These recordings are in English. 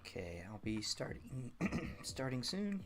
Okay, I'll be starting starting soon.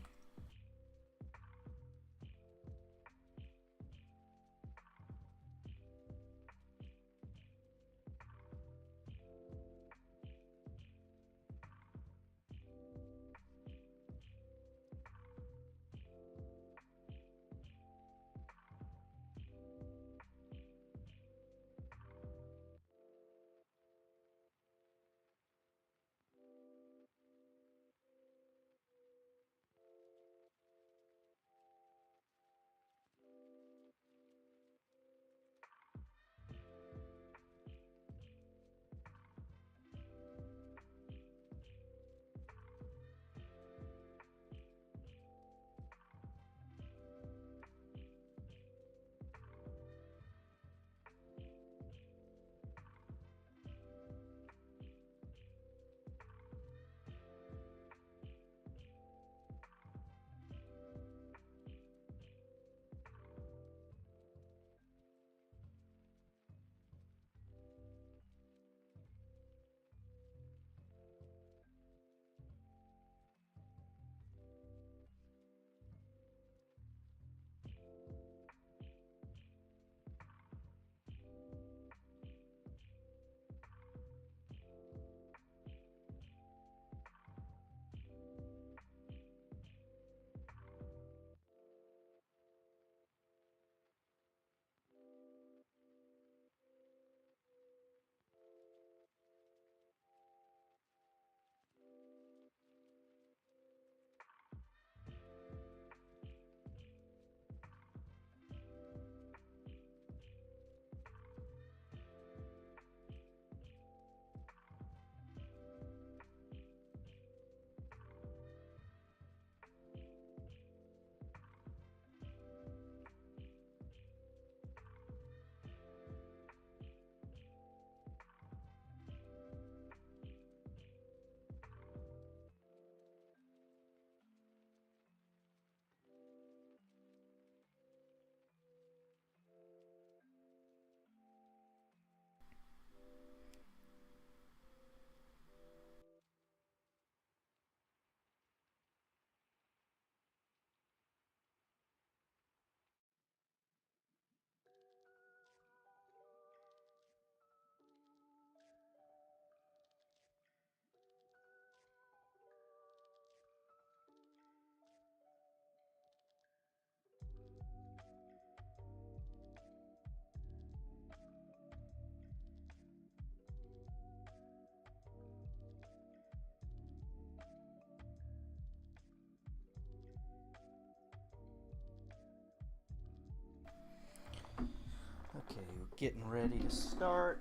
Okay, we're getting ready to start.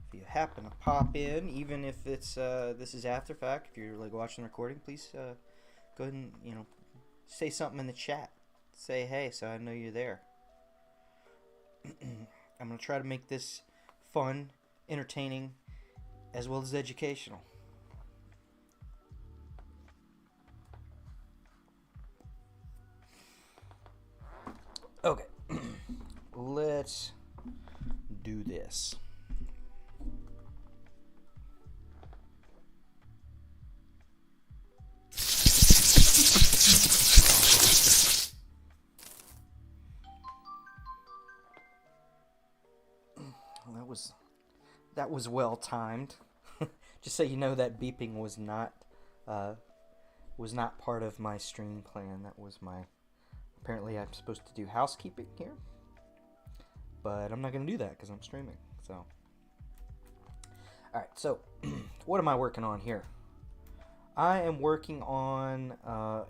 If you happen to pop in, even if it's this is after fact, if you're like watching the recording, please go ahead and say something in the chat. Say hey, so I know you're there. I'm gonna try to make this fun, entertaining, as well as educational. Okay, let's do this. That was well timed. Just so you know, that beeping was not part of my stream plan. That was my. Apparently, I'm supposed to do housekeeping here, but I'm not going to do that because I'm streaming. So, all right. So, what am I working on here? I am working on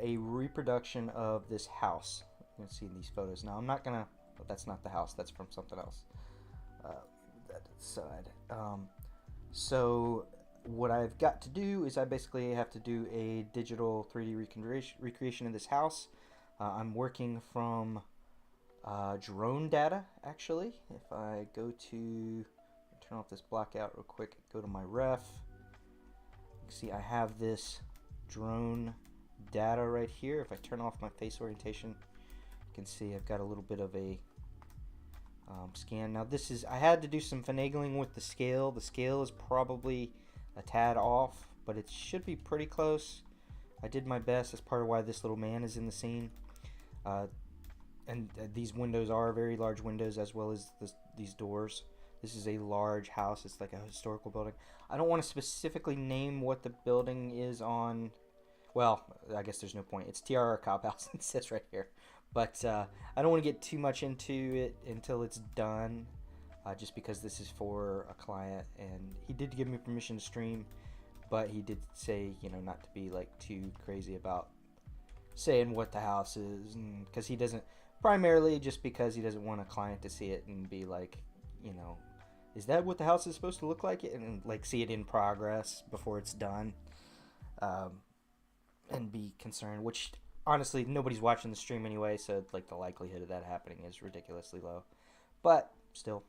a reproduction of this house. You can see in these photos. Now, I'm not gonna. Oh, that's not the house. That's from something else. That side. So what I've got to do is I basically have to do a digital 3D recreation of this house. I'm working from drone data, actually. If I go to, turn off this blackout real quick, go to my ref. You can see I have this drone data right here. If I turn off my face orientation, you can see I've got a little bit of a scan. Now this is, I had to do some finagling with the scale. The scale is probably a tad off, but it should be pretty close. I did my best. That's part of why this little man is in the scene. And these windows are very large windows, as well as these doors. This is a large house. It's like a historical building. I don't want to specifically name what the building is on. Well, I guess there's no point. It's TRR Cop House. It says right here. But I don't want to get too much into it until it's done, just because this is for a client. And he did give me permission to stream, but he did say, you know, not to be like too crazy about saying what the house is, because he doesn't, primarily just because he doesn't want a client to see it and be like, you know, is that what the house is supposed to look like? And like see it in progress before it's done, and be concerned, which honestly nobody's watching the stream anyway, so like the likelihood of that happening is ridiculously low. But still,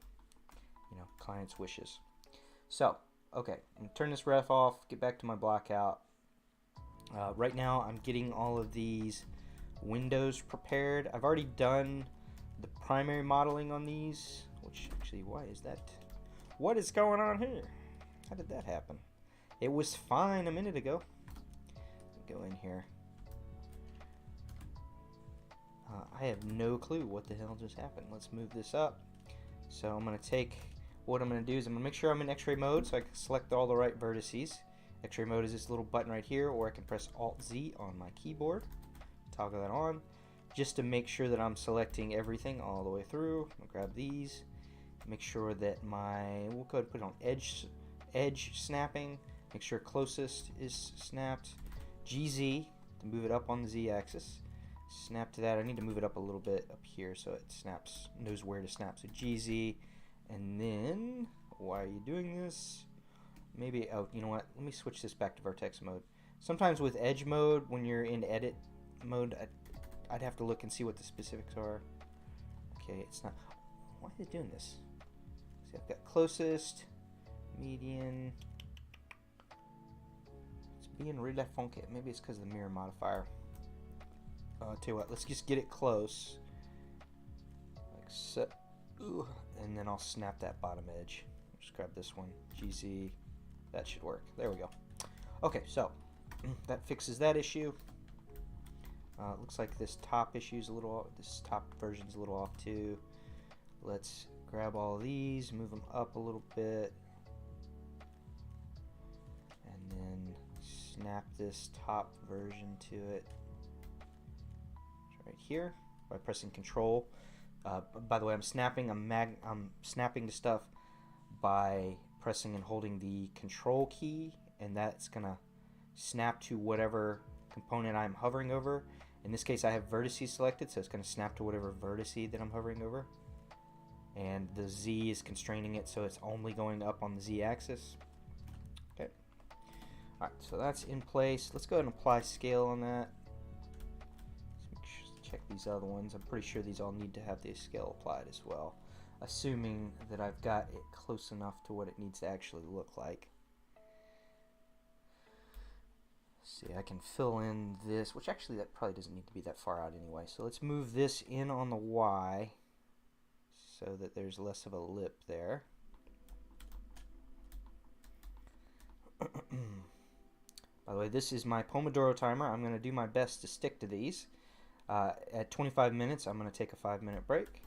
you know, client's wishes. So okay, I'm gonna turn this ref off, get back to my blockout. Right now I'm getting all of these windows prepared. I've already done the primary modeling on these, which actually, why is that? What is going on here? How did that happen? It was fine a minute ago. Go in here. I have no clue what the hell just happened. Let's move this up. So I'm going to take, what I'm going to do is I'm going to make sure I'm in X-ray mode so I can select all the right vertices. X-ray mode is this little button right here, or I can press Alt-Z on my keyboard. Toggle that on, just to make sure that I'm selecting everything all the way through. I'll grab these, make sure that we'll go ahead and put it on edge snapping, make sure closest is snapped. GZ to move it up on the Z axis. Snap to that. I need to move it up a little bit up here so it snaps, knows where to snap. So GZ, and then, why are you doing this? Maybe, oh, you know what? Let me switch this back to vertex mode. Sometimes with edge mode, when you're in edit mode, I'd have to look and see what the specifics are. Okay, it's not. Why is it doing this? See, I've got closest, median. It's being really funky. Maybe it's because of the mirror modifier. I'll tell you what, let's just get it close. Like so. Ooh, and then I'll snap that bottom edge. Just grab this one, GZ. That should work. There we go. Okay, so that fixes that issue. Looks like this top issue's a little, this top version's a little off too. Let's grab all of these, move them up a little bit, and then snap this top version to it right here by pressing Control. By the way, I'm snapping to stuff by pressing and holding the Control key, and that's gonna snap to whatever component I'm hovering over. In this case, I have vertices selected, so it's going to snap to whatever vertice that I'm hovering over. And the Z is constraining it, so it's only going up on the Z axis. Okay. Alright, so that's in place. Let's go ahead and apply scale on that. Let's check these other ones. I'm pretty sure these all need to have the scale applied as well, assuming that I've got it close enough to what it needs to actually look like. See, I can fill in this, which actually that probably doesn't need to be that far out anyway. So let's move this in on the Y so that there's less of a lip there. By the way, this is my Pomodoro timer. I'm going to do my best to stick to these. At 25 minutes, I'm going to take a 5-minute break,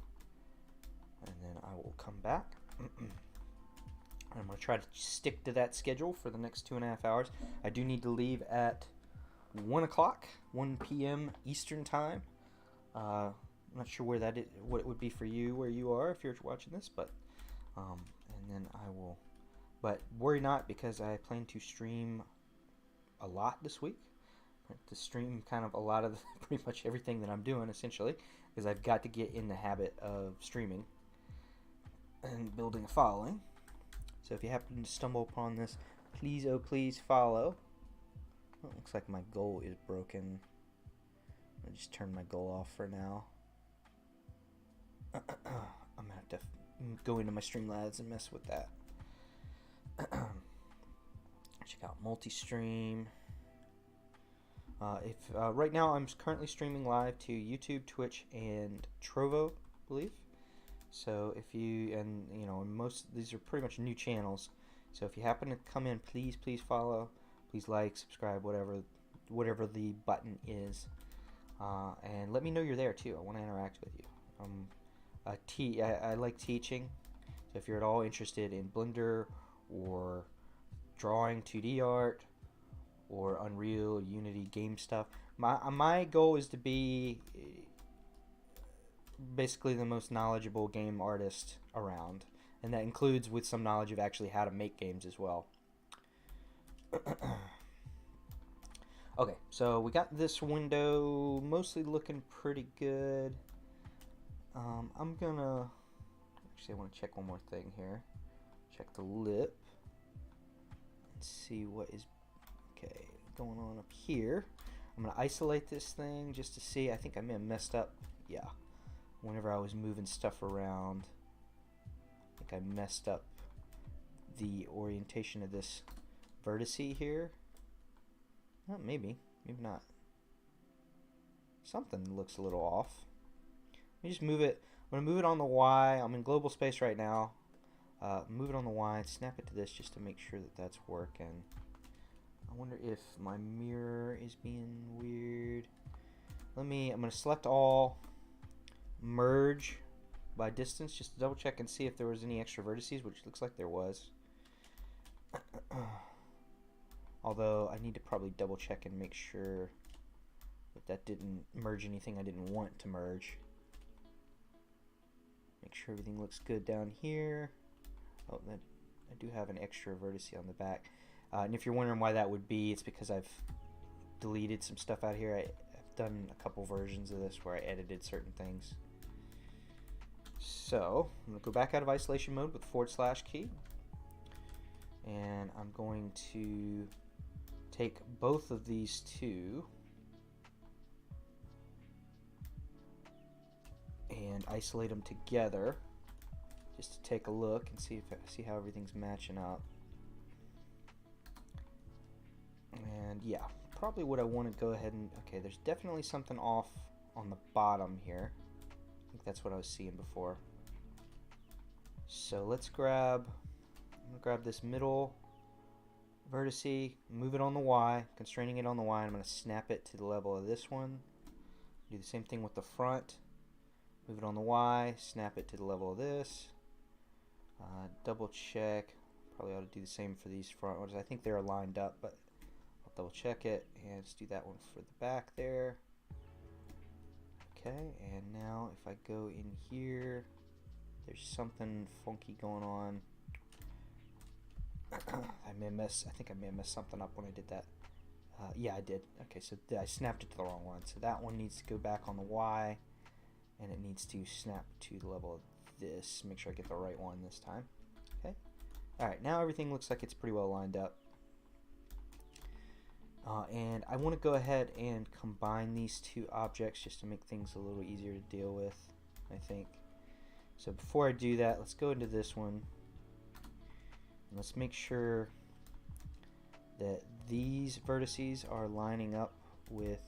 and then I will come back. I'm going to try to stick to that schedule for the next 2.5 hours. I do need to leave at 1 o'clock, 1 p.m. Eastern time. I'm not sure where that is, what it would be for you, where you are, if you're watching this, but and then I will. But worry not, because I plan to stream a lot this week. To stream kind of a lot of pretty much everything that I'm doing, essentially, because I've got to get in the habit of streaming and building a following. So if you happen to stumble upon this, please, oh please, follow. Well, it looks like my goal is broken. I'll just turn my goal off for now. I'm going to have to go into my Streamlabs and mess with that. Check out multi-stream. Right now I'm currently streaming live to YouTube, Twitch, and Trovo, I believe. So if you, and you know, most these are pretty much new channels. So if you happen to come in, please follow. please like, subscribe, whatever the button is, and let me know you're there too. I want to interact with you. I like teaching, so if you're at all interested in Blender or drawing 2D art or Unreal, Unity game stuff, my goal is to be basically the most knowledgeable game artist around, and that includes with some knowledge of actually how to make games as well. Okay, so we got this window mostly looking pretty good. I'm gonna actually, I want to check one more thing here. Check the lip and see what is okay going on up here. I'm gonna isolate this thing just to see. I think I may have messed up. Yeah, whenever I was moving stuff around, I think I messed up the orientation of this vertex here. Oh, maybe not. Something looks a little off. Let me just move it. I'm gonna move it on the Y. I'm in global space right now. Move it on the Y and snap it to this just to make sure that that's working. I wonder if my mirror is being weird. I'm gonna select all, merge by distance just to double check and see if there was any extra vertices, which looks like there was. Although I need to probably double check and make sure that that didn't merge anything I didn't want to merge. Make sure everything looks good down here. Oh, that, I do have an extra vertex on the back. And if you're wondering why that would be, it's because I've deleted some stuff out here. I've done a couple versions of this where I edited certain things. So I'm going to go back out of isolation mode with the / key. And I'm going to take both of these two and isolate them together just to take a look and see how everything's matching up. And yeah, probably what I want to go ahead and, okay, there's definitely something off on the bottom here. I think that's what I was seeing before. So let's I'm gonna grab this middle vertex, move it on the Y, constraining it on the Y, and I'm going to snap it to the level of this one. Do the same thing with the front. Move it on the Y, snap it to the level of this. Double check. Probably ought to do the same for these front ones. I think they're lined up, but I'll double check it. And let's do that one for the back there. Okay, and now if I go in here, there's something funky going on. I think I may have messed something up when I did that. Yeah, I did. Okay, so I snapped it to the wrong one. So that one needs to go back on the Y, and it needs to snap to the level of this. Make sure I get the right one this time. Okay. All right, now everything looks like it's pretty well lined up. And I want to go ahead and combine these two objects just to make things a little easier to deal with, I think. So before I do that, let's go into this one. Let's make sure that these vertices are lining up with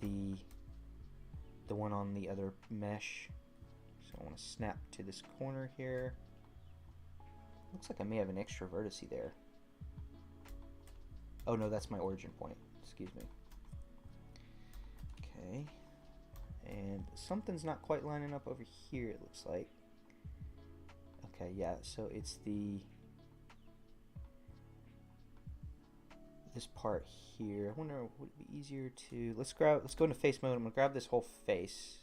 the one on the other mesh. So I want to snap to this corner here. Looks like I may have an extra vertex there. Oh no, that's my origin point. Excuse me. Okay. And something's not quite lining up over here, it looks like. Okay, yeah, so it's this part here. I wonder, would it be easier to, let's go into face mode. I'm gonna grab this whole face.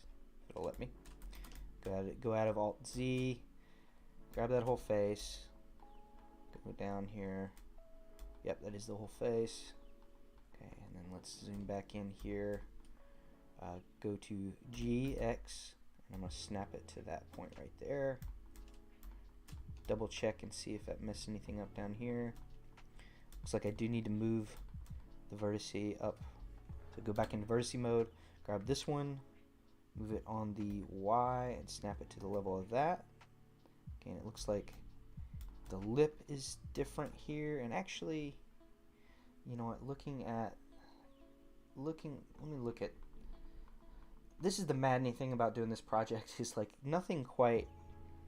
It'll let me. Go out of Alt Z, grab that whole face, go down here. Yep, that is the whole face. Okay, and then let's zoom back in here. Go to G, X, and I'm gonna snap it to that point right there. Double check and see if I missed anything up down here. Looks like I do need to move the vertex up. So go back into vertex mode, grab this one, move it on the Y and snap it to the level of that. Okay, and it looks like the lip is different here, and actually, you know what, let me look at, this is the maddening thing about doing this project, is like nothing quite,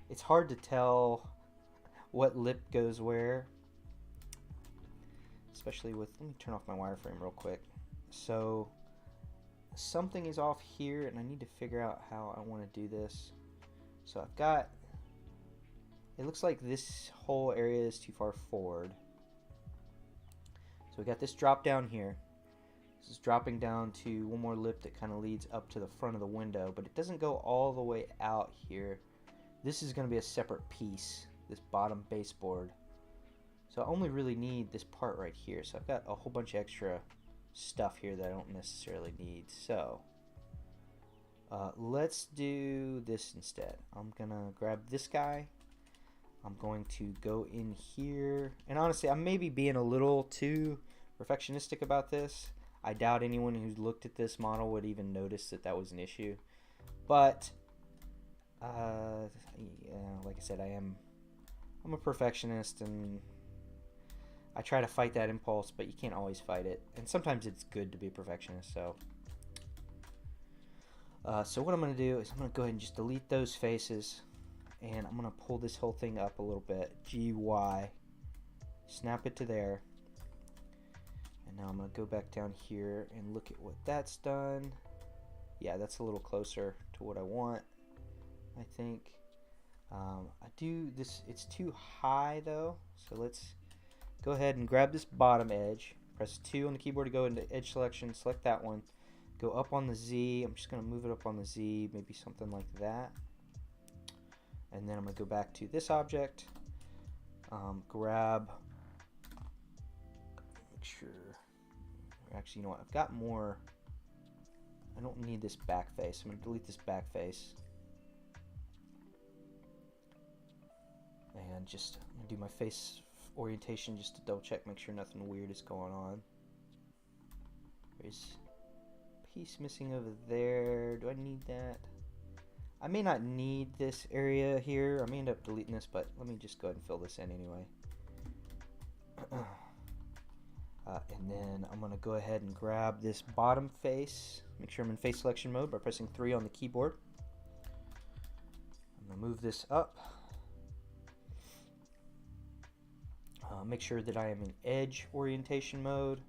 it's hard to tell what lip goes where. especially with, let me turn off my wireframe real quick. So something is off here and I need to figure out how I want to do this. So I've got, it looks like this whole area is too far forward. So we got this drop down here. This is dropping down to one more lip that kind of leads up to the front of the window, but it doesn't go all the way out here. This is going to be a separate piece, this bottom baseboard. So I only really need this part right here. So I've got a whole bunch of extra stuff here that I don't necessarily need. So let's do this instead. I'm going to grab this guy. I'm going to go in here. And honestly, I may be being a little too perfectionistic about this. I doubt anyone who's looked at this model would even notice that that was an issue. But, yeah, like I said, I'm a perfectionist, and I try to fight that impulse, but you can't always fight it. And sometimes it's good to be a perfectionist, so. So what I'm going to do is I'm going to go ahead and just delete those faces. And I'm going to pull this whole thing up a little bit. GY. Snap it to there. And now I'm going to go back down here and look at what that's done. Yeah, that's a little closer to what I want, I think. I do this, it's too high though. So let's go ahead and grab this bottom edge. Press 2 on the keyboard to go into edge selection. Select that one. Go up on the Z. I'm just going to move it up on the Z. Maybe something like that. And then I'm going to go back to this object. Grab. Make sure. Actually, you know what? I've got more. I don't need this back face. I'm going to delete this back face. And just I'm going to do my face orientation just to double check, make sure nothing weird is going on. There's a piece missing over there. Do I need that? I may not need this area here. I may end up deleting this, but let me just go ahead and fill this in anyway. And then I'm going to go ahead and grab this bottom face. Make sure I'm in face selection mode by pressing 3 on the keyboard. I'm going to move this up. Make sure that I am in edge orientation mode.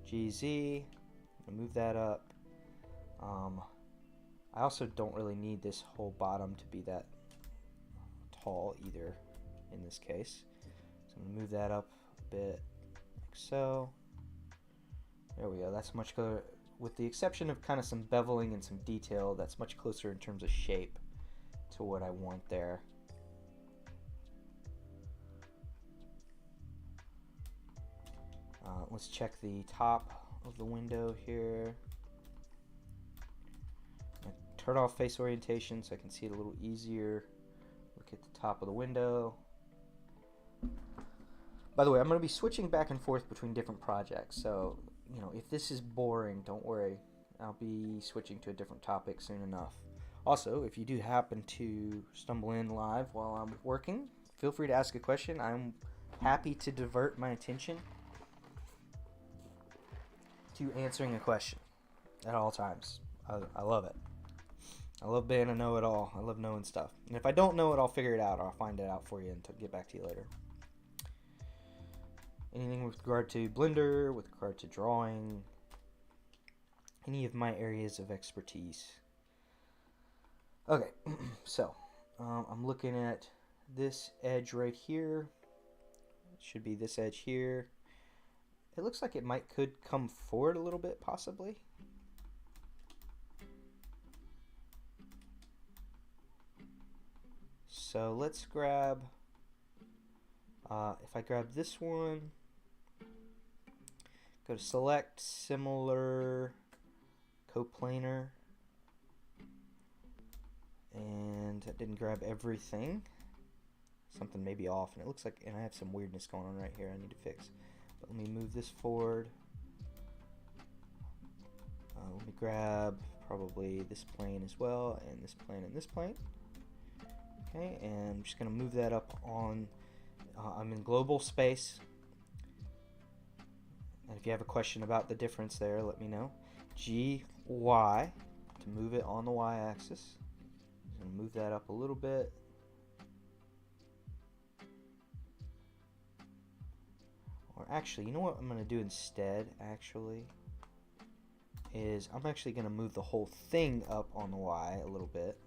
GZ. I'm going to move that up. I also don't really need this whole bottom to be that tall either in this case. So I'm going to move that up a bit like so. There we go. That's much closer, with the exception of kind of some beveling and some detail, that's much closer in terms of shape to what I want there. Let's check the top of the window here. Turn off face orientation so I can see it a little easier. Look at the top of the window. By the way, I'm going to be switching back and forth between different projects, so you know, if this is boring, don't worry. I'll be switching to a different topic soon enough. Also, if you do happen to stumble in live while I'm working, feel free to ask a question. I'm happy to divert my attention to answering a question at all times. I love it. I love being a know-it-all. I love knowing stuff. And if I don't know it, I'll figure it out, or I'll find it out for you and get back to you later. Anything with regard to Blender, with regard to drawing, any of my areas of expertise. Okay, so I'm looking at this edge right here. It should be this edge here. It looks like it could come forward a little bit, possibly. So let's grab, if I grab this one, go to select, similar, coplanar, and I didn't grab everything. Something may be off, and it looks like, and I have some weirdness going on right here I need to fix. But let me move this forward. Let me grab probably this plane as well, and this plane and this plane. Okay, and I'm just going to move that up on, I'm in global space. And if you have a question about the difference there, let me know. GY to move it on the y-axis. I'm going to move that up a little bit. Or actually, you know what I'm going to do instead, actually, is I'm actually going to move the whole thing up on the Y a little bit.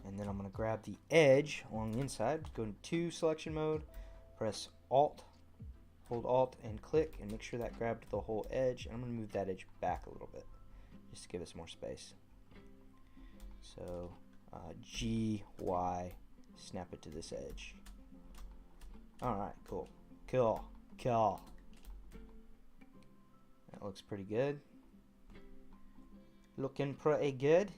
And then I'm going to grab the edge along the inside, go into selection mode, press Alt, hold Alt and click, and make sure that grabbed the whole edge. And I'm going to move that edge back a little bit, just to give us more space. So G, Y, snap it to this edge. Alright, cool. Cool. That looks pretty good. Looking pretty good.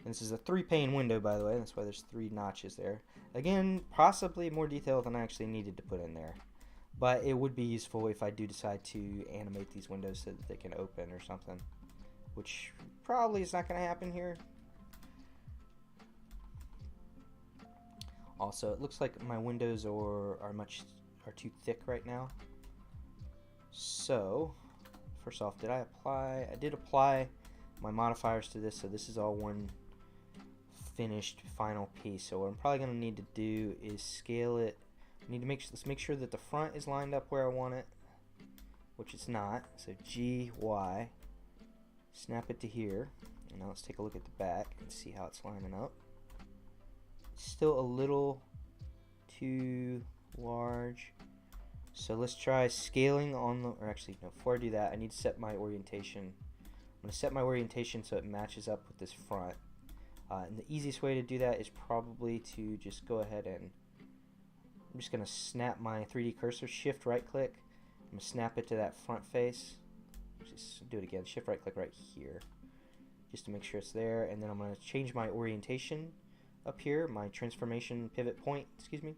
And this is a 3-pane window, by the way. That's why there's 3 notches there. Again, possibly more detail than I actually needed to put in there. But it would be useful if I do decide to animate these windows so that they can open or something. Which probably is not going to happen here. Also, it looks like my windows are too thick right now. So, first off, did I apply? I did apply my modifiers to this, so this is all one finished final piece. So what I'm probably going to need to do is scale it. I need to let's make sure that the front is lined up where I want it, which it's not. So G, Y, snap it to here. And now let's take a look at the back and see how it's lining up. It's still a little too large. So let's try scaling on the, or actually no, before I do that, I need to set my orientation. I'm going to set my orientation so it matches up with this front. And the easiest way to do that is probably to just go ahead and, I'm just going to snap my 3D cursor, shift right click, I'm going to snap it to that front face. Just do it again, shift right click right here, just to make sure it's there. And then I'm going to change my orientation up here, my transformation pivot point, excuse me.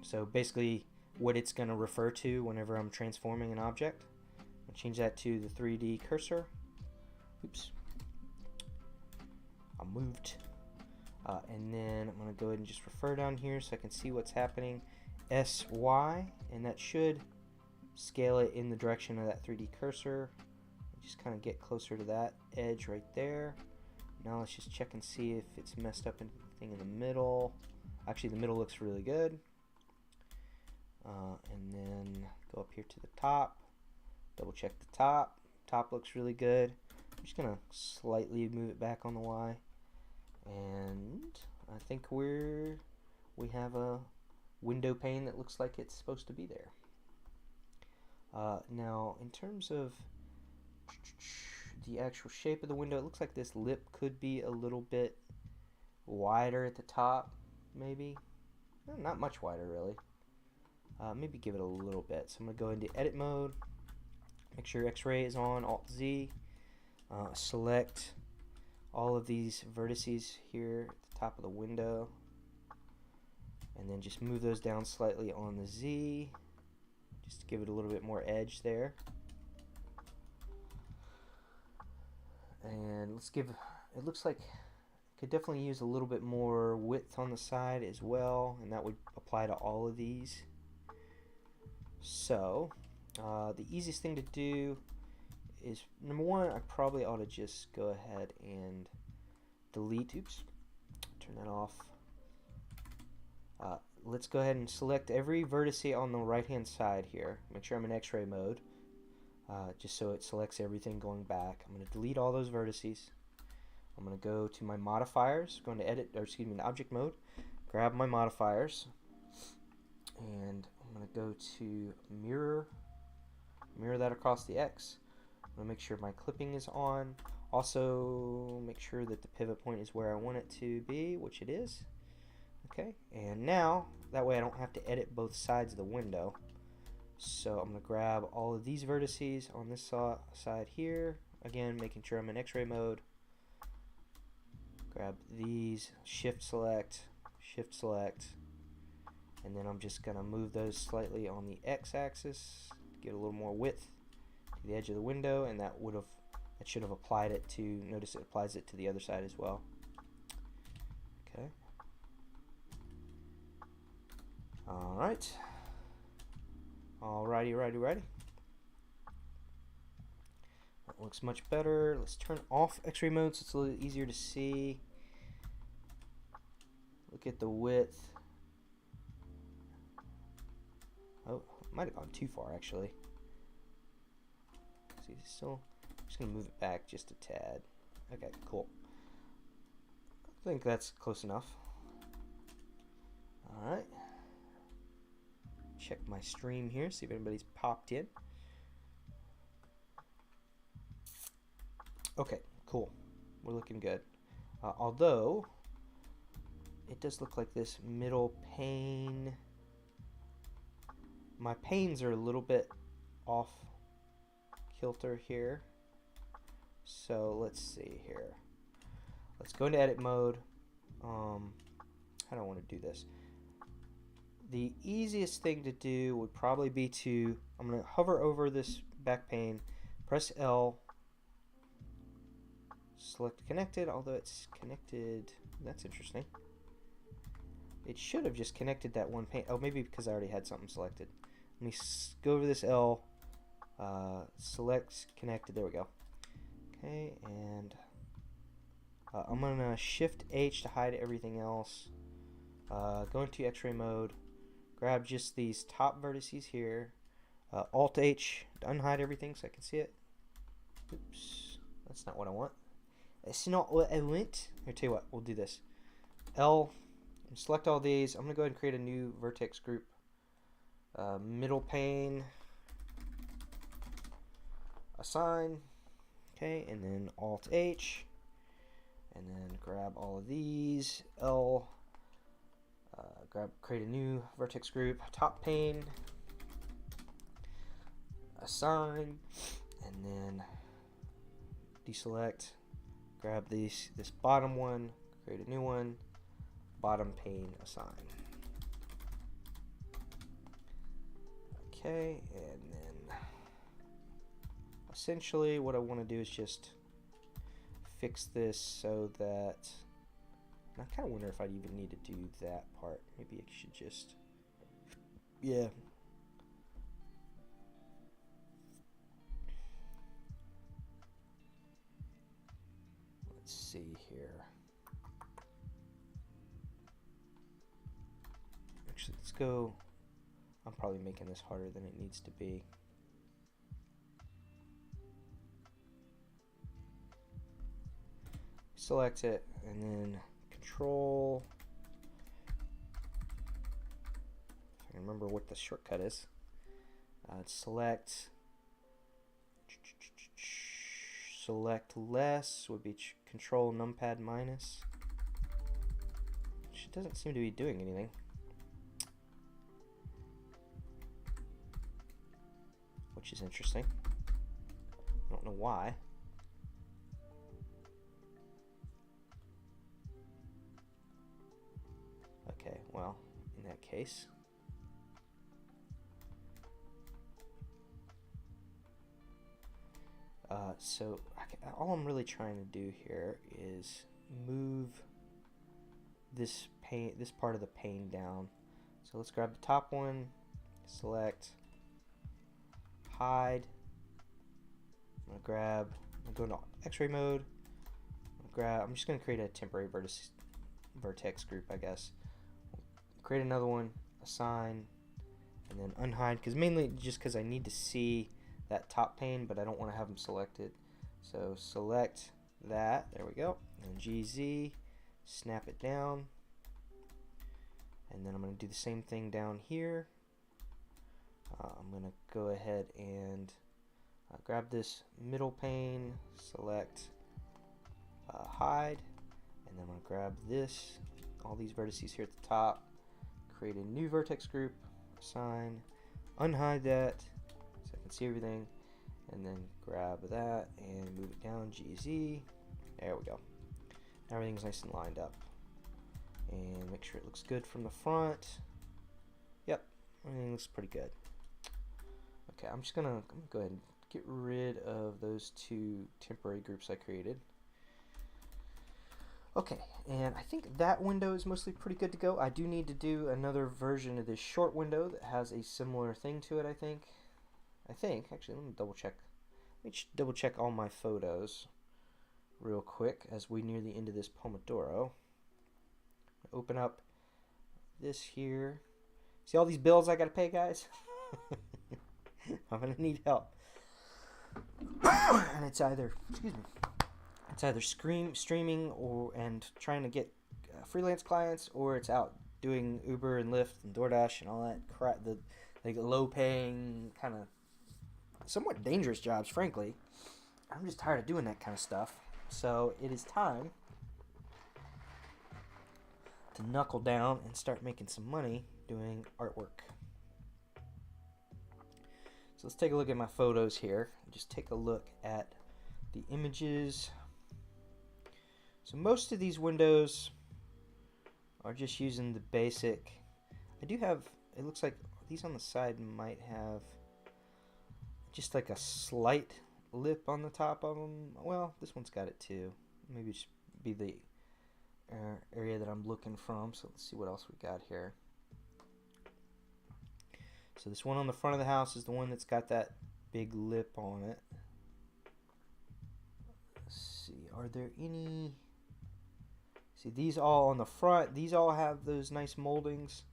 So basically what it's going to refer to whenever I'm transforming an object. I'll change that to the 3D cursor. Oops. I moved. And then I'm going to go ahead and just refer down here so I can see what's happening. SY, and that should scale it in the direction of that 3D cursor. Just kind of get closer to that edge right there. Now let's just check and see if it's messed up anything in the middle. Actually, the middle looks really good. And then go up here to the top. Double check the top. Top looks really good. I'm just going to slightly move it back on the Y. And I think we have a window pane that looks like it's supposed to be there. Now, in terms of the actual shape of the window, it looks like this lip could be a little bit wider at the top, maybe. Not much wider, really. Maybe give it a little bit. So I'm going to go into edit mode, make sure X-ray is on, Alt-Z, select all of these vertices here at the top of the window, and then just move those down slightly on the Z, just to give it a little bit more edge there. And let's give, it looks like could definitely use a little bit more width on the side as well, and that would apply to all of these. So the easiest thing to do is, number one, I probably ought to just go ahead and delete, oops, turn that off. Let's go ahead and select every vertex on the right hand side here. Make sure I'm in X-ray mode, just so it selects everything going back. I'm going to delete all those vertices. I'm going to go to my modifiers, go into edit, or excuse me, in object mode, grab my modifiers, and I'm going to go to mirror that across the X. I'm going to make sure my clipping is on. Also, make sure that the pivot point is where I want it to be, which it is. Okay, and now, that way I don't have to edit both sides of the window. So I'm going to grab all of these vertices on this side here. Again, making sure I'm in X-ray mode. Grab these, shift select, and then I'm just going to move those slightly on the X-axis, get a little more width to the edge of the window, and that should have applied it to, notice it applies it to the other side as well. Okay. Alright. Alrighty. That looks much better. Let's turn off X-ray mode so it's a little easier to see. Look at the width. Oh, might have gone too far actually. See, still, I'm just gonna move it back just a tad. Okay, cool. I think that's close enough. All right. Check my stream here, see if anybody's popped in. Okay, cool. We're looking good. Although, it does look like this middle pane. My panes are a little bit off kilter here. So let's see here. Let's go into edit mode. How do I want to do this? The easiest thing to do would probably be to, I'm going to hover over this back pane, press L, select connected, although it's connected. That's interesting. It should have just connected that one pane. Oh, maybe because I already had something selected. Let me go over this L, select connected, there we go. Okay, and I'm going to shift H to hide everything else. Go into X-ray mode, grab just these top vertices here, Alt H to unhide everything so I can see it. Oops, that's not what I want. That's not what I want. Here, tell you what, we'll do this. L, select all these. I'm going to go ahead and create a new vertex group. Middle pane, assign, okay, and then Alt H, and then grab all of these, L, create a new vertex group, top pane, assign, and then deselect, grab this bottom one, create a new one, bottom pane, assign. Okay, and then essentially what I want to do is just fix this so that, I kind of wonder if I'd even need to do that part. Maybe I should just, yeah. Let's see here. Actually, let's go. I'm probably making this harder than it needs to be. Select it and then Control. If I can remember what the shortcut is. Select less would be Control numpad minus. Which doesn't seem to be doing anything. Which is interesting. I don't know why. Okay, well, in that case, so all I'm really trying to do here is move this part of the pane down. So let's grab the top one, select, hide. I'm gonna go into X-ray mode. I'm just gonna create a temporary vertex group, I guess. Create another one, assign, and then unhide, because mainly just because I need to see that top pane, but I don't want to have them selected. So select that, there we go, and GZ, snap it down, and then I'm going to do the same thing down here. I'm going to go ahead and grab this middle pane, select hide, and then I'm going to grab this, all these vertices here at the top, create a new vertex group, assign, unhide that so I can see everything, and then grab that and move it down, GZ, there we go. Everything's nice and lined up. And make sure it looks good from the front. Yep, everything looks pretty good. Okay, I'm gonna go ahead and get rid of those two temporary groups I created. Okay, and I think that window is mostly pretty good to go. I do need to do another version of this short window that has a similar thing to it, I think. Actually, let me double check. Let me double check all my photos real quick as we near the end of this Pomodoro. Open up this here. See all these bills I gotta pay, guys? I'm gonna need help. And it's either, excuse me, it's either streaming and trying to get freelance clients, or it's out doing Uber and Lyft and DoorDash and all that crap. The like low paying, kind of somewhat dangerous jobs, frankly. I'm just tired of doing that kind of stuff. So it is time to knuckle down and start making some money doing artwork. So let's take a look at my photos here. Just take a look at the images. So most of these windows are just using the basic. I do have, it looks like these on the side might have just like a slight lip on the top of them. Well, this one's got it too. Maybe just be the area that I'm looking from. So let's see what else we got here. So this one on the front of the house is the one that's got that big lip on it. Let's see, are there any... See, these all on the front, these all have those nice moldings,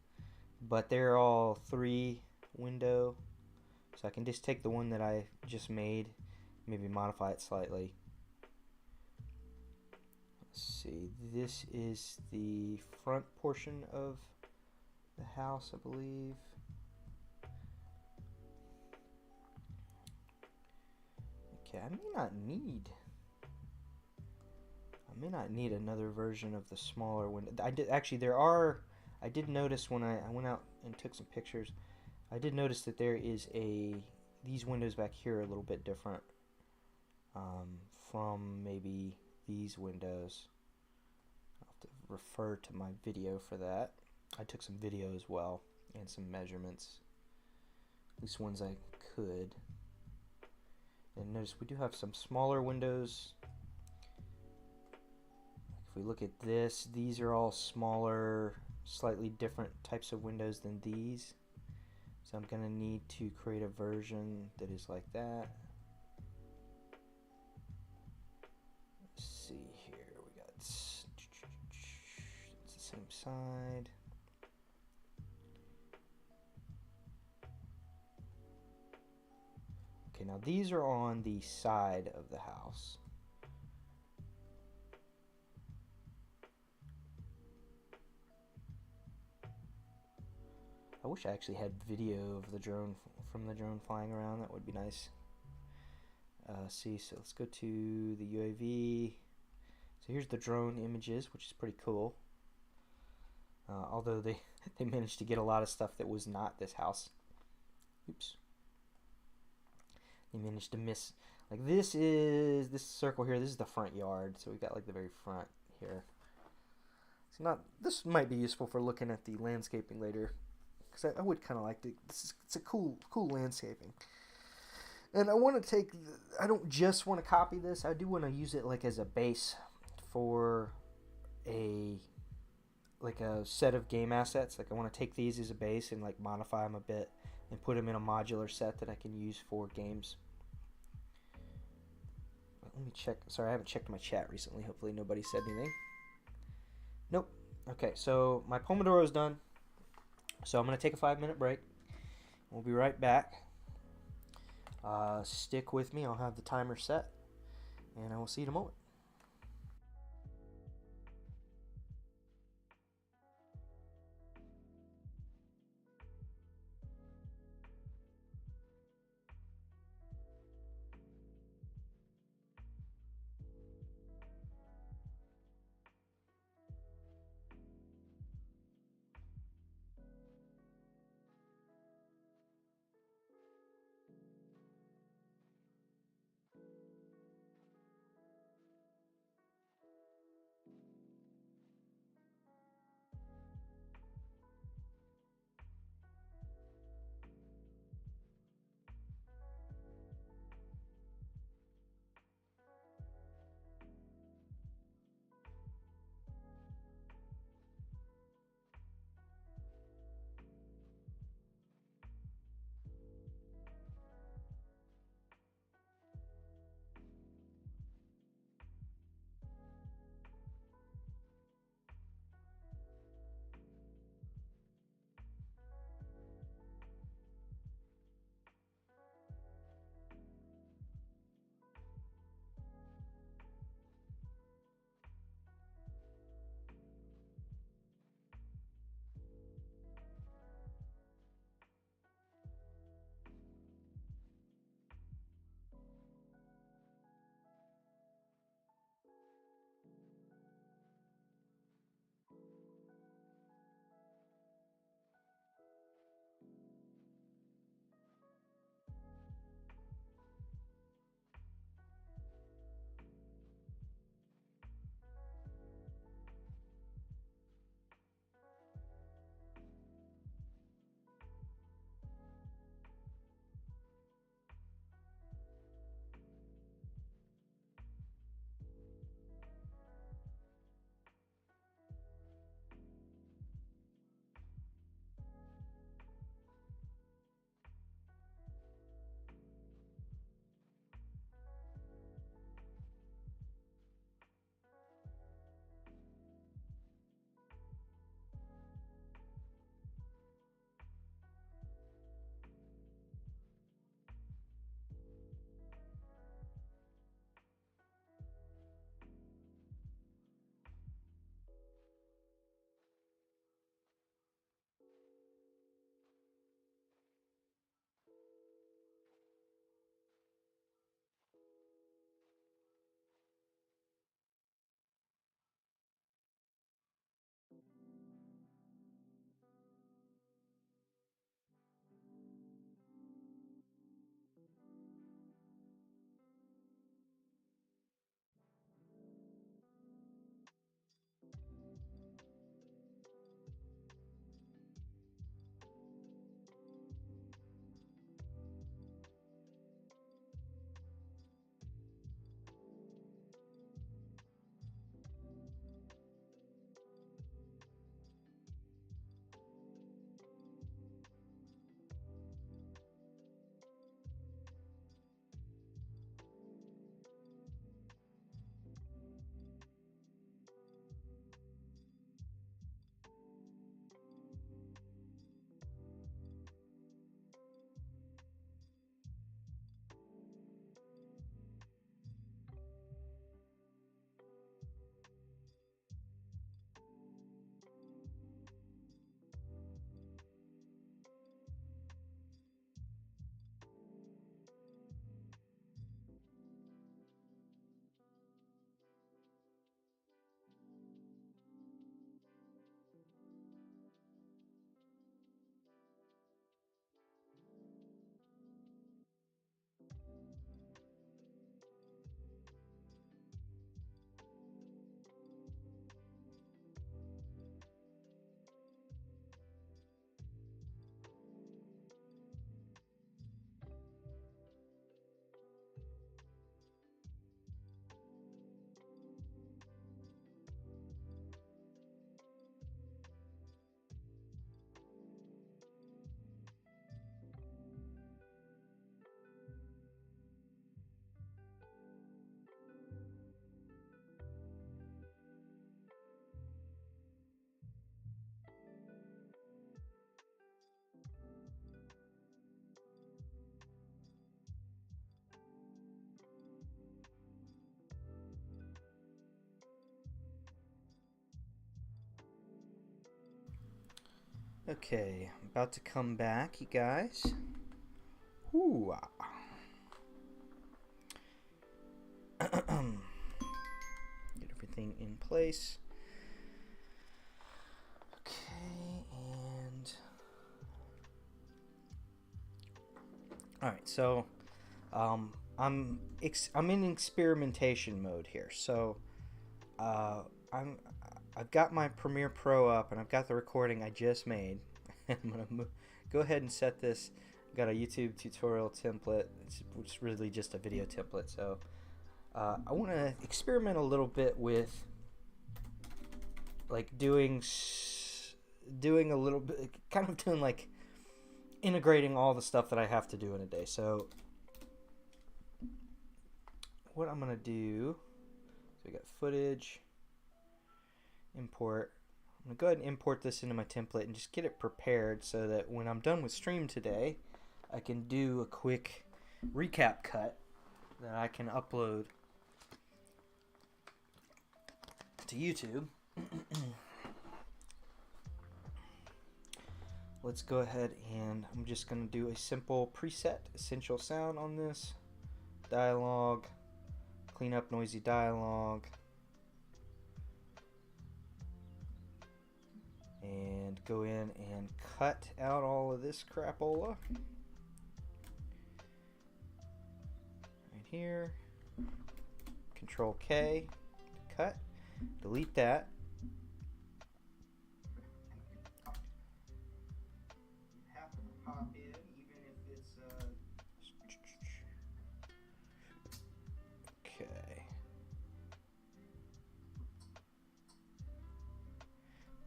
but they're all 3 window. So I can just take the one that I just made, maybe modify it slightly. Let's see, this is the front portion of the house, I believe. Okay, I may not need another version of the smaller window. I did notice when I went out and took some pictures, I did notice that there is these windows back here are a little bit different from maybe these windows. I'll have to refer to my video for that. I took some video as well and some measurements, at least ones I could. And notice we do have some smaller windows. If we look at this, these are all smaller, slightly different types of windows than these. So I'm going to need to create a version that is like that. Let's see here, we got it's the same side. Okay, now these are on the side of the house. I wish I actually had video of the drone, from the drone flying around. That would be nice. See, so let's go to the UAV. So here's the drone images, which is pretty cool. Although they managed to get a lot of stuff that was not this house. Oops. They managed to miss, like this circle here, this is the front yard, so we got like the very front here. So this might be useful for looking at the landscaping later, because I would kind of like to, it's a cool landscaping. And I want to I don't just want to copy this, I do want to use it like as a base for a set of game assets. Like I want to take these as a base and like modify them a bit and put them in a modular set that I can use for games. Let me check. Sorry, I haven't checked my chat recently. Hopefully nobody said anything. Nope. Okay, so my Pomodoro is done. So I'm going to take a 5-minute break. We'll be right back. Stick with me. I'll have the timer set. And I will see you in a moment. Okay, I'm about to come back, you guys. Ooh. Get everything in place. Okay, and all right. So, I'm in experimentation mode here. So, I've got my Premiere Pro up, and I've got the recording I just made. I'm gonna go ahead and set this. I've got a YouTube tutorial template. It's really just a video template. So I want to experiment a little bit with like doing a little bit, kind of doing like integrating all the stuff that I have to do in a day. So what I'm gonna do, so we got footage, import. I'm gonna go ahead and import this into my template and just get it prepared so that when I'm done with stream today, I can do a quick recap cut that I can upload to YouTube. Let's go ahead and I'm just gonna do a simple preset essential sound on this. Dialogue, clean up noisy dialogue. And go in and cut out all of this crapola right here. Control K, cut, delete that. You have to pop in, even if it's okay.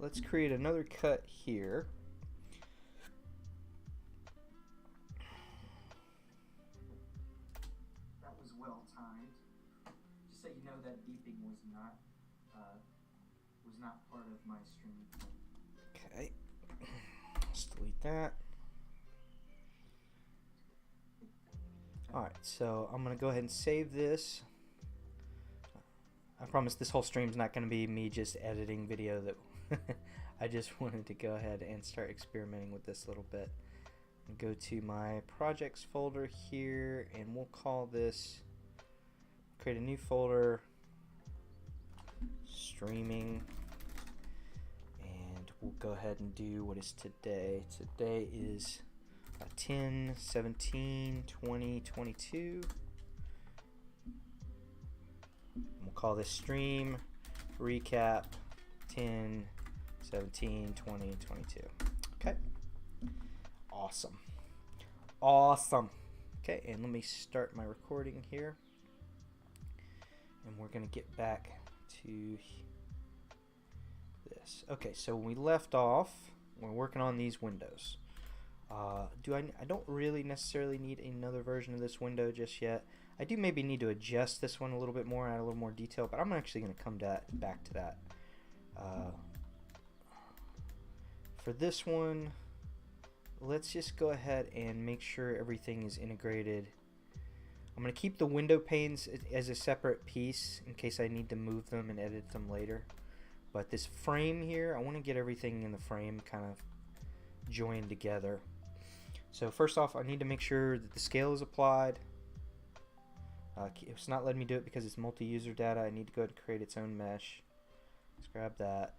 Let's create another cut here. That was well timed. Just so you know, that beeping was not part of my stream. Okay. Let's delete that. Alright, so I'm going to go ahead and save this. I promise this whole stream's not going to be me just editing video that I just wanted to go ahead and start experimenting with this a little bit. Go to my projects folder here and we'll call this, create a new folder, streaming, and we'll go ahead and do what is today. Today is 10/17/2022. We'll call this stream recap 10/17/2022. Okay. Awesome. Okay, and let me start my recording here. And we're going to get back to this. Okay, so when we left off, we're working on these windows. I don't really necessarily need another version of this window just yet. I do maybe need to adjust this one a little bit more, add a little more detail, but I'm actually going to come back to that. For this one, let's just go ahead and make sure everything is integrated. I'm going to keep the window panes as a separate piece in case I need to move them and edit them later. But this frame here, I want to get everything in the frame kind of joined together. So first off, I need to make sure that the scale is applied. It's not letting me do it because it's multi-user data. I need to go ahead and create its own mesh. Let's grab that.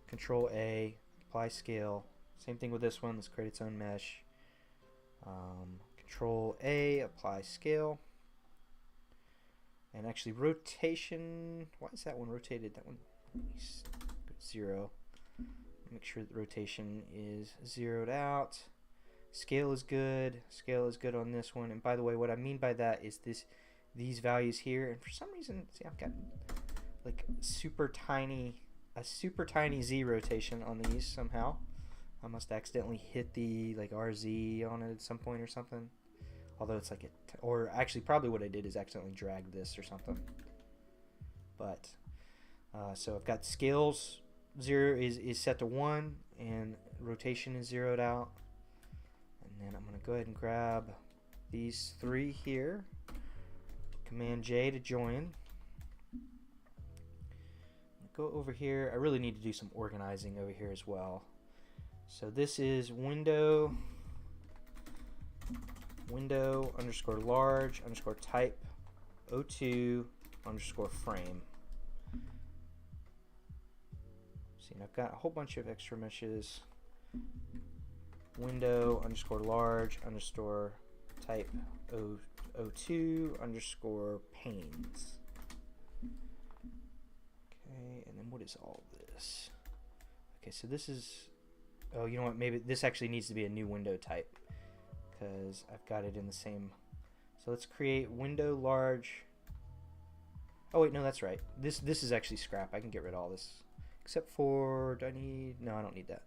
Control A, apply scale. Same thing with this one. Let's create its own mesh. Control A, apply scale. And actually rotation, why is that one rotated? That one is 0. Make sure the rotation is zeroed out. Scale is good. Scale is good on this one. And by the way, what I mean by that is these values here. And for some reason, see, I've got like a super tiny Z rotation on these somehow. I must accidentally hit the like RZ on it at some point or something. Although it's like or actually probably what I did is accidentally drag this or something. But so I've got scales 0 is set to 1 and rotation is zeroed out. And then I'm going to go ahead and grab these 3 here. Command J to join. Go over here. I really need to do some organizing over here as well. So this is window underscore large underscore type 02 underscore frame. See, I've got a whole bunch of extra meshes. Window underscore large underscore type 02 underscore panes. Okay, and then what is all this? Okay, so this is, oh, you know what, maybe this actually needs to be a new window type because I've got it in the same. So let's create window large. Oh wait, no, that's right. This is actually scrap. I can get rid of all this. Except for, do I need, no, I don't need that.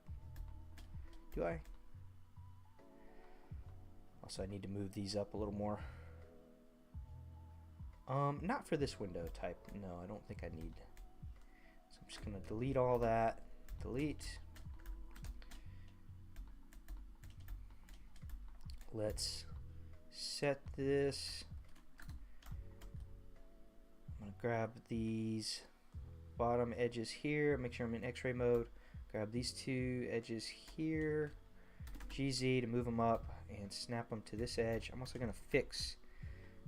Do I? Also, I need to move these up a little more. Not for this window type. No, I don't think I need. So I'm just gonna delete all that. Delete. Let's set this. I'm gonna grab these bottom edges here, make sure I'm in X-ray mode. Grab these two edges here, GZ to move them up and snap them to this edge. I'm also gonna fix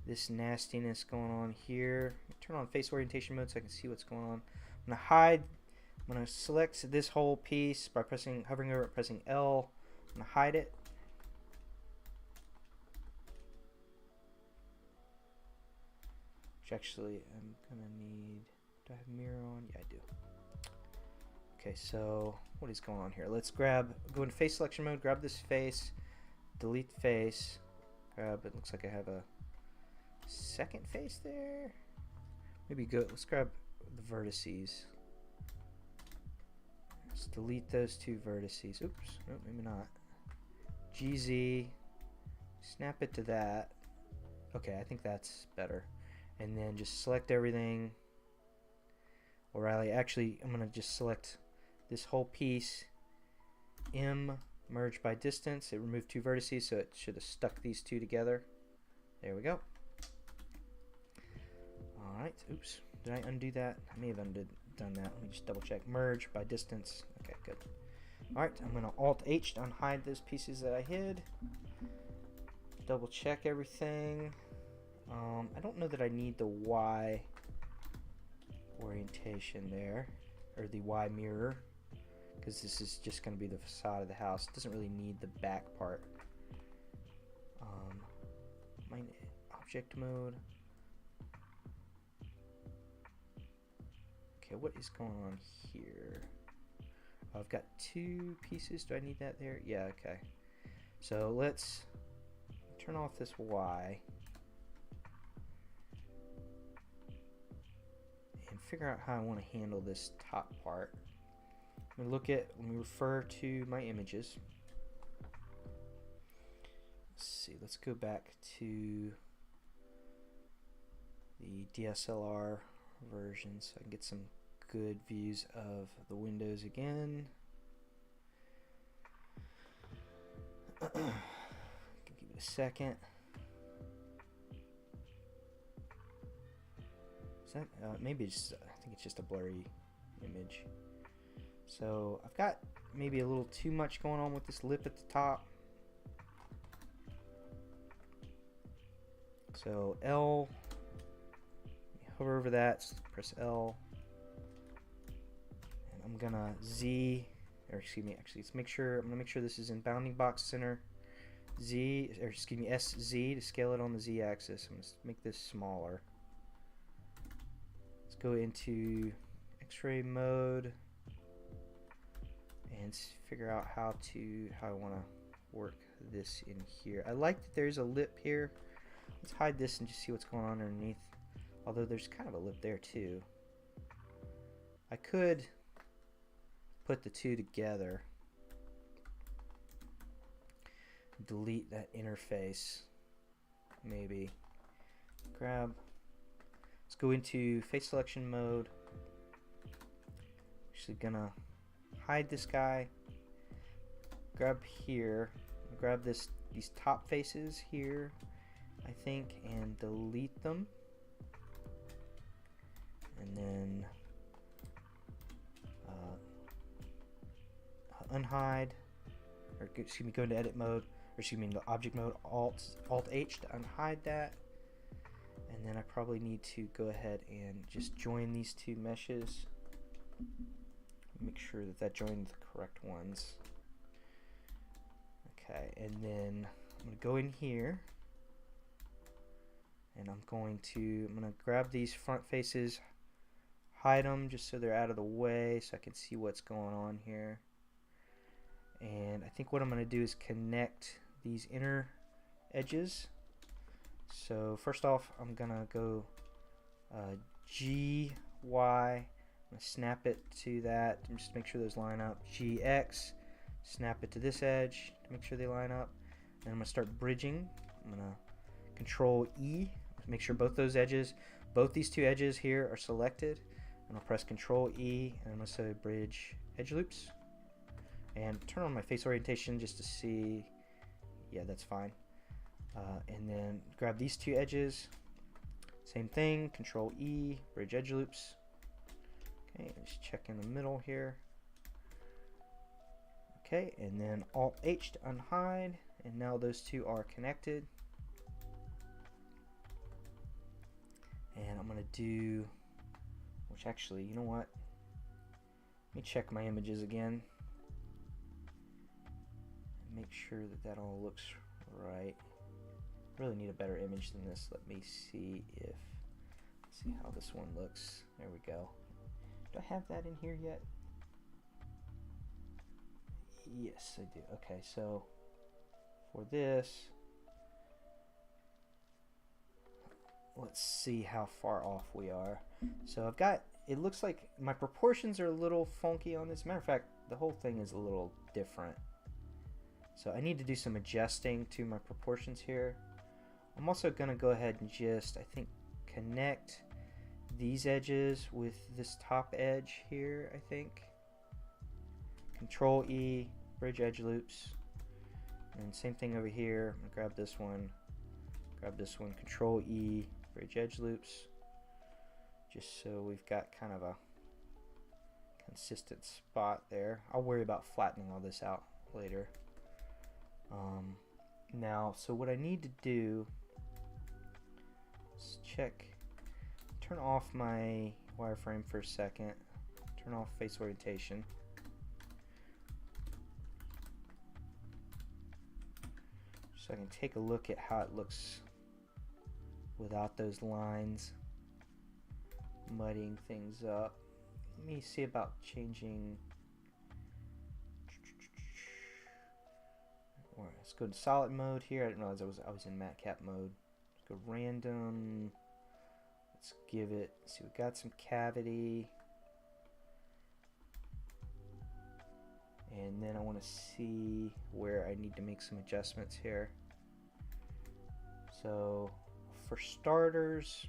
this nastiness going on here. Turn on face orientation mode so I can see what's going on. I'm gonna hide. I'm gonna select this whole piece by hovering over it, pressing L. I'm gonna hide it. Which actually I'm gonna need. Do I have mirror on? Yeah, I do. Okay, so what is going on here? Let's go into face selection mode, grab this face, delete face, it looks like I have a second face there. Maybe let's grab the vertices. Let's delete those two vertices. Oops, no, maybe not. GZ, snap it to that. Okay, I think that's better. And then just select everything. O'Reilly, actually, I'm going to just select this whole piece. M, merge by distance. It removed two vertices, so it should have stuck these two together. There we go. Alright, oops. Did I undo that? I may have done that. Let me just double check. Merge by distance. Okay, good. Alright, I'm going to Alt-H to unhide those pieces that I hid. Double check everything. I don't know that I need the Y orientation there, or the Y mirror, because this is just going to be the facade of the house. It doesn't really need the back part. My object mode. Okay, what is going on here? Oh, I've got two pieces. Do I need that there? Yeah, okay. So let's turn off this Y. Figure out how I want to handle this top part. Let me refer to my images. Let's see, let's go back to the DSLR version so I can get some good views of the windows again. Give it a second. Is that, maybe it's, I think it's just a blurry image. So I've got maybe a little too much going on with this lip at the top. So L, hover over that, press L, and I'm gonna Z, or excuse me, actually, I'm gonna make sure this is in bounding box center. Z, or excuse me, SZ to scale it on the Z axis. I'm gonna make this smaller. Go into X-ray mode and figure out how I want to work this in here. I like that there's a lip here. Let's hide this and just see what's going on underneath. Although there's kind of a lip there too. I could put the two together. Delete that interface. Maybe. Let's go into face selection mode. Actually gonna hide this guy. Grab here. Grab these top faces here, I think, and delete them. And then unhide. or excuse me, go into edit mode, or excuse me, into object mode, Alt H to unhide that. And then I probably need to go ahead and just join these two meshes. Make sure that that joins the correct ones. Okay, and then I'm going to go in here, and I'm going to grab these front faces, hide them just so they're out of the way so I can see what's going on here. And I think what I'm going to do is connect these inner edges. So first off, I'm going to go G, Y, I'm going to snap it to that, and just make sure those line up. G, X, snap it to this edge to make sure they line up. And I'm going to start bridging. I'm going to Control E, make sure both these two edges here are selected. And I'll press Control E, and I'm going to say bridge edge loops. And turn on my face orientation just to see, yeah, that's fine. And then grab these two edges, same thing, Control E, bridge edge loops. Okay, just check in the middle here. Okay, and then Alt H to unhide, and now those two are connected. And I'm gonna do, which actually, you know what? Let me check my images again. Make sure that that all looks right. Really need a better image than this. Let me see if, let's see how this one looks. There we go. Do I have that in here yet? Yes, I do. Okay, so for this, let's see how far off we are. So I've got, it looks like my proportions are a little funky on this. Matter of fact, the whole thing is a little different. So I need to do some adjusting to my proportions here. I'm also going to go ahead and just, I think, connect these edges with this top edge here, I think. Control E, bridge edge loops. And same thing over here. I'm going to grab this one, Control E, bridge edge loops. Just so we've got kind of a consistent spot there. I'll worry about flattening all this out later. Now, so what I need to do is turn off my wireframe for a second, turn off face orientation. So I can take a look at how it looks without those lines muddying things up. Let me see about changing. Let's go to solid mode here. I didn't realize I was in matcap mode. Let's go random. Let's give it, see, we got some cavity. And then I want to see where I need to make some adjustments here. So for starters,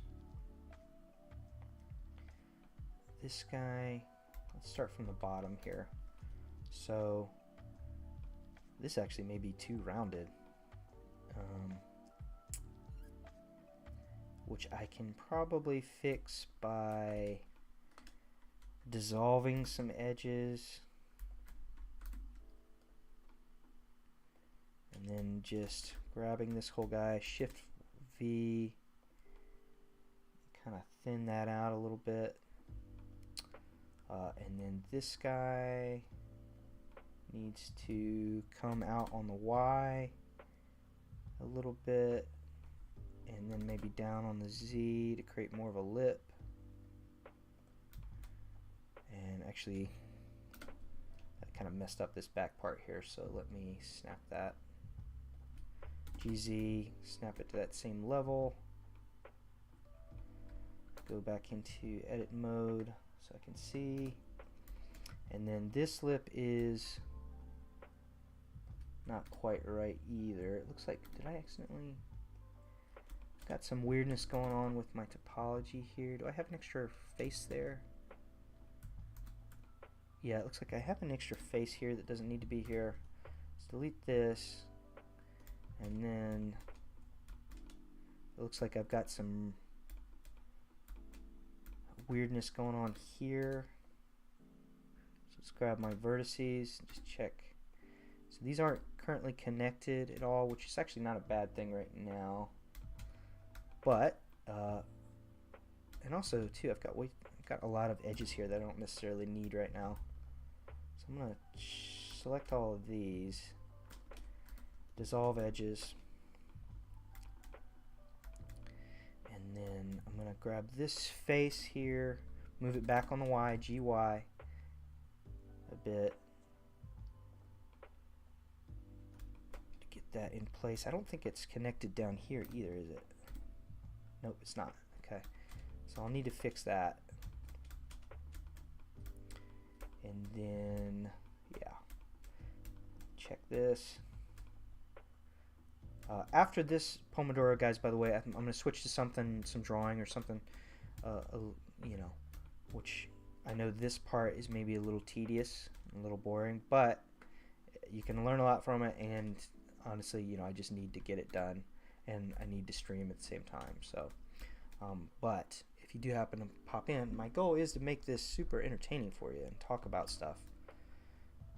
this guy, let's start from the bottom here. So this actually may be too rounded, which I can probably fix by dissolving some edges and then just grabbing this whole guy, Shift V, kind of thin that out a little bit, and then this guy needs to come out on the Y a little bit, and then maybe down on the Z to create more of a lip. And actually, that kind of messed up this back part here, so let me snap that. GZ, snap it to that same level. Go back into edit mode so I can see. And then this lip is not quite right either. It looks like, did I accidentally, got some weirdness going on with my topology here. Do I have an extra face there? Yeah, it looks like I have an extra face here that doesn't need to be here. Let's delete this, and then it looks like I've got some weirdness going on here. So let's grab my vertices and just check. So So these aren't currently connected at all, which is actually not a bad thing right now. But and also too, I've got a lot of edges here that I don't necessarily need right now. So I'm gonna select all of these, dissolve edges, and then I'm gonna grab this face here, move it back on the Y, GY, a bit to get that in place. I don't think it's connected down here either, is it? Nope, it's not. Okay, so I'll need to fix that. And then, yeah, check this. After this Pomodoro, guys, by the way, I'm going to switch to some drawing or something, you know, which I know this part is maybe a little tedious, a little boring, but you can learn a lot from it, and honestly, you know, I just need to get it done, and I need to stream at the same time, so, but if you do happen to pop in, my goal is to make this super entertaining for you and talk about stuff,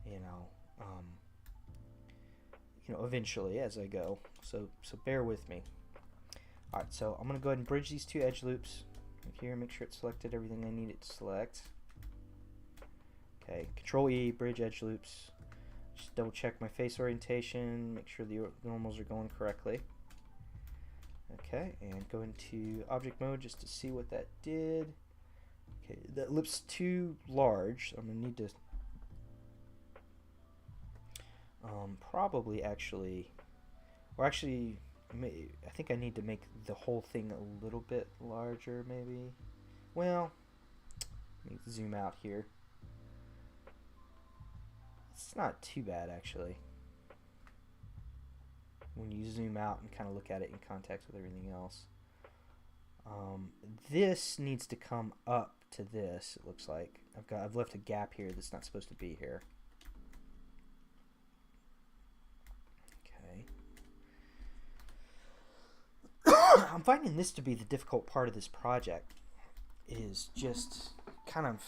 you know, eventually as I go. So bear with me. All right, so I'm gonna go ahead and bridge these two edge loops right here. Make sure it's selected everything I need it to select. Okay, Control E, bridge edge loops. Just double check my face orientation. Make sure the normals are going correctly. Okay, and go into object mode just to see what that did. Okay, that looks too large, so I'm gonna need to probably actually, or actually, I think I need to make the whole thing a little bit larger, maybe. Well, let me zoom out here. It's not too bad, actually, when you zoom out and kind of look at it in context with everything else. This needs to come up to this, it looks like. I've left a gap here that's not supposed to be here. I'm finding this to be the difficult part of this project, is just kind of,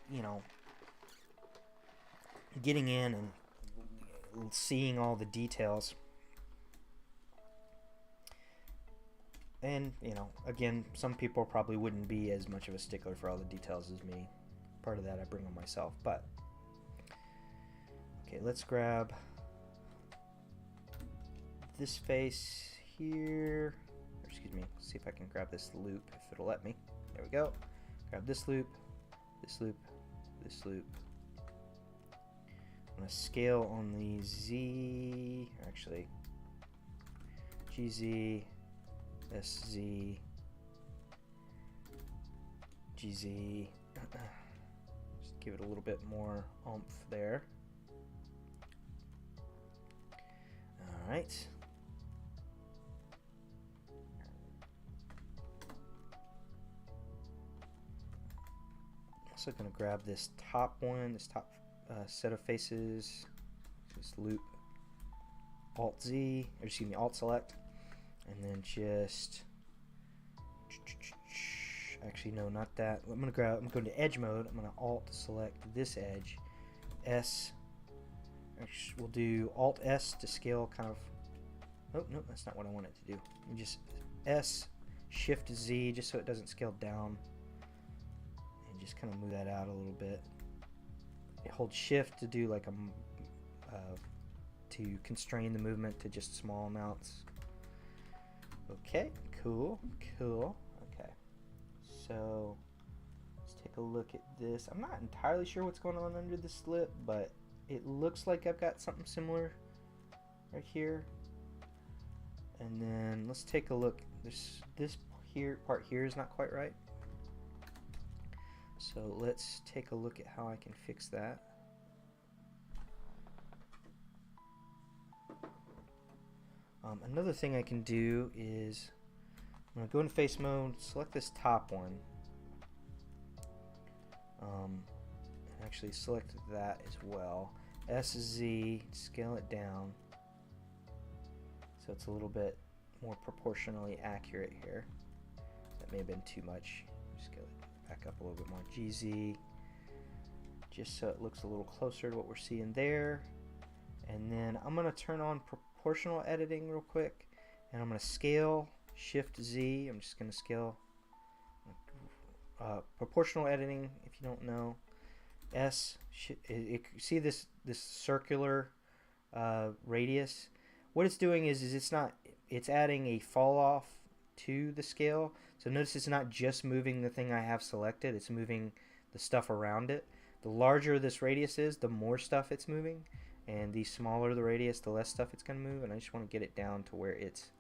you know, getting in and seeing all the details. And, you know, again, some people probably wouldn't be as much of a stickler for all the details as me. Part of that I bring on myself, but okay, let's grab this face here. Excuse me, see if I can grab this loop, if it'll let me. There we go. Grab this loop, this loop, this loop. I'm going to scale on the Z, actually, GZ, SZ, GZ. Just give it a little bit more oomph there. All right. Also going to grab this top one, this top set of faces, this loop, Alt Z, or excuse me, Alt Select, and then just, actually no, not that. I'm going to edge mode. I'm going to Alt Select this edge, S. Actually, we'll do Alt S to scale kind of. Oh no, that's not what I wanted to do. Just S, Shift Z, just so it doesn't scale down. Just kind of move that out a little bit. Hold Shift to do like to constrain the movement to just small amounts. Okay, cool. Okay, so let's take a look at this. I'm not entirely sure what's going on under the slip, but it looks like I've got something similar right here. And then let's take a look. This part here is not quite right. So let's take a look at how I can fix that. Another thing I can do is I'm going to go into face mode, select this top one, and actually select that as well. SZ, scale it down so it's a little bit more proportionally accurate here. That may have been too much. Scale it back up a little bit more. GZ, just so it looks a little closer to what we're seeing there. And then I'm going to turn on proportional editing real quick. And I'm going to scale, Shift Z. I'm just going to scale proportional editing, if you don't know. S, see this circular radius? What it's doing is it's adding a fall off to the scale. So notice it's not just moving the thing I have selected, it's moving the stuff around it. The larger this radius is, the more stuff it's moving, and the smaller the radius, the less stuff it's going to move. And I just want to get it down to where it's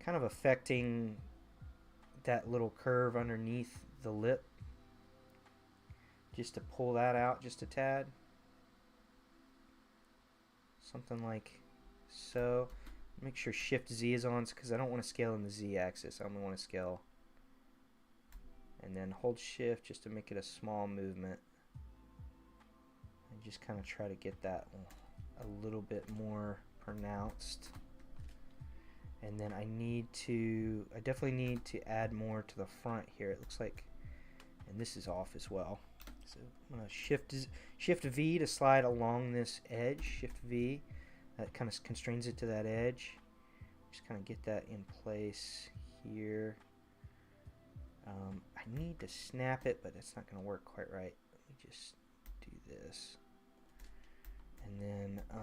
kind of affecting that little curve underneath the lip, just to pull that out just a tad, something like so. Make sure Shift Z is on, because I don't want to scale in the Z axis. I only want to scale, and then hold Shift just to make it a small movement, and just kind of try to get that a little bit more pronounced. And then I definitely need to add more to the front here. It looks like, and this is off as well. So I'm going to Shift V to slide along this edge. Shift V, that kind of constrains it to that edge. Just kind of get that in place here. I need to snap it, but it's not going to work quite right. Let me just do this. And then I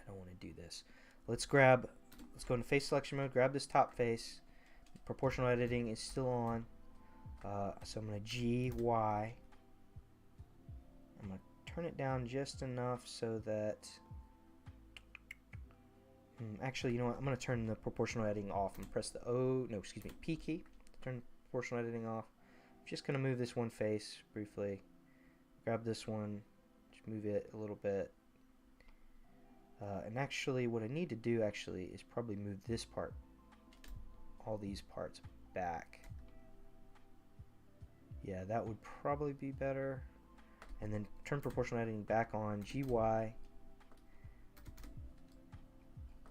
don't want to do this. Let's go into face selection mode, grab this top face. Proportional editing is still on. So I'm going to G, Y. I'm going to turn it down just enough so that... actually, you know what? I'm going to turn the proportional editing off and press the P key to turn proportional editing off. I'm just going to move this one face briefly. Grab this one. Just move it a little bit. And actually, what I need to do is probably move this part, all these parts back. Yeah, that would probably be better. And then turn proportional editing back on, GY.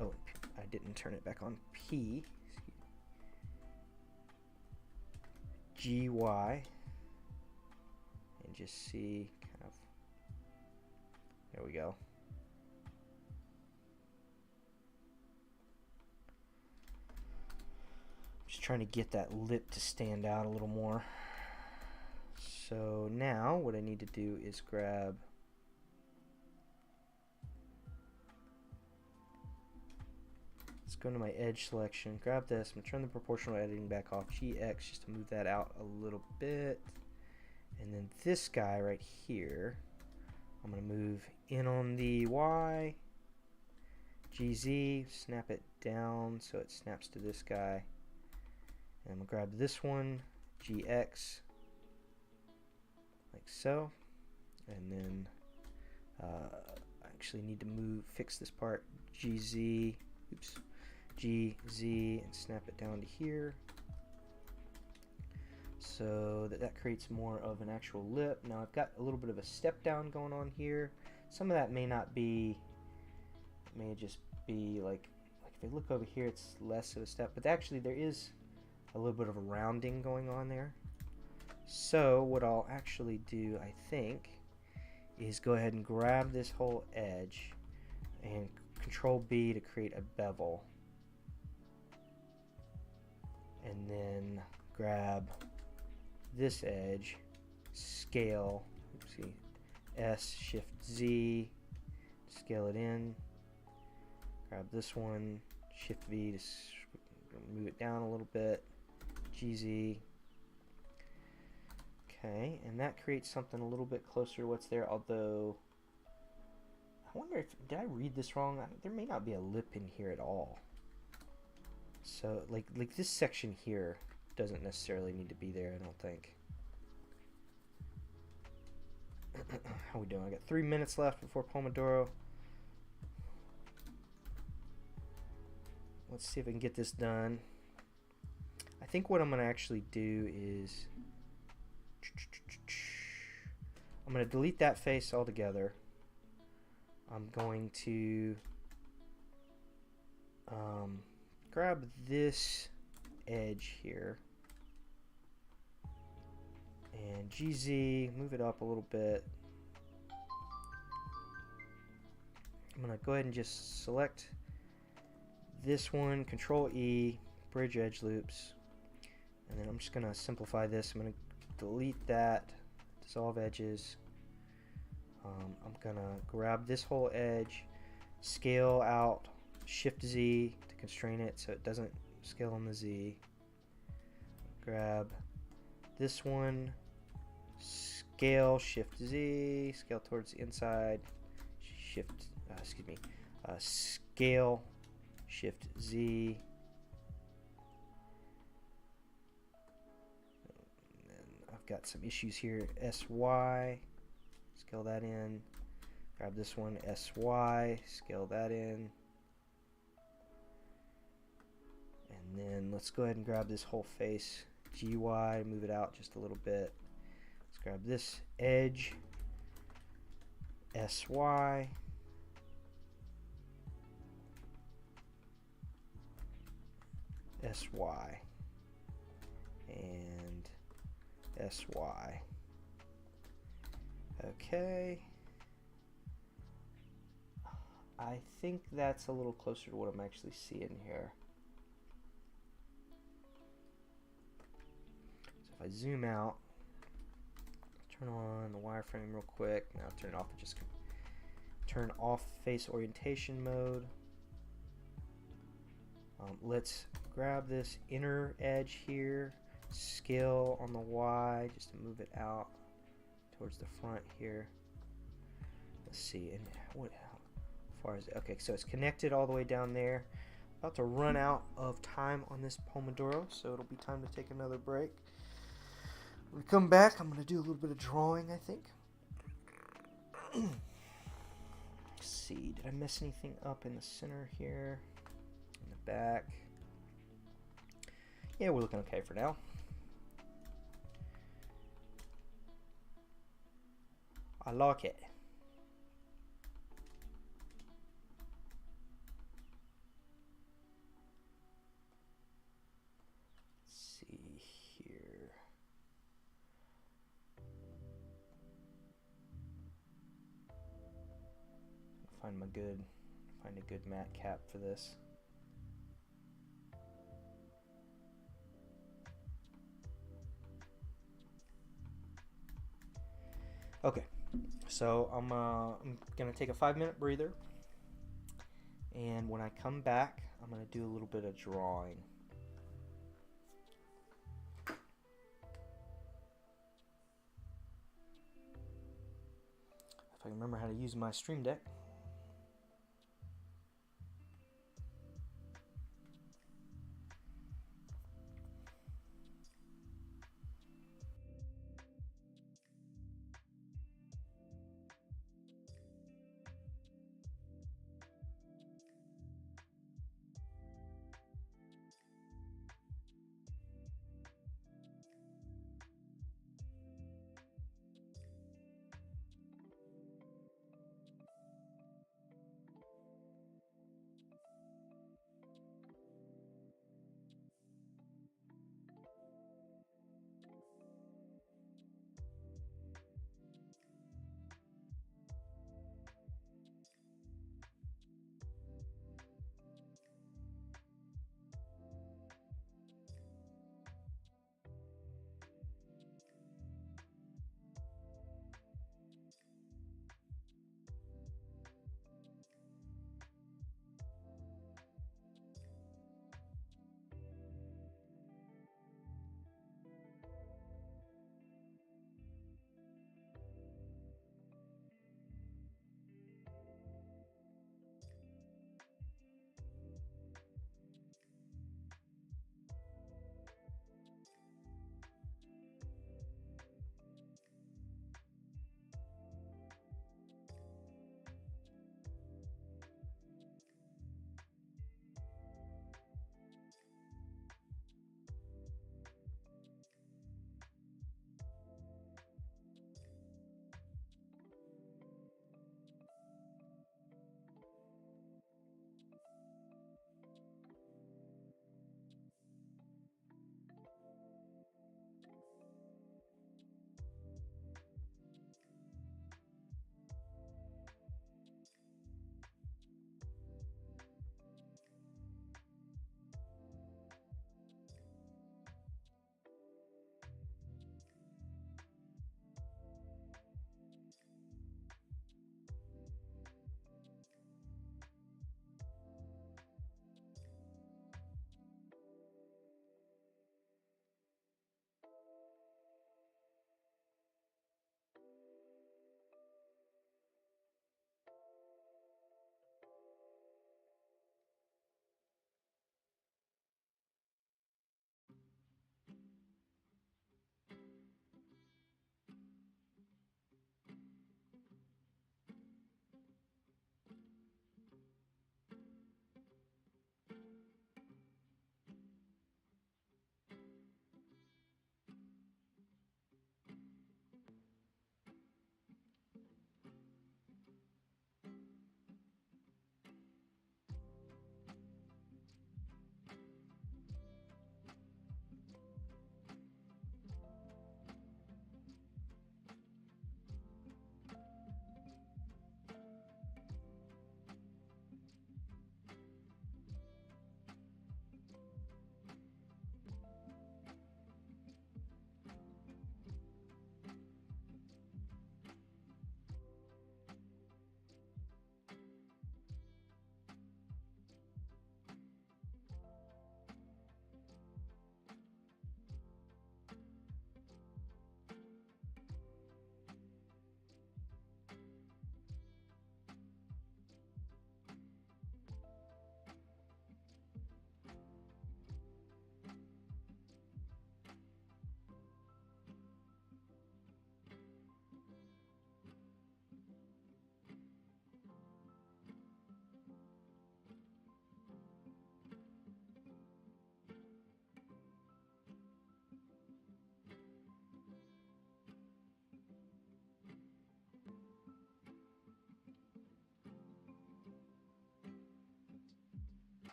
Oh, I didn't turn it back on, P. GY. And just see, kind of, there we go. Just trying to get that lip to stand out a little more. So now what I need to do is grab let's go into my edge selection, grab this, I'm going to turn the proportional editing back off, GX, just to move that out a little bit. And then this guy right here, I'm going to move in on the Y, GZ, snap it down so it snaps to this guy. And I'm going to grab this one, GX, like so. And then I actually need to fix this part, GZ, GZ, and snap it down to here. So that creates more of an actual lip. Now I've got a little bit of a step down going on here. Some of that may not be, it may just be like if I look over here, it's less of a step, but actually there is a little bit of a rounding going on there. So what I'll actually do, I think, is go ahead and grab this whole edge and Control B to create a bevel. And then grab this edge, scale, oopsie, S, Shift Z, scale it in. Grab this one, Shift V to move it down a little bit, GZ. Okay, and that creates something a little bit closer to what's there, although I wonder if, did I read this wrong? There may not be a lip in here at all. So, like this section here doesn't necessarily need to be there, I don't think. How we doing? I got 3 minutes left before Pomodoro. Let's see if I can get this done. I think what I'm going to actually do is I'm going to delete that face altogether. I'm going to grab this edge here and GZ, move it up a little bit, I'm going to go ahead and just select this one, Control E, bridge edge loops, and then I'm just going to simplify this. I'm going to delete that, dissolve edges. I'm going to grab this whole edge, scale out, Shift Z to constrain it so it doesn't scale on the Z. Grab this one, scale, Shift Z, scale towards the inside, scale, Shift Z. And I've got some issues here. SY, scale that in. Grab this one, SY, scale that in. And then let's go ahead and grab this whole face, GY, move it out just a little bit. Let's grab this edge, SY. SY and SY. Okay. I think that's a little closer to what I'm actually seeing here. So if I zoom out, turn on the wireframe real quick. Now turn it off and just turn off face orientation mode. Let's grab this inner edge here, scale on the Y just to move it out towards the front here. Let's see, and how far is it? Okay, so it's connected all the way down there. About to run out of time on this Pomodoro, so it'll be time to take another break. When we come back, I'm going to do a little bit of drawing, I think. Let's see, did I mess anything up in the center here? In the back. Yeah, we're looking okay for now. I like it. Let's see here. Find a good matte cap for this. Okay, so I'm gonna take a 5-minute breather, and when I come back, I'm gonna do a little bit of drawing. If I remember how to use my Stream Deck.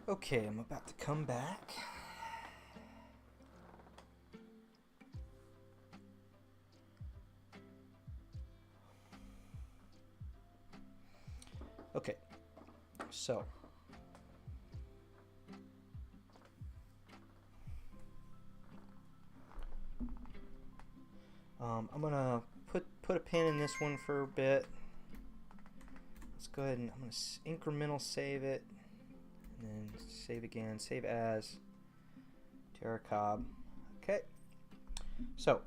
Okay, I'm about to come back. Okay, so I'm gonna put a pin in this one for a bit. Let's go ahead and I'm gonna incremental save it, and then save again, save as Terra Cobb. Okay, so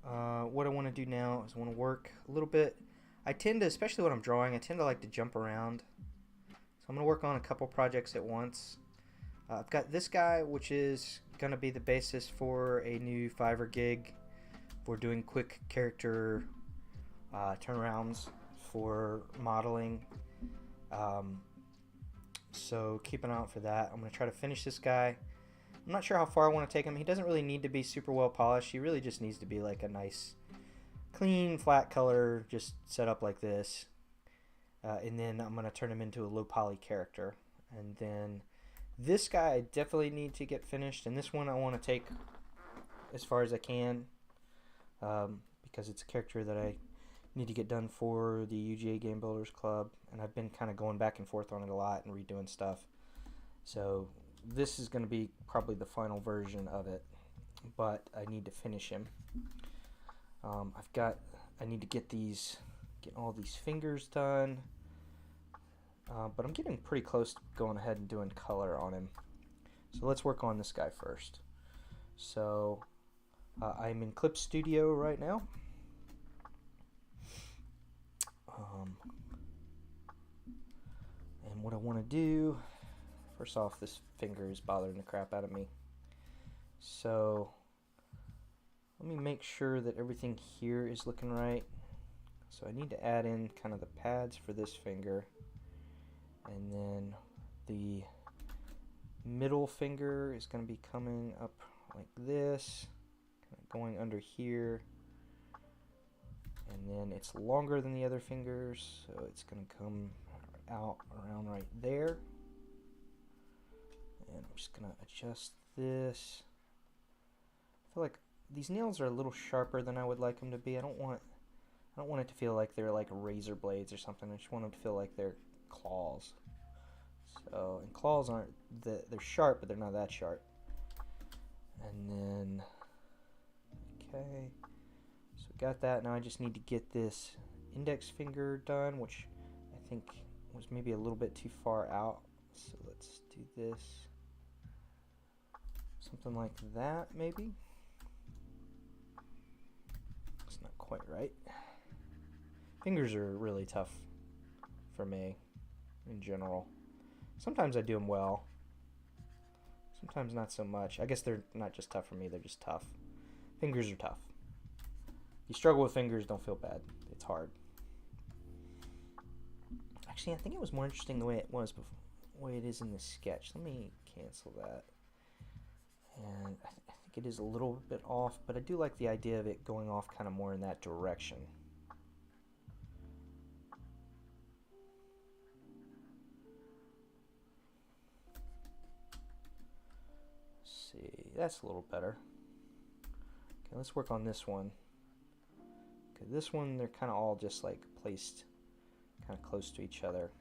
what I want to do now is I want to work a little bit. I tend to, especially when I'm drawing, I tend to like to jump around. So I'm going to work on a couple projects at once. I've got this guy, which is going to be the basis for a new Fiverr gig for doing quick character turnarounds for modeling. So keep an eye out for that. I'm going to try to finish this guy. I'm not sure how far I want to take him. He doesn't really need to be super well polished. He really just needs to be like a nice, clean, flat color, just set up like this. And then I'm going to turn him into a low poly character. And then this guy I definitely need to get finished. And this one I want to take as far as I can. Because it's a character that I need to get done for the UGA Game Builders Club. And I've been kind of going back and forth on it a lot and redoing stuff. So this is going to be probably the final version of it, but I need to finish him. I need to get all these fingers done, but I'm getting pretty close to going ahead and doing color on him. So let's work on this guy first. So I'm in Clip Studio right now. And what I want to do, first off, this finger is bothering the crap out of me. So let me make sure that everything here is looking right. So I need to add in kind of the pads for this finger. And then the middle finger is going to be coming up like this, kind of going under here. And then it's longer than the other fingers, so it's going to come out around right there. And I'm just going to adjust this. I feel like these nails are a little sharper than I would like them to be. I don't want it to feel like they're like razor blades or something. I just want them to feel like they're claws. So, and claws aren't, they're sharp, but they're not that sharp. And then, okay, so we got that. Now I just need to get this index finger done, which I think was maybe a little bit too far out. So let's do this. Something like that, maybe. It's not quite right. Fingers are really tough for me in general. Sometimes I do them well. Sometimes not so much. I guess they're not just tough for me, they're just tough. Fingers are tough. If you struggle with fingers, don't feel bad. It's hard. Actually, I think it was more interesting the way it was before, the way it is in the sketch. Let me cancel that. And I think it is a little bit off, but I do like the idea of it going off kind of more in that direction. Let's see, that's a little better. Okay, let's work on this one. Okay, this one, they're kind of all just like placed kind of close to each other.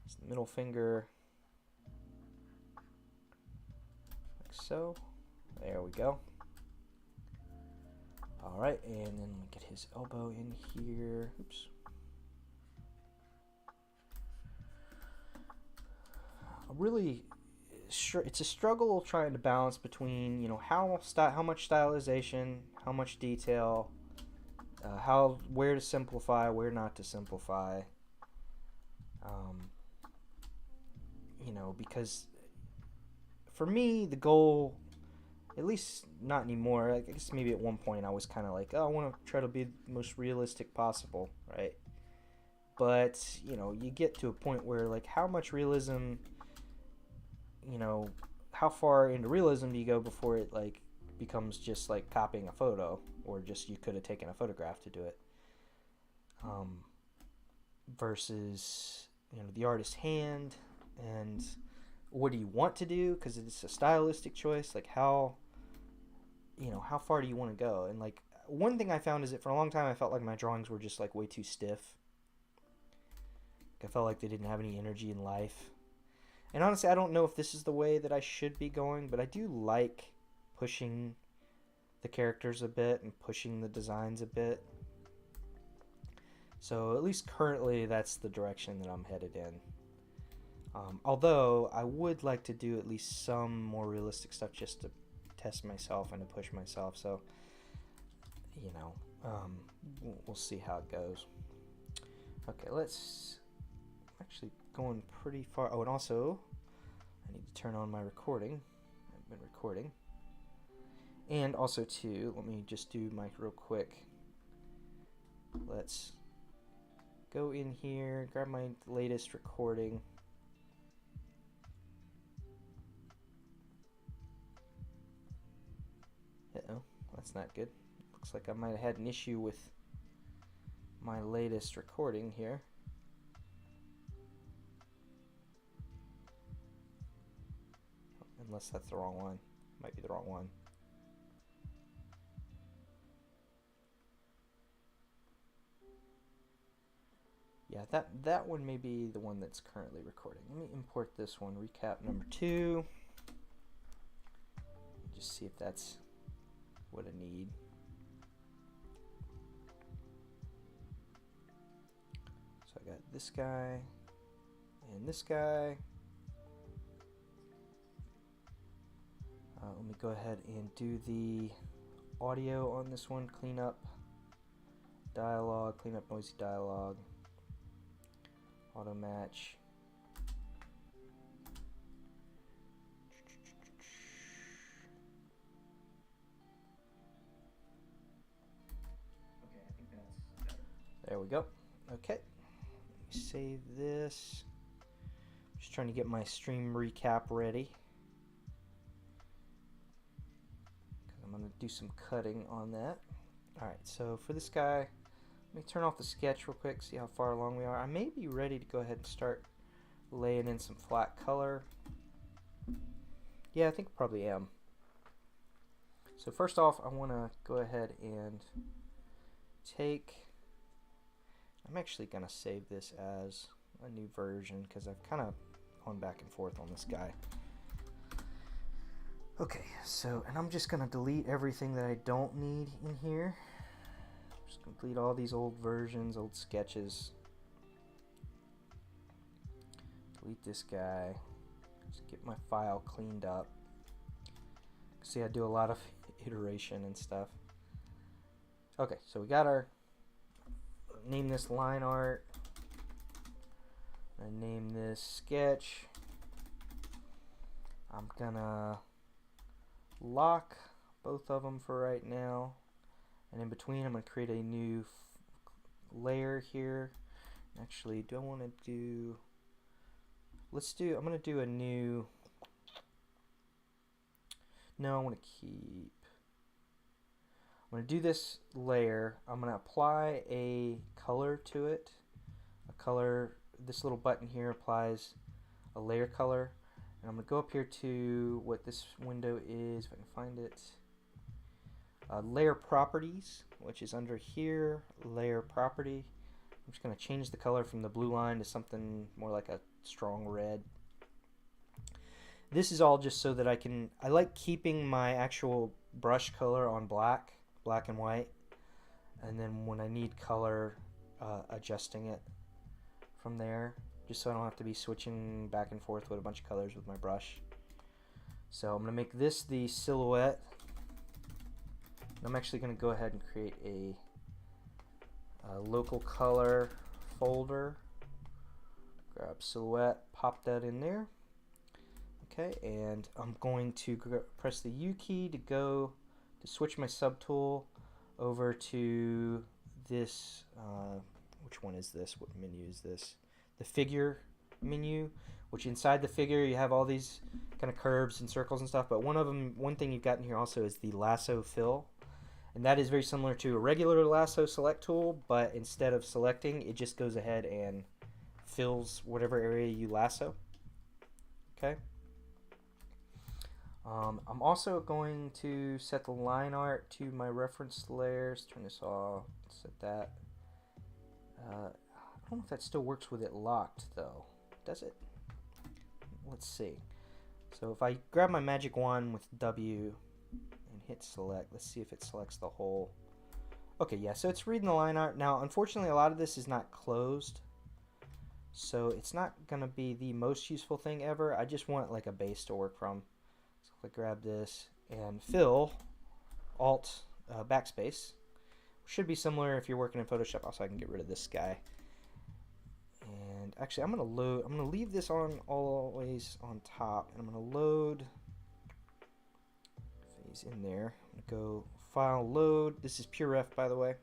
It's the middle finger. So, there we go. Alright, and then let me get his elbow in here. Oops. It's a struggle trying to balance between, you know, how much stylization, how much detail, where to simplify, where not to simplify. You know, because for me, the goal, at least not anymore, I guess maybe at one point I was kind of like, oh, I want to try to be the most realistic possible, right? But, you know, you get to a point where, like, how much realism, you know, how far into realism do you go before it, like, becomes just, like, copying a photo, or just you could have taken a photograph to do it, versus, the artist's hand, and what do you want to do, because it's a stylistic choice. Like how far do you want to go? And like one thing I found is that for a long time I felt like my drawings were just like way too stiff. I felt like they didn't have any energy in life. And honestly, I don't know if this is the way that I should be going, but I do like pushing the characters a bit and pushing the designs a bit. So at least currently that's the direction that I'm headed in. Although I would like to do at least some more realistic stuff just to test myself and to push myself. So, we'll see how it goes. Okay, let's actually going pretty far. Oh, and also I need to turn on my recording. I've been recording. And also too, let me just do my real quick. Let's go in here, grab my latest recording. Uh-oh, that's not good. Looks like I might have had an issue with my latest recording here. Unless that's the wrong one. Might be the wrong one. Yeah, that one may be the one that's currently recording. Let me import this one, recap number 2. Just see if that's what I need. So I got this guy and this guy. Let me go ahead and do the audio on this one. Clean up dialogue, clean up noisy dialogue. Auto match. Okay, I think that's better. There we go. Okay. Let me save this. Just trying to get my stream recap ready. I'm going to do some cutting on that. Alright, so for this guy, let me turn off the sketch real quick, see how far along we are. I may be ready to go ahead and start laying in some flat color. Yeah, I think I probably am. So first off, I want to go ahead and I'm actually going to save this as a new version because I've kind of gone back and forth on this guy. Okay, so, and I'm just going to delete everything that I don't need in here. Just complete all these old versions, old sketches. Delete this guy. Just get my file cleaned up. See, I do a lot of iteration and stuff. Okay, so we got our, name this line art. And name this sketch. I'm gonna lock both of them for right now. And in between, I'm going to create a new layer here. Actually, do I want to do... I'm going to do a new... No, I want to keep... I'm going to do this layer. I'm going to apply a color to it. A color, this little button here applies a layer color. And I'm going to go up here to what this window is, if I can find it. Layer properties, which is under here, layer property. I'm just going to change the color from the blue line to something more like a strong red. This is all just so that I like keeping my actual brush color on black and white, and then when I need color, adjusting it from there, just so I don't have to be switching back and forth with a bunch of colors with my brush. So I'm going to make this the silhouette. I'm actually going to go ahead and create a local color folder. Grab silhouette, pop that in there. Okay, and I'm going to press the U key to switch my subtool over to this. Which one is this? What menu is this? The figure menu, which inside the figure you have all these kind of curves and circles and stuff. But one thing you've got in here also is the lasso fill. And that is very similar to a regular lasso select tool, but instead of selecting, it just goes ahead and fills whatever area you lasso. Okay. I'm also going to set the line art to my reference layers. Turn this off. Set that. I don't know if that still works with it locked though. Does it? Let's see. So if I grab my magic wand with W and hit select, let's see if it selects the whole. Okay, yeah, so it's reading the line art. Now, unfortunately, a lot of this is not closed, so it's not going to be the most useful thing ever. I just want like a base to work from. So if I grab this and fill, Alt, backspace. Should be similar if you're working in Photoshop. Also, I can get rid of this guy. And actually, I'm gonna leave this on always on top, and I'm gonna load phase in there. I'm gonna go file load. This is pure ref, by the way.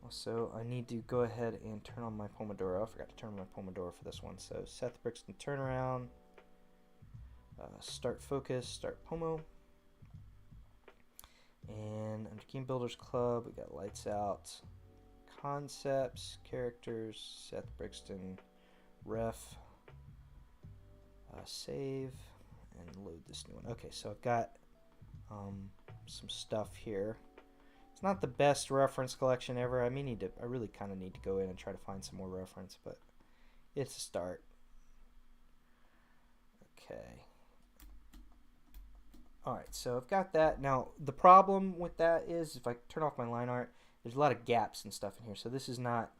Also, I need to go ahead and turn on my Pomodoro. I forgot to turn on my Pomodoro for this one. So Seth Brixton turnaround, start focus, start Pomo, and under Game Builders Club, we got lights out. Concepts, characters, Seth Brixton, ref, save, and load this new one. Okay, so I've got some stuff here. It's not the best reference collection ever. I really kind of need to go in and try to find some more reference, but it's a start. Okay. Alright, so I've got that. Now, the problem with that is if I turn off my line art, there's a lot of gaps and stuff in here, so this is not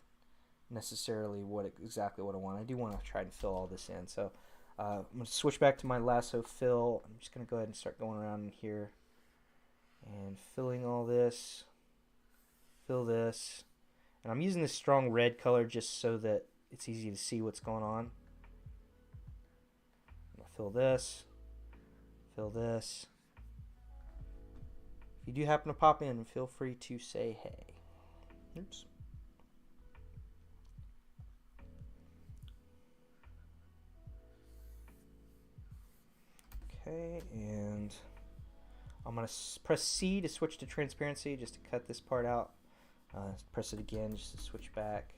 necessarily exactly what I want. I do want to try and fill all this in. So I'm going to switch back to my lasso fill. I'm just going to go ahead and start going around in here and filling all this. Fill this. And I'm using this strong red color just so that it's easy to see what's going on. I'm going to fill this. Fill this. If you do happen to pop in, feel free to say hey. Oops. Okay, and I'm going to press C to switch to transparency just to cut this part out. Press it again just to switch back.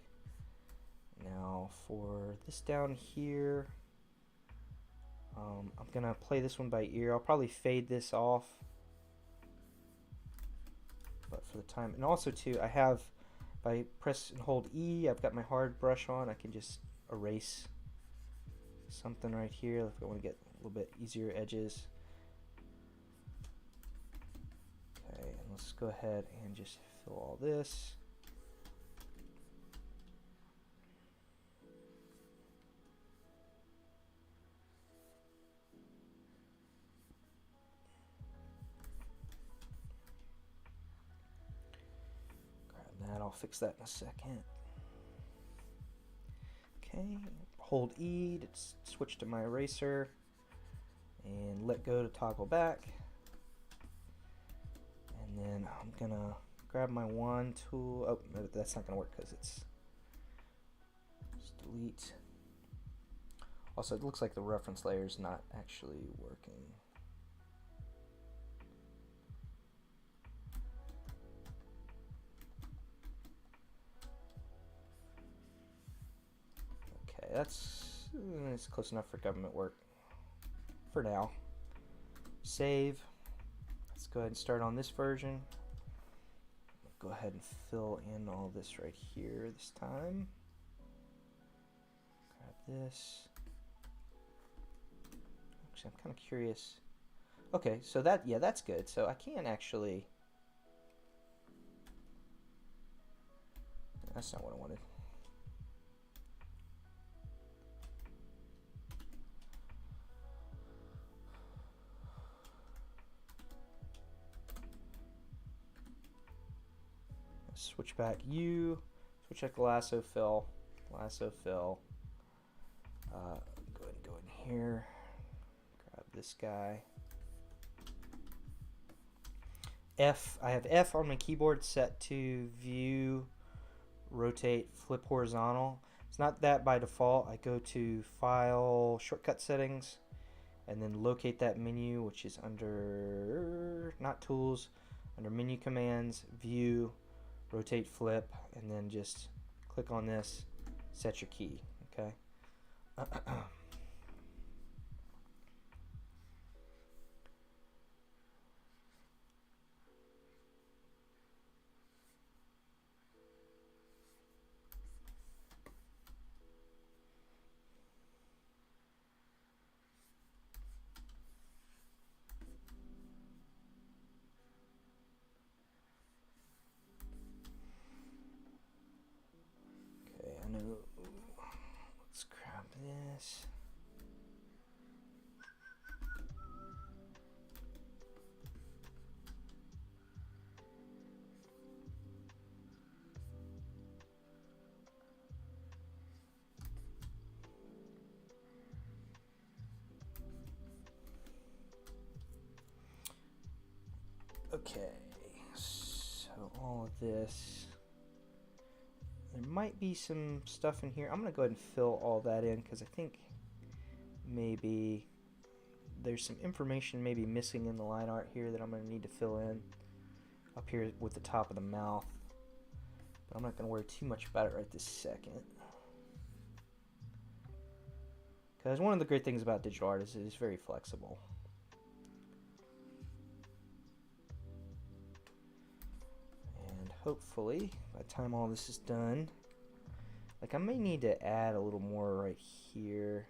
Now for this down here, I'm going to play this one by ear. I'll probably fade this off. But for the time, and also too, I have, if I press and hold E, I've got my hard brush on. I can just erase something right here if I want to get a little bit easier edges. Okay, and let's go ahead and just fill all this. I'll fix that in a second. Okay, hold E to switch to my eraser and let go to toggle back. And then I'm gonna grab my wand tool. Oh, no, that's not gonna work because it's just delete. Also, it looks like the reference layer is not actually working. It's close enough for government work for now. Save. Let's go ahead and start on this version. Go ahead and fill in all this right here this time. Grab this. Actually, I'm kind of curious. Okay, so that's good. So I can actually. That's not what I wanted. Switch back U, switch back lasso fill, go ahead and go in here, grab this guy. F, I have F on my keyboard set to view, rotate, flip horizontal. It's not that by default. I go to File, Shortcut Settings, and then locate that menu, which is under, not Tools, under Menu Commands, View, rotate, flip, and then just click on this, set your key, okay? Okay, I know. Let's grab this. Okay, so all of this, there might be some stuff in here. I'm going to go ahead and fill all that in because I think maybe there's some information maybe missing in the line art here that I'm going to need to fill in up here with the top of the mouth. But I'm not going to worry too much about it right this second. Because one of the great things about digital art is it is very flexible. Hopefully, by the time all this is done, like I may need to add a little more right here.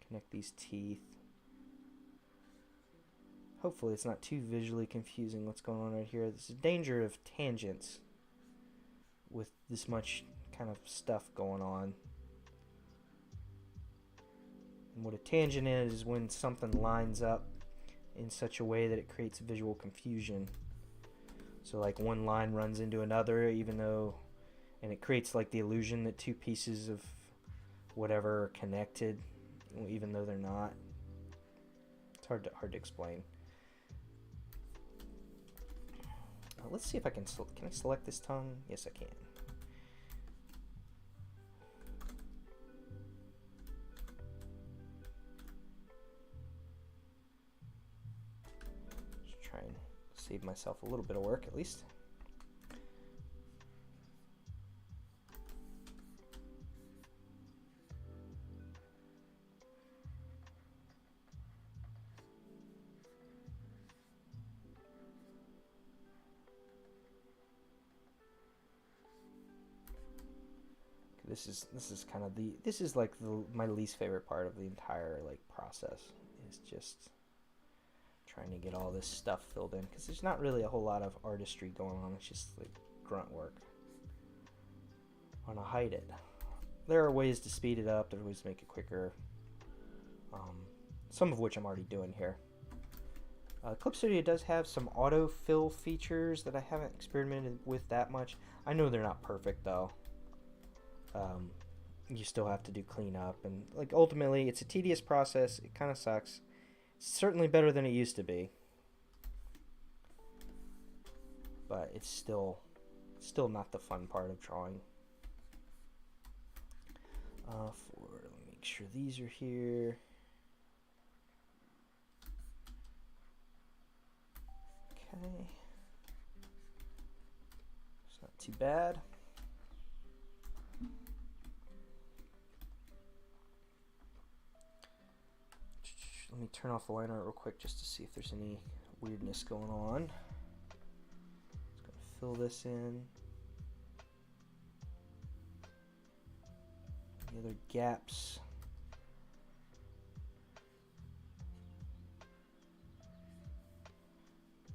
Connect these teeth. Hopefully it's not too visually confusing what's going on right here. There's a danger of tangents with this much kind of stuff going on. And what a tangent is when something lines up in such a way that it creates visual confusion. So like one line runs into another, even though, and it creates like the illusion that two pieces of whatever are connected, even though they're not. It's hard to explain. Let's see if I can I select this tongue? Yes, I can. Just try and save myself a little bit of work at least. This is kind of like my least favorite part of the entire like process is just trying to get all this stuff filled in, because there's not really a whole lot of artistry going on. It's just like grunt work. I want to hide it. There are ways to speed it up. There are ways to make it quicker. Some of which I'm already doing here. Clip Studio does have some autofill features that I haven't experimented with that much. I know they're not perfect though. You still have to do cleanup, and like ultimately it's a tedious process. It kind of sucks. It's certainly better than it used to be, but it's still not the fun part of drawing. Let me make sure these are here. Okay, it's not too bad. Let me turn off the line art real quick just to see if there's any weirdness going on. Just gonna fill this in. Any other gaps?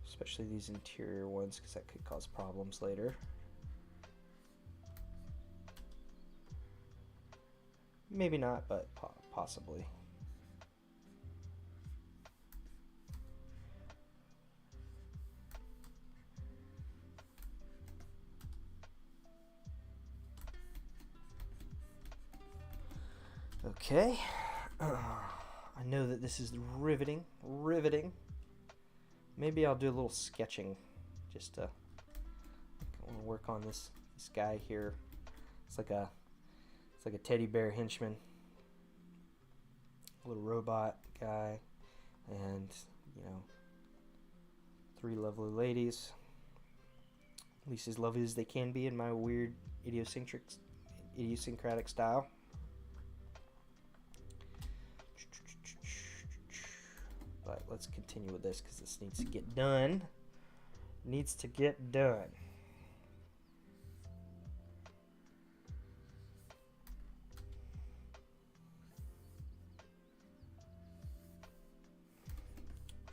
Especially these interior ones, because that could cause problems later. Maybe not, but possibly. Okay, I know that this is riveting. Maybe I'll do a little sketching, just to. I want to work on this guy here. It's like a teddy bear henchman, a little robot guy, and you know, 3 lovely ladies, at least as lovely as they can be in my weird idiosyncratic idiosyncratic style. But let's continue with this because this needs to get done. Needs to get done.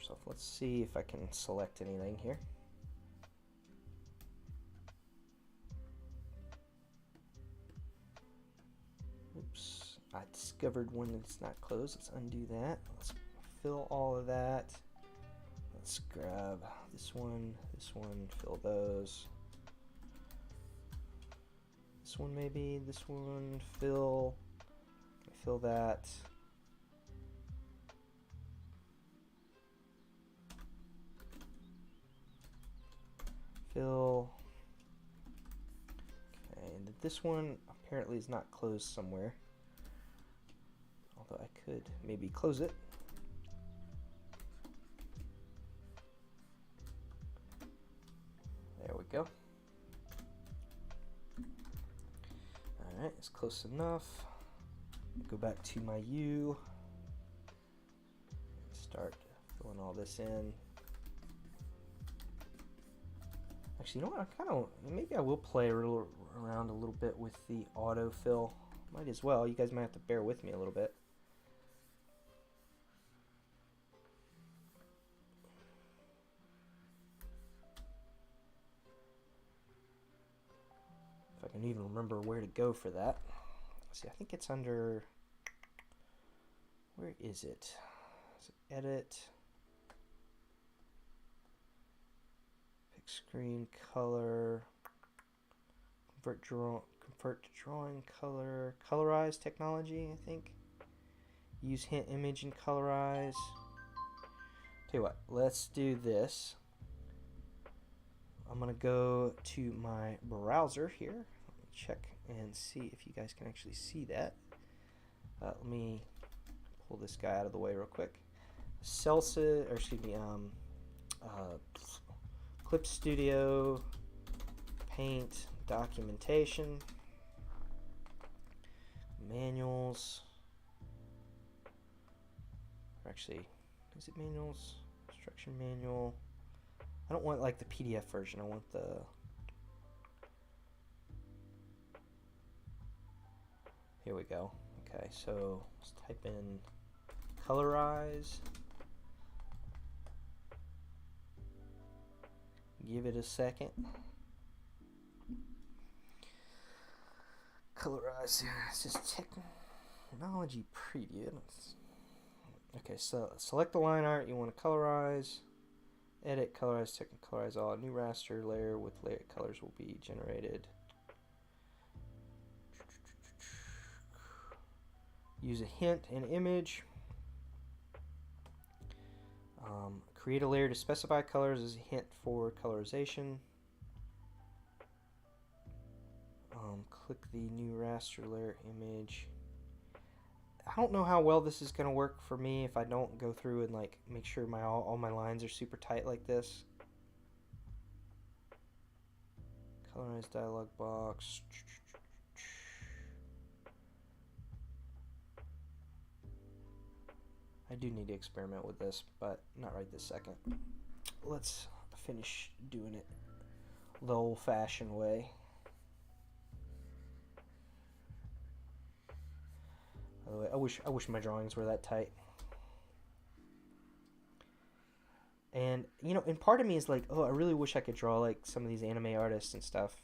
So let's see if I can select anything here. Oops, I discovered one that's not closed. Let's undo that. Let's fill all of that. Let's grab this one, fill those. This one maybe, this one, fill that. Fill. Okay, and this one apparently is not closed somewhere. Although I could maybe close it. There we go. Alright, it's close enough. Go back to my U. Start filling all this in. Actually, you know what? Maybe I will play around a little bit with the autofill. Might as well. You guys might have to bear with me a little bit. If I can even remember where to go for that. See, I think it's under... Where is it? Is it edit? Pick screen color. Convert to drawing color. Colorize technology, I think. Use hint image and colorize. Tell you what, let's do this. I'm gonna go to my browser here. Let me check and see if you guys can actually see that. Let me pull this guy out of the way real quick. Clip Studio, Paint, Documentation, Manuals. Actually, is it Manuals? Instruction Manual. I don't want like the PDF version. I want the... Here we go. Okay, so let's type in colorize. Give it a second. Colorize. It's just technology preview. Okay, so select the line art you want to colorize. Edit, colorize, colorize all. New raster layer with layer colors will be generated. Use a hint and image. Create a layer to specify colors as a hint for colorization. Click the new raster layer image. I don't know how well this is going to work for me if I don't go through and like make sure all my lines are super tight like this. Colorize dialog box. I do need to experiment with this, but not right this second. Let's finish doing it the old-fashioned way. By the way, I wish my drawings were that tight. And you know, and part of me is like, oh, I really wish I could draw like some of these anime artists and stuff.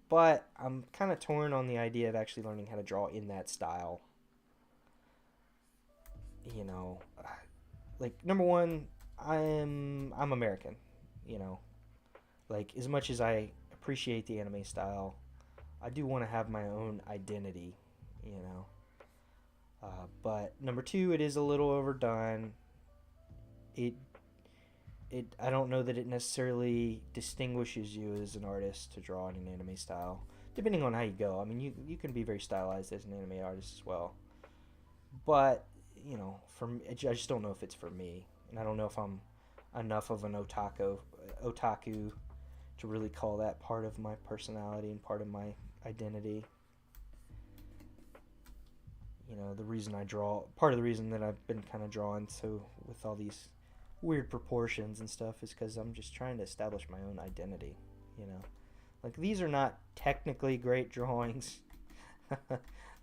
But I'm kind of torn on the idea of actually learning how to draw in that style. You know, like number one, I'm American. You know, like as much as I appreciate the anime style, I do want to have my own identity. You know. But number two, it is a little overdone. I don't know that it necessarily distinguishes you as an artist to draw in an anime style, depending on how you go. I mean, you can be very stylized as an anime artist as well. But, you know, I just don't know if it's for me. And I don't know if I'm enough of an otaku to really call that part of my personality and part of my identity. you know, the reason I draw, part of the reason that I've been kind of drawn so with all these weird proportions and stuff is because I'm just trying to establish my own identity, you know. Like, these are not technically great drawings.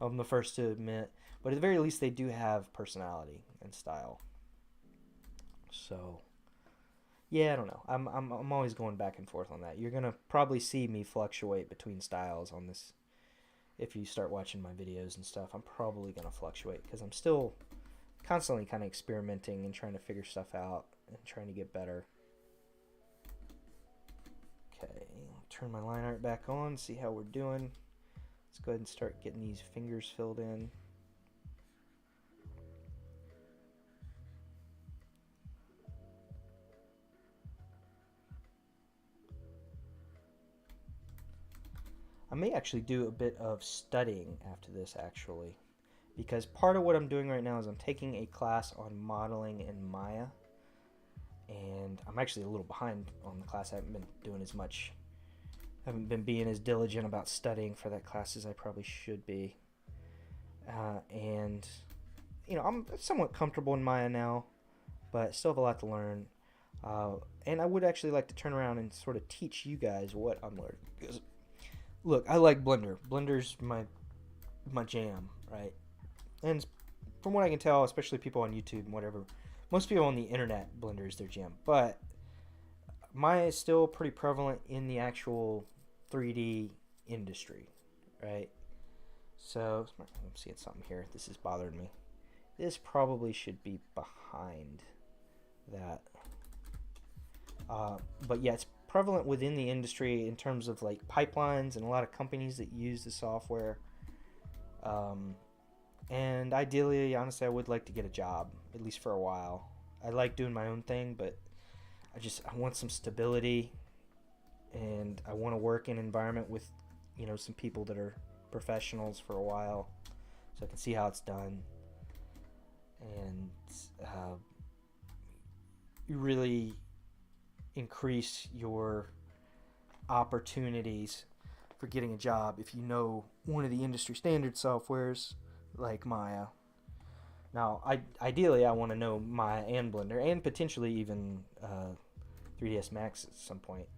I'm the first to admit, but at the very least they do have personality and style. So yeah, I don't know. I'm always going back and forth on that. You're gonna probably see me fluctuate between styles on this. If you start watching my videos and stuff, I'm probably gonna fluctuate because I'm still constantly kind of experimenting and trying to figure stuff out and trying to get better. Okay, turn my line art back on, see how we're doing. Let's go ahead and start getting these fingers filled in. I may actually do a bit of studying after this, actually, because part of what I'm doing right now is I'm taking a class on modeling in Maya, and I'm actually a little behind on the class. I haven't been doing as much, haven't been being as diligent about studying for that class as I probably should be. And you know, I'm somewhat comfortable in Maya now, but still have a lot to learn. And I would actually like to turn around and sort of teach you guys what I'm learning. Because look, I like Blender. Blender's my jam, right? And from what I can tell, especially people on YouTube and whatever, most people on the internet, Blender is their jam. But Maya is still pretty prevalent in the actual 3D industry, right? So I'm seeing something here. This is bothering me. This probably should be behind that. But yeah, it's prevalent within the industry in terms of like pipelines and a lot of companies that use the software. And ideally, honestly, I would like to get a job, at least for a while. I like doing my own thing, but I want some stability, and I want to work in an environment with, you know, some people that are professionals for a while, so I can see how it's done. And you really increase your opportunities for getting a job if you know one of the industry standard softwares like Maya. Now, ideally, I want to know Maya and Blender, and potentially even 3ds Max at some point.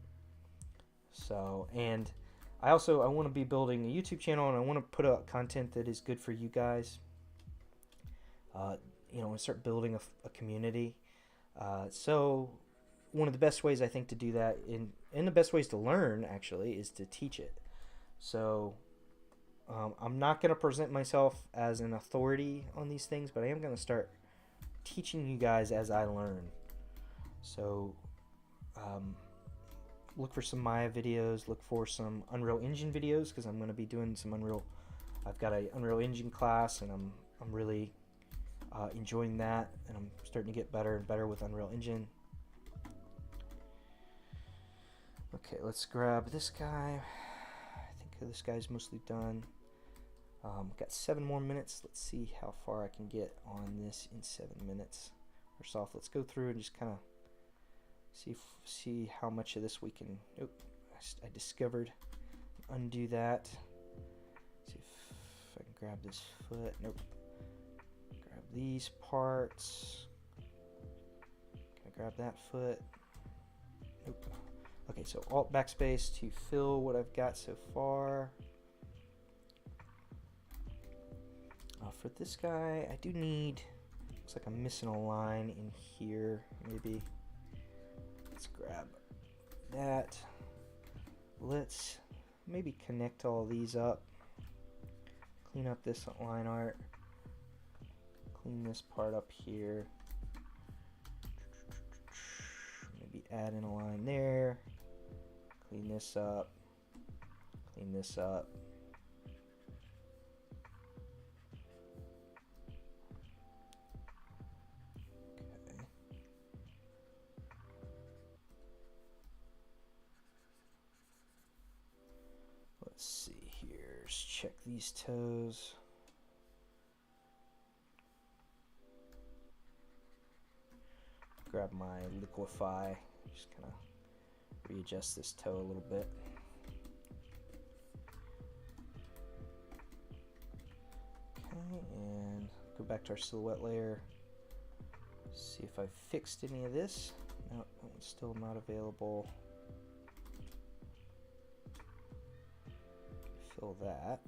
So, and I want to be building a YouTube channel, and I want to put out content that is good for you guys. You know, and start building a community. So one of the best ways I think to do that, and the best ways to learn actually, is to teach it. So I'm not going to present myself as an authority on these things, but I am going to start teaching you guys as I learn. So look for some Maya videos, look for some Unreal Engine videos, because I'm going to be doing some Unreal. I've got an Unreal Engine class, and I'm really enjoying that, and I'm starting to get better and better with Unreal Engine. Okay, let's grab this guy. I think this guy's mostly done. Got 7 more minutes. Let's see how far I can get on this in 7 minutes. First off, let's go through and just kind of see how much of this we can. Oh, I discovered. Undo that. See if I can grab this foot. Nope. Grab these parts. Can I grab that foot? Nope. Okay, so Alt backspace to fill what I've got so far. For this guy, I do need, looks like I'm missing a line in here, maybe. Let's grab that. Let's maybe connect all these up. Clean up this line art. Clean this part up here. Maybe add in a line there. Clean this up. Clean this up. Let's see here. Let's check these toes. Grab my liquify. Just kind of readjust this toe a little bit. and go back to our silhouette layer. See if I've fixed any of this. No, that one's still not available. Fill that.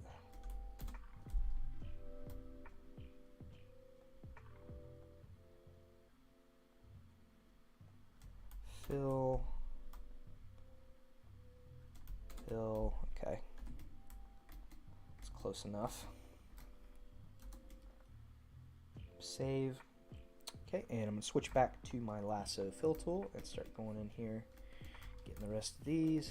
Fill. Okay. It's close enough. Save. Okay, and I'm going to switch back to my lasso fill tool and start going in here, getting the rest of these.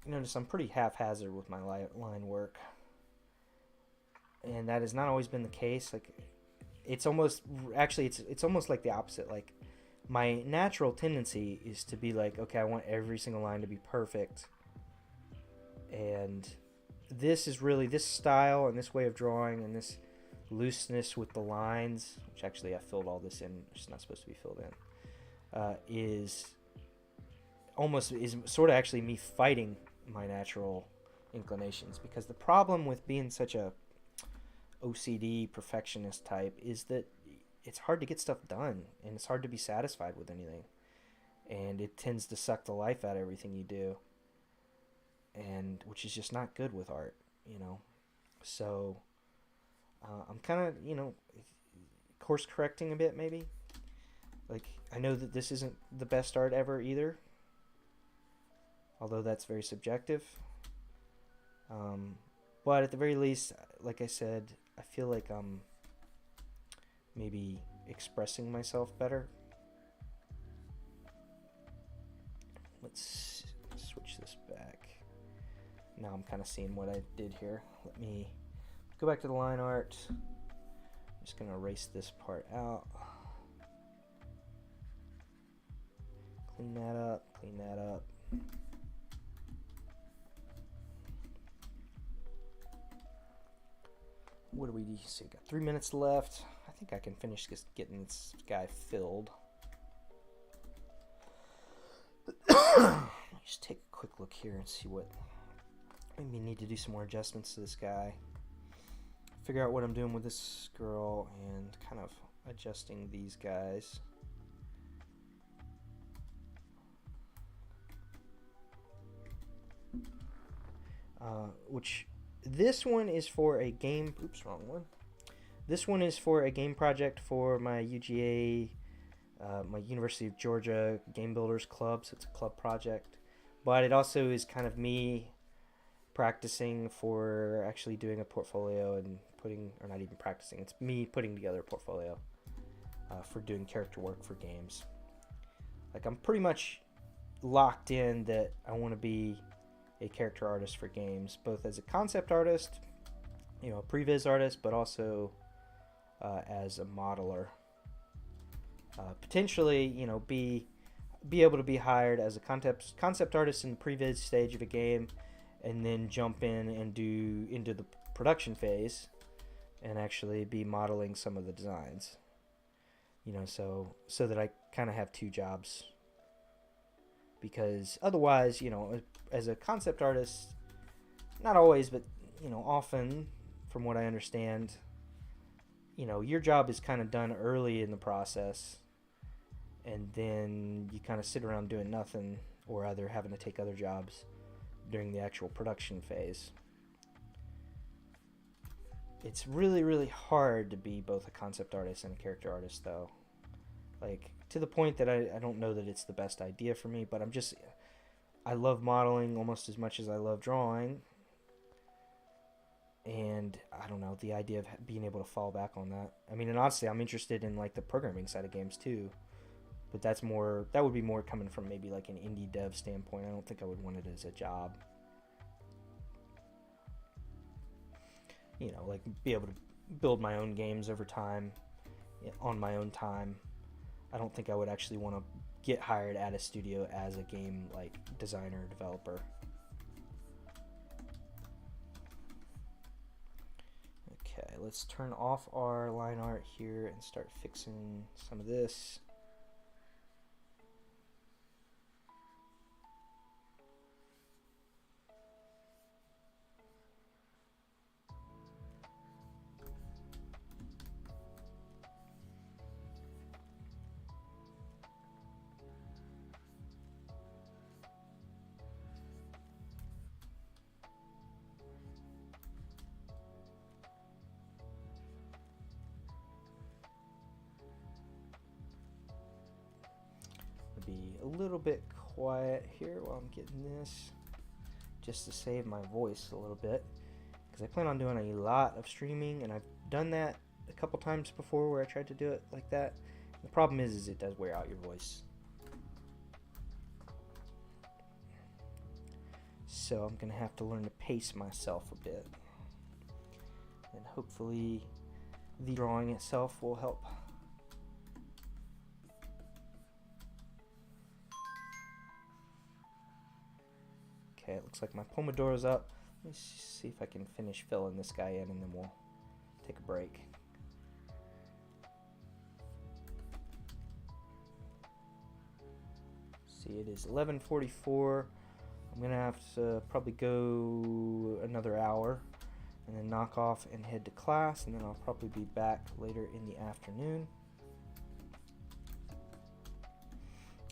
Notice I'm pretty haphazard with my line work, and that has not always been the case. Like, it's almost it's almost like the opposite. Like, my natural tendency is to be like, okay, I want every single line to be perfect, and this is really, this style and this way of drawing and this looseness with the lines, which actually I filled all this in, it's not supposed to be filled in, is sort of actually me fighting my natural inclinations, because the problem with being such a OCD perfectionist type is that it's hard to get stuff done, and it's hard to be satisfied with anything, and it tends to suck the life out of everything you do, and which is just not good with art, you know. So I'm kind of, you know, course correcting a bit, maybe. Like, I know that this isn't the best art ever either, although that's very subjective. But at the very least, like I said, I feel like I'm maybe expressing myself better. Let's switch this back. Now I'm kind of seeing what I did here. Let me go back to the line art. I'm just going to erase this part out. Clean that up, clean that up. What do we see? Got 3 minutes left. I think I can finish just getting this guy filled. Just take a quick look here and see what, maybe need to do some more adjustments to this guy. Figure out what I'm doing with this girl and kind of adjusting these guys. Which this one is for a game. Oops, wrong one. This one is for a game project for my UGA, my University of Georgia Game Builders Club. So it's a club project, but it also is kind of me practicing for actually doing a portfolio and putting, or not even practicing, it's me putting together a portfolio for doing character work for games. Like, I'm pretty much locked in that I want to be a character artist for games, both as a concept artist, you know, a previs artist, but also as a modeler. Potentially, you know, be able to be hired as a concept artist in the previs stage of a game, and then jump in and do into the production phase and actually be modeling some of the designs. You know, so that I kind of have two jobs. Because otherwise, you know, as a concept artist, not always, but, you know, often, from what I understand, you know, your job is kind of done early in the process, and then you kind of sit around doing nothing, or either having to take other jobs during the actual production phase. It's really, really hard to be both a concept artist and a character artist, though. Like, to the point that I don't know that it's the best idea for me, but I love modeling almost as much as I love drawing. And I don't know, the idea of being able to fall back on that. I mean, and honestly, I'm interested in, like, the programming side of games too. But that would be more coming from maybe like an indie dev standpoint. I don't think I would want it as a job. You know, like, be able to build my own games over time, on my own time. I don't think I would actually want to get hired at a studio as a game, like, designer or developer. Okay, Alright, let's turn off our line art here and start fixing some of this. Be a little bit quiet here while I'm getting this, just to save my voice a little bit, because I plan on doing a lot of streaming, and I've done that a couple times before where I tried to do it like that. The problem is it does wear out your voice. So I'm gonna have to learn to pace myself a bit, and hopefully the drawing itself will help. Okay, it looks like my Pomodoro's up. Let me see if I can finish filling this guy in, and then we'll take a break. See, it is 11:44. I'm gonna have to probably go another hour and then knock off and head to class, and then I'll probably be back later in the afternoon.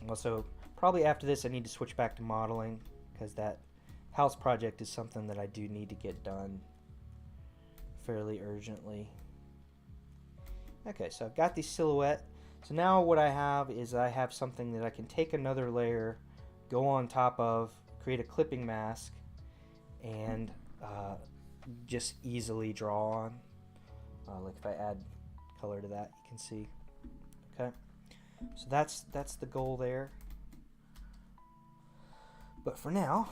Also, probably after this I need to switch back to modeling, because that house project is something that I do need to get done fairly urgently. Okay, so I've got the silhouette. So now what I have is I have something that I can take another layer, go on top of, create a clipping mask, and just easily draw on. Like if I add color to that, you can see. Okay, so that's the goal there. But for now,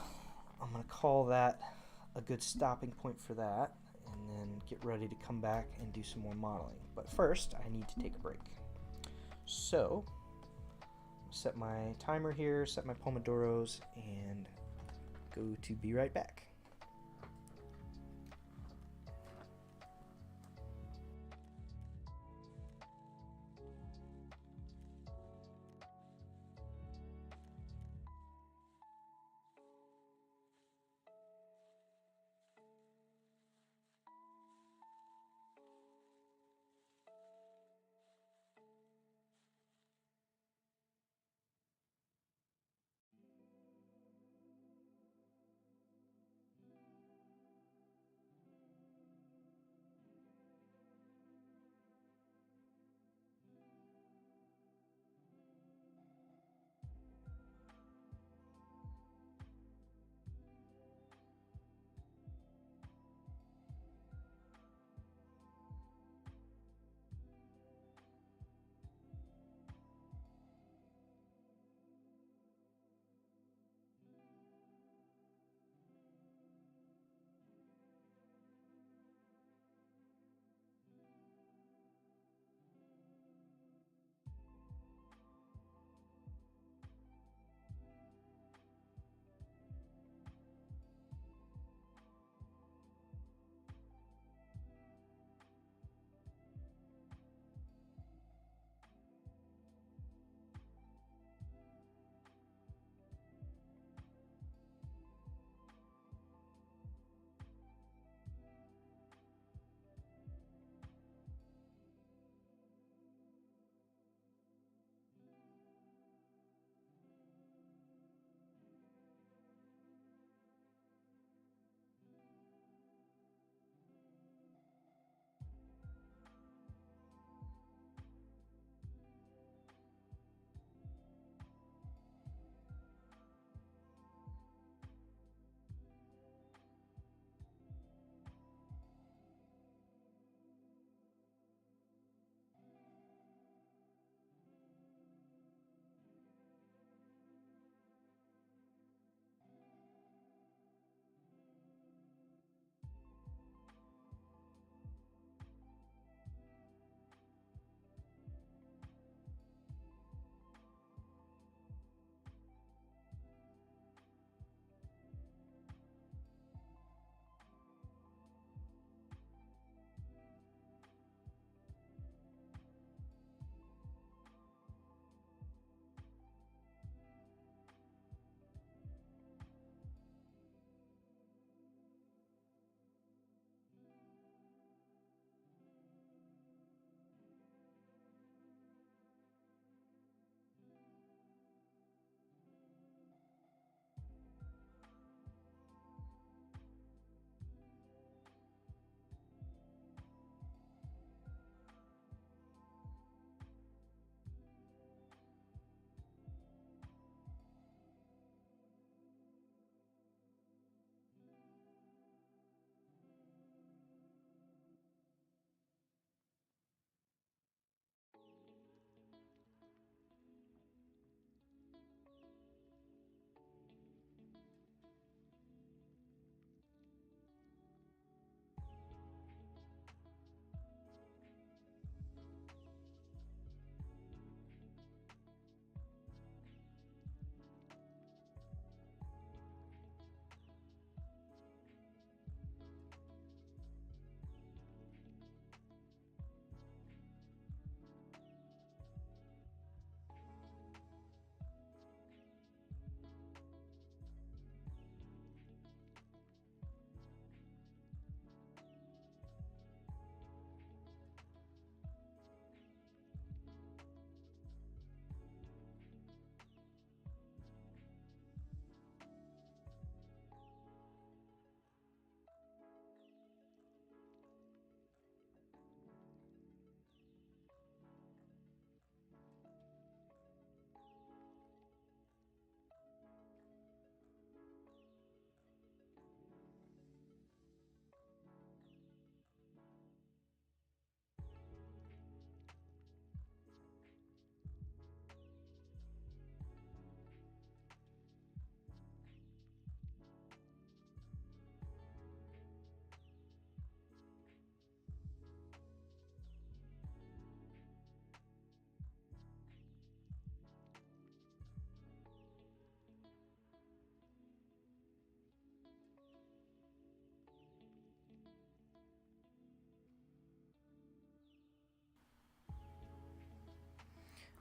I'm going to call that a good stopping point for that, and then get ready to come back and do some more modeling. But first, I need to take a break. So, set my timer here, set my Pomodoros, and go to be right back.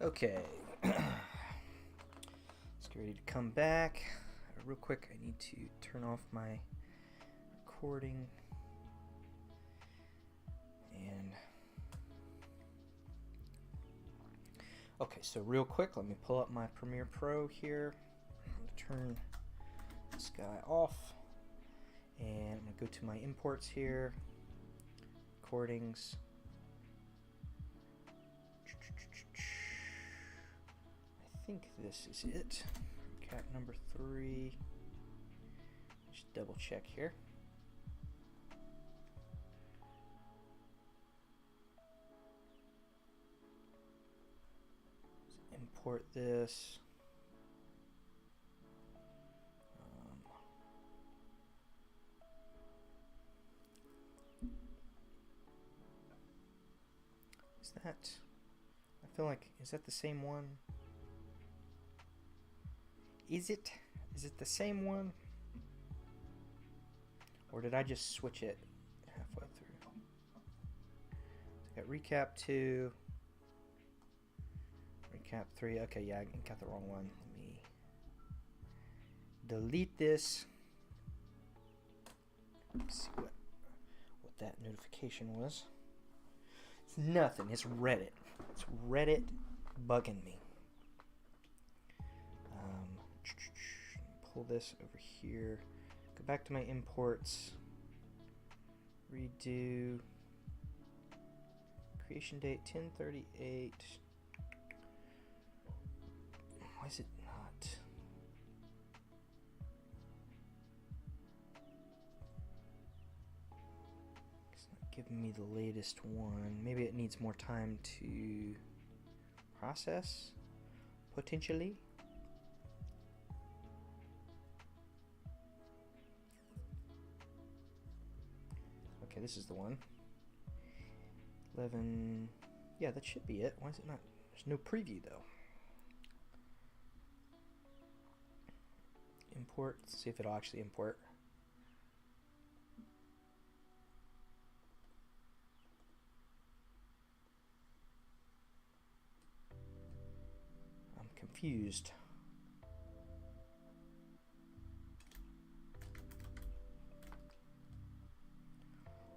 Okay. Let's get ready to come back. Real quick, I need to turn off my recording. And okay, so real quick, let me pull up my Premiere Pro here. I'm going to turn this guy off. And I'm going to go to my imports here. Recordings. I think this is it. Cat number 3. Just double check here. Let's import this. Is that? I feel like, is that the same one? Is it? Is it the same one? Or did I just switch it halfway through? So I got recap 2, recap 3. Okay, yeah, I got the wrong one. Let me delete this. Let's see what that notification was. It's nothing. It's Reddit. It's Reddit bugging me. Pull this over here. Go back to my imports. Redo. Creation date 10/38. Why is it not? It's not giving me the latest one. Maybe it needs more time to process, potentially. Okay, this is the one. 11. Yeah, that should be it. Why is it not? There's no preview though. Import. Let's see if it'll actually import. I'm confused.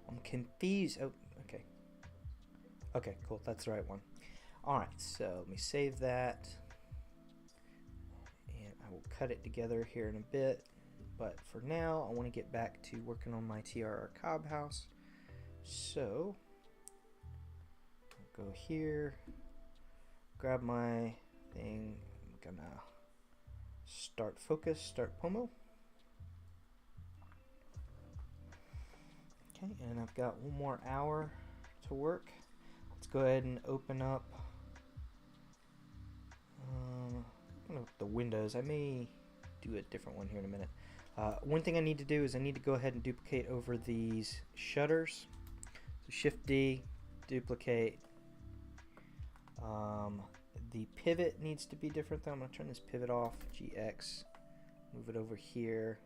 I'm confused. Oh, okay. Okay, cool. That's the right one. Alright, so let me save that. And I will cut it together here in a bit. But for now, I want to get back to working on my TRR Cobb house. So, I'll go here, grab my thing. I'm gonna start focus, start Pomo. Okay, and I've got one more hour to work. Let's go ahead and open up the windows. I may do a different one here in a minute. One thing I need to do is I need to go ahead and duplicate over these shutters. So Shift D, duplicate. The pivot needs to be different though. I'm going to turn this pivot off, GX, move it over here.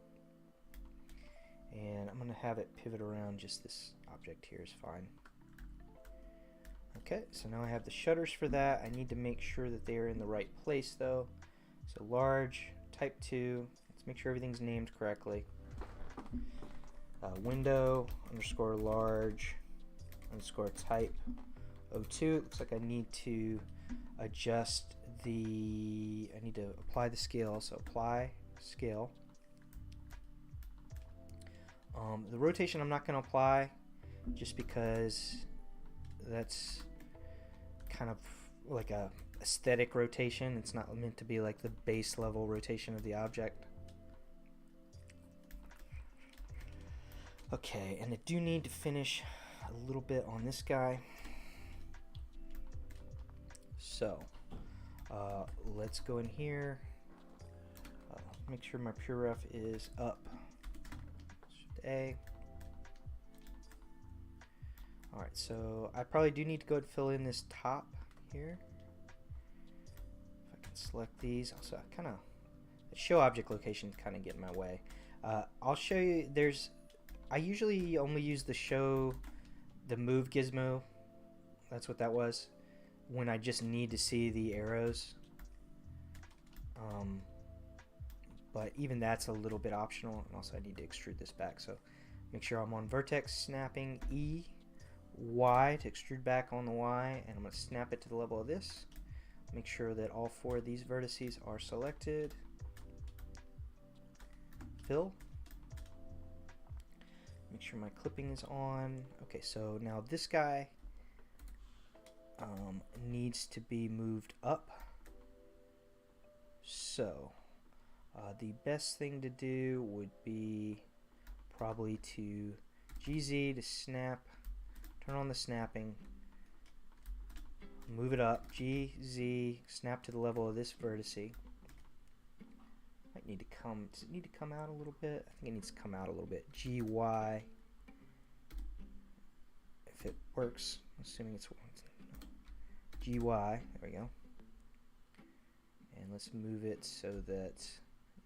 And I'm going to have it pivot around just this object here is fine. Okay, so now I have the shutters for that. I need to make sure that they are in the right place though. So large, type 2, let's make sure everything's named correctly. Window underscore large underscore type 02. It looks like I need to adjust the, I need to apply the scale, so apply scale. The rotation I'm not going to apply just because that's kind of like a aesthetic rotation. It's not meant to be like the base level rotation of the object. Okay, and I do need to finish a little bit on this guy. So let's go in here, make sure my pure ref is up. Shift A. Alright, so I probably do need to go and fill in this top here. If I can select these, also kind of the show object location kind of get in my way. I'll show you. I usually only use the move gizmo. That's what that was. when I just need to see the arrows. But even that's a little bit optional, and also I need to extrude this back. So make sure I'm on vertex snapping E, Y to extrude back on the Y, and I'm going to snap it to the level of this. Make sure that all 4 of these vertices are selected. Fill. Make sure my clipping is on. Okay, so now this guy needs to be moved up. So the best thing to do would be probably to GZ to snap, turn on the snapping, move it up, GZ, snap to the level of this vertice. Might need to come, does it need to come out a little bit? I think it needs to come out a little bit. GY, if it works, assuming it's GY, there we go. And let's move it so that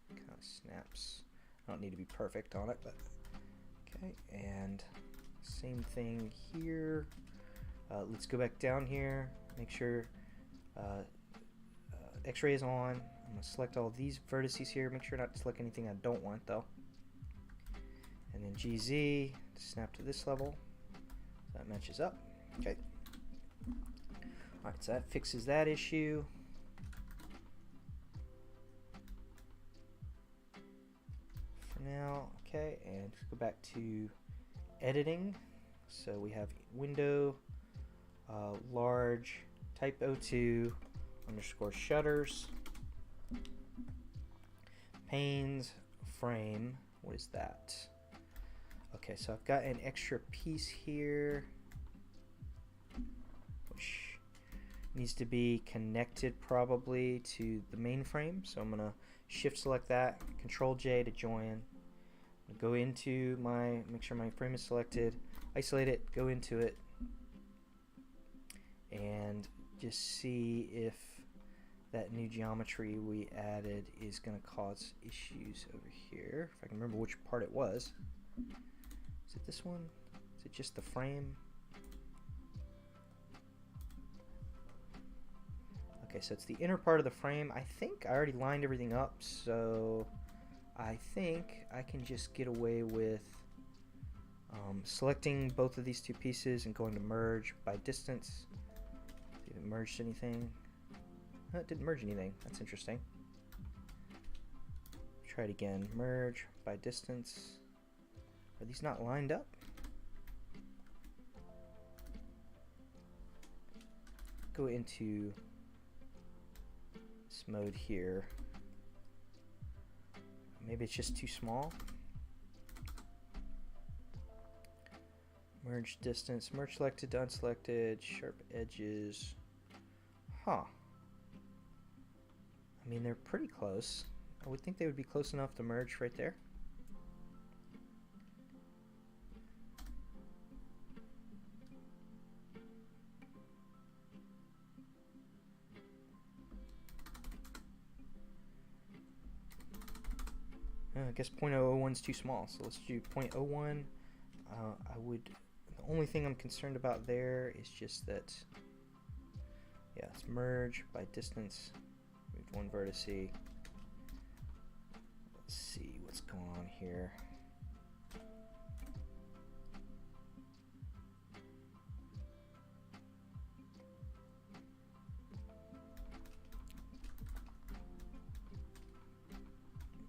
it kind of snaps. I don't need to be perfect on it, but okay. And same thing here. Let's go back down here. Make sure X-ray is on. I'm going to select all these vertices here. Make sure not to select anything I don't want though. And then GZ to snap to this level. So that matches up. Okay. Alright, so that fixes that issue. For now, okay, and go back to editing. So we have window, large, type 02, underscore shutters, panes, frame. What is that? Okay, so I've got an extra piece here which needs to be connected probably to the main frame. So I'm gonna shift select that, Control J to join. Go into my, make sure my frame is selected, isolate it, go into it, and just see if that new geometry we added is going to cause issues over here. If I can remember which part it was. Is it this one? Is it just the frame? Okay, so it's the inner part of the frame. I think I already lined everything up, so I think I can just get away with selecting both of these two pieces and going to merge by distance. See if it merged anything. Oh, it didn't merge anything. That's interesting. Try it again. Merge by distance. Are these not lined up? Go into this mode here. Maybe it's just too small. Merge distance, merge selected to unselected, sharp edges. Huh. I mean, they're pretty close. I would think they would be close enough to merge right there. I guess 0.001 is too small, so let's do 0.01. I would, the only thing I'm concerned about there is just that, yeah, it's merge by distance, moved one vertex. Let's see what's going on here.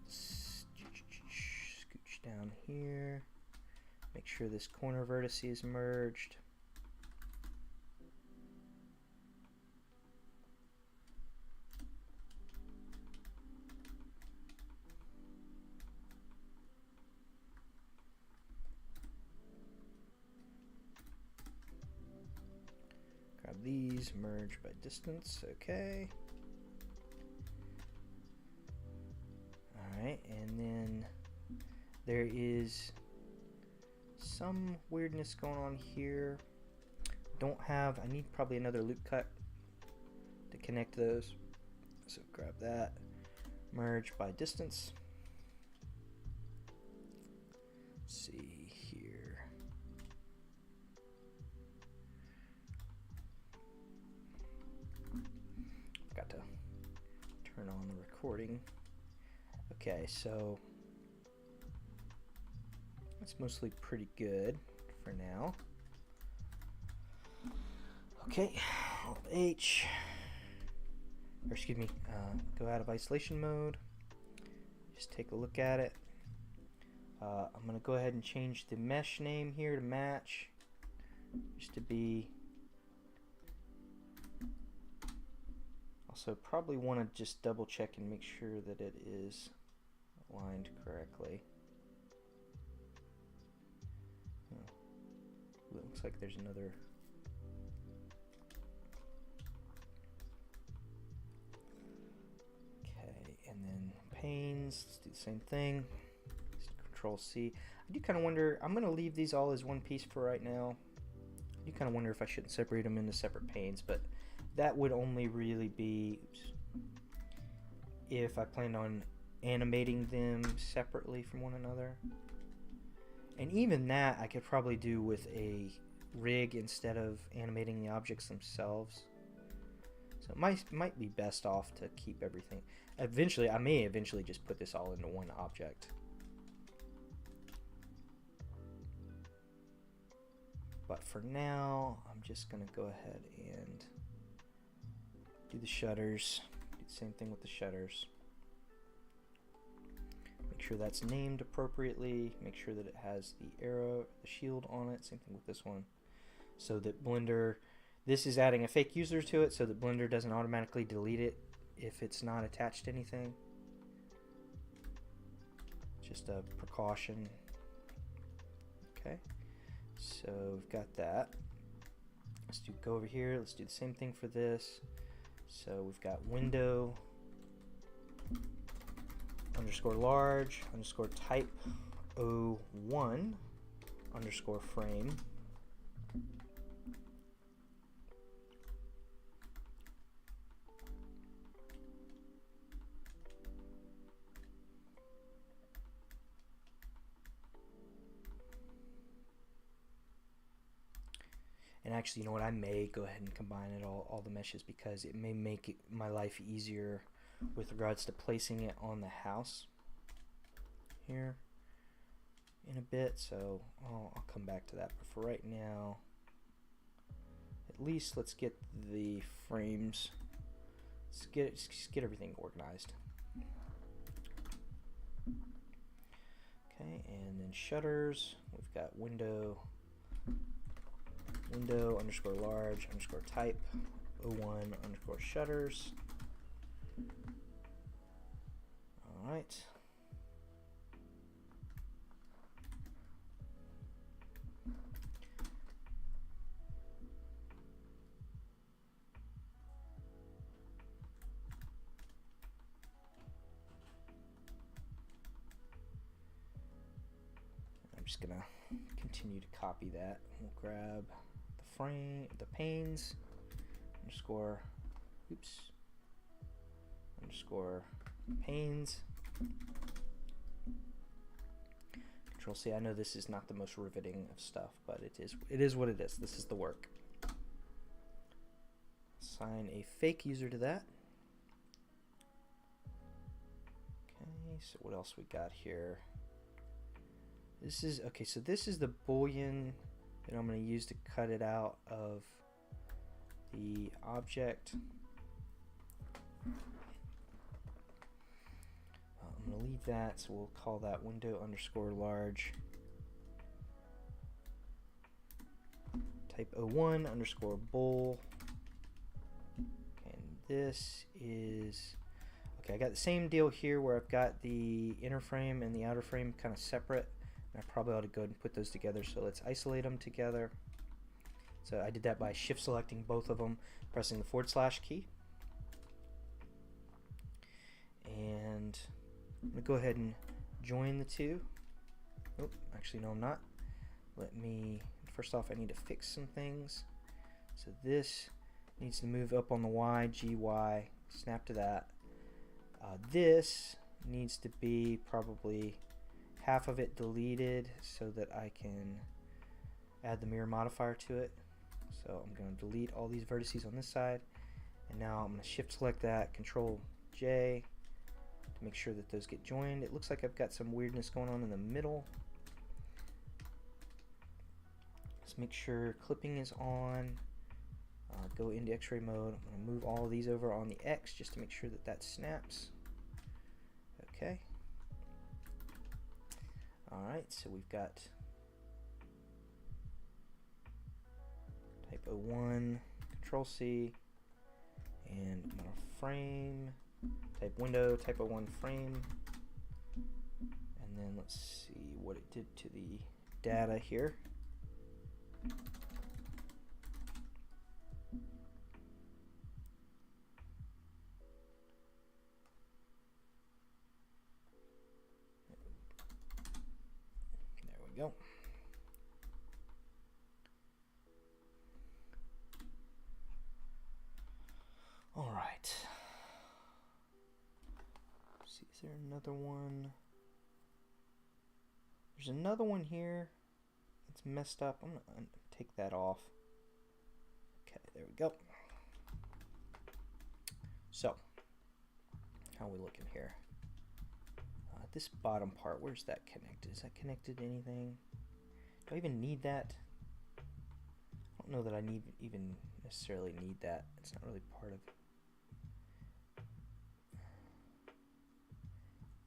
Scooch down here. Make sure this corner vertex is merged. Grab these, merge by distance, okay. Alright, and then there is some weirdness going on here. I need probably another loop cut to connect those. So grab that, merge by distance. Let's see here. turn on the recording. Okay, so that's mostly pretty good for now. Okay, Alt H, or excuse me, go out of isolation mode. Just take a look at it. I'm going to go ahead and change the mesh name here to match, just to be. Also, probably want to just double check and make sure that it is aligned correctly. Oh, it looks like there's another. Okay, and then panes. Let's do the same thing. Control C. I do kind of wonder, I'm going to leave these all as one piece for right now. I do kind of wonder if I shouldn't separate them into separate panes, but that would only really be if I planned on animating them separately from one another. And even that I could probably do with a rig instead of animating the objects themselves. So it might be best off to keep everything. Eventually, I may eventually just put this all into one object. But for now, I'm just going to go ahead and do the shutters. Do the same thing with the shutters. Make sure that's named appropriately. Make sure that it has the arrow, the shield on it. Same thing with this one. So that Blender, this is adding a fake user to it so that Blender doesn't automatically delete it if it's not attached to anything. Just a precaution. Okay. So we've got that. Let's go over here. Let's do the same thing for this. So we've got window underscore large underscore type 01 underscore frame. And actually, you know what, I may go ahead and combine it all the meshes, because it may make my life easier with regards to placing it on the house here in a bit. So I'll come back to that. But for right now, at least let's get the frames. Let's get everything organized. Okay, and then shutters. We've got window underscore large underscore type 01 underscore shutters. All right. I'm just gonna continue to copy that. We'll grab the panes underscore panes. Control C. I know this is not the most riveting of stuff, but it is what it is. This is the work. Assign a fake user to that. Okay, so what else we got here? This is okay, so this is the boolean that I'm going to use to cut it out of the object. I'm going to leave that, so we'll call that window underscore large type 01 underscore bool. And this is, okay, I got the same deal here where I've got the inner frame and the outer frame kind of separate. I probably ought to go ahead and put those together, so let's isolate them together. So I did that by shift selecting both of them, pressing the / key. And I'm going to go ahead and join the two. Oh, actually no, I'm not. First off, I need to fix some things. So this needs to move up on the Y, GY, snap to that. This needs to be probably half of it deleted so that I can add the mirror modifier to it. So I'm going to delete all these vertices on this side, and now I'm going to shift select that, control J to make sure that those get joined. It looks like I've got some weirdness going on in the middle. Let's make sure clipping is on. Go into X-ray mode. I'm going to move all of these over on the X just to make sure that that snaps. Okay. Alright, so we've got type 01, Control C, and I'm going to frame, type window, type 01 frame, and then let's see what it did to the data here. Go. All right. See, is there another one? There's another one here. It's messed up. I'm gonna take that off. Okay, there we go. So, how are we looking here? This bottom part, where's that connected? Is that connected to anything? Do I even need that? I don't know that I even necessarily need that. It's not really part of it.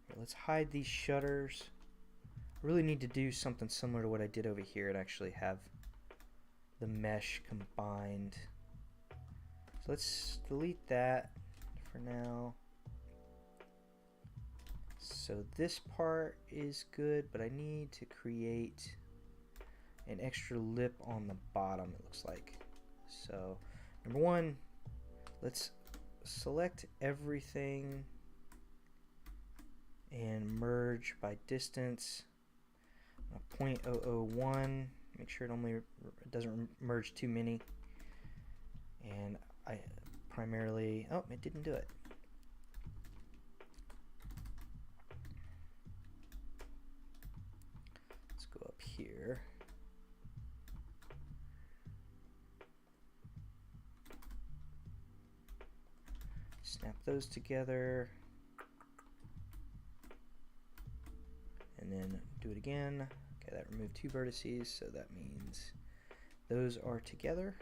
Here, let's hide these shutters. I really need to do something similar to what I did over here and actually have the mesh combined. So let's delete that for now. So this part is good, but I need to create an extra lip on the bottom, it looks like. So number one, let's select everything and merge by distance. 0.001, make sure it doesn't merge too many. And I primarily, oh, it didn't do it. Here. Snap those together. And then do it again. Okay, that removed 2 vertices, so that means those are together.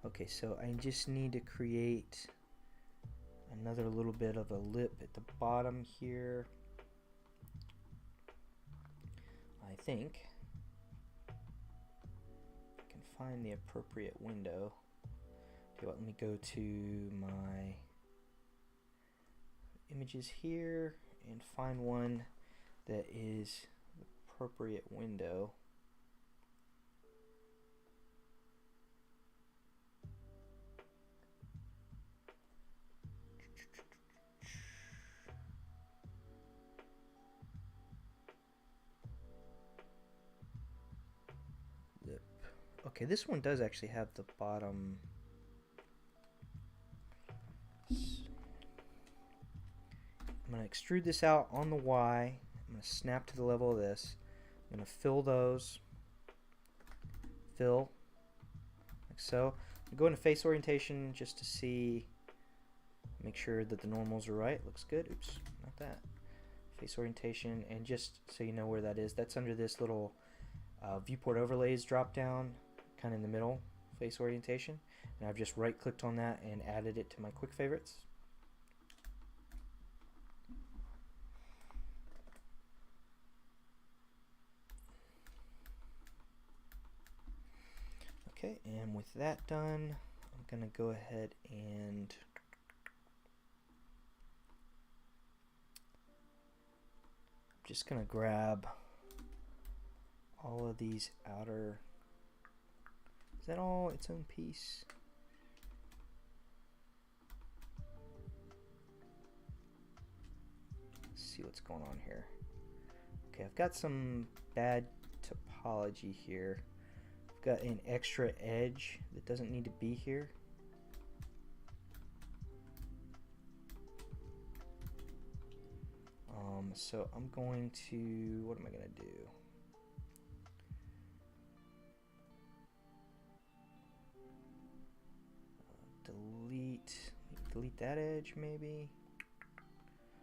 Okay, so I just need to create another little bit of a lip at the bottom here. I think I can find the appropriate window. Okay, well, let me go to my images here and find one that is the appropriate window. Okay, this one does actually have the bottom. I'm going to extrude this out on the Y. I'm going to snap to the level of this. I'm going to fill those. Fill. Like so. I'm going to face orientation just to see, make sure that the normals are right. Looks good. Oops, not that. Face orientation, and just so you know where that is, that's under this little viewport overlays drop down, kind of in the middle, face orientation, and I've just right clicked on that and added it to my quick favorites. Okay, and with that done, I'm gonna go ahead and I'm just gonna grab all of these outer. Is that all its own piece? Let's see what's going on here. Okay, I've got some bad topology here. I've got an extra edge that doesn't need to be here. So I'm going to, what am I going to do? Delete delete that edge maybe.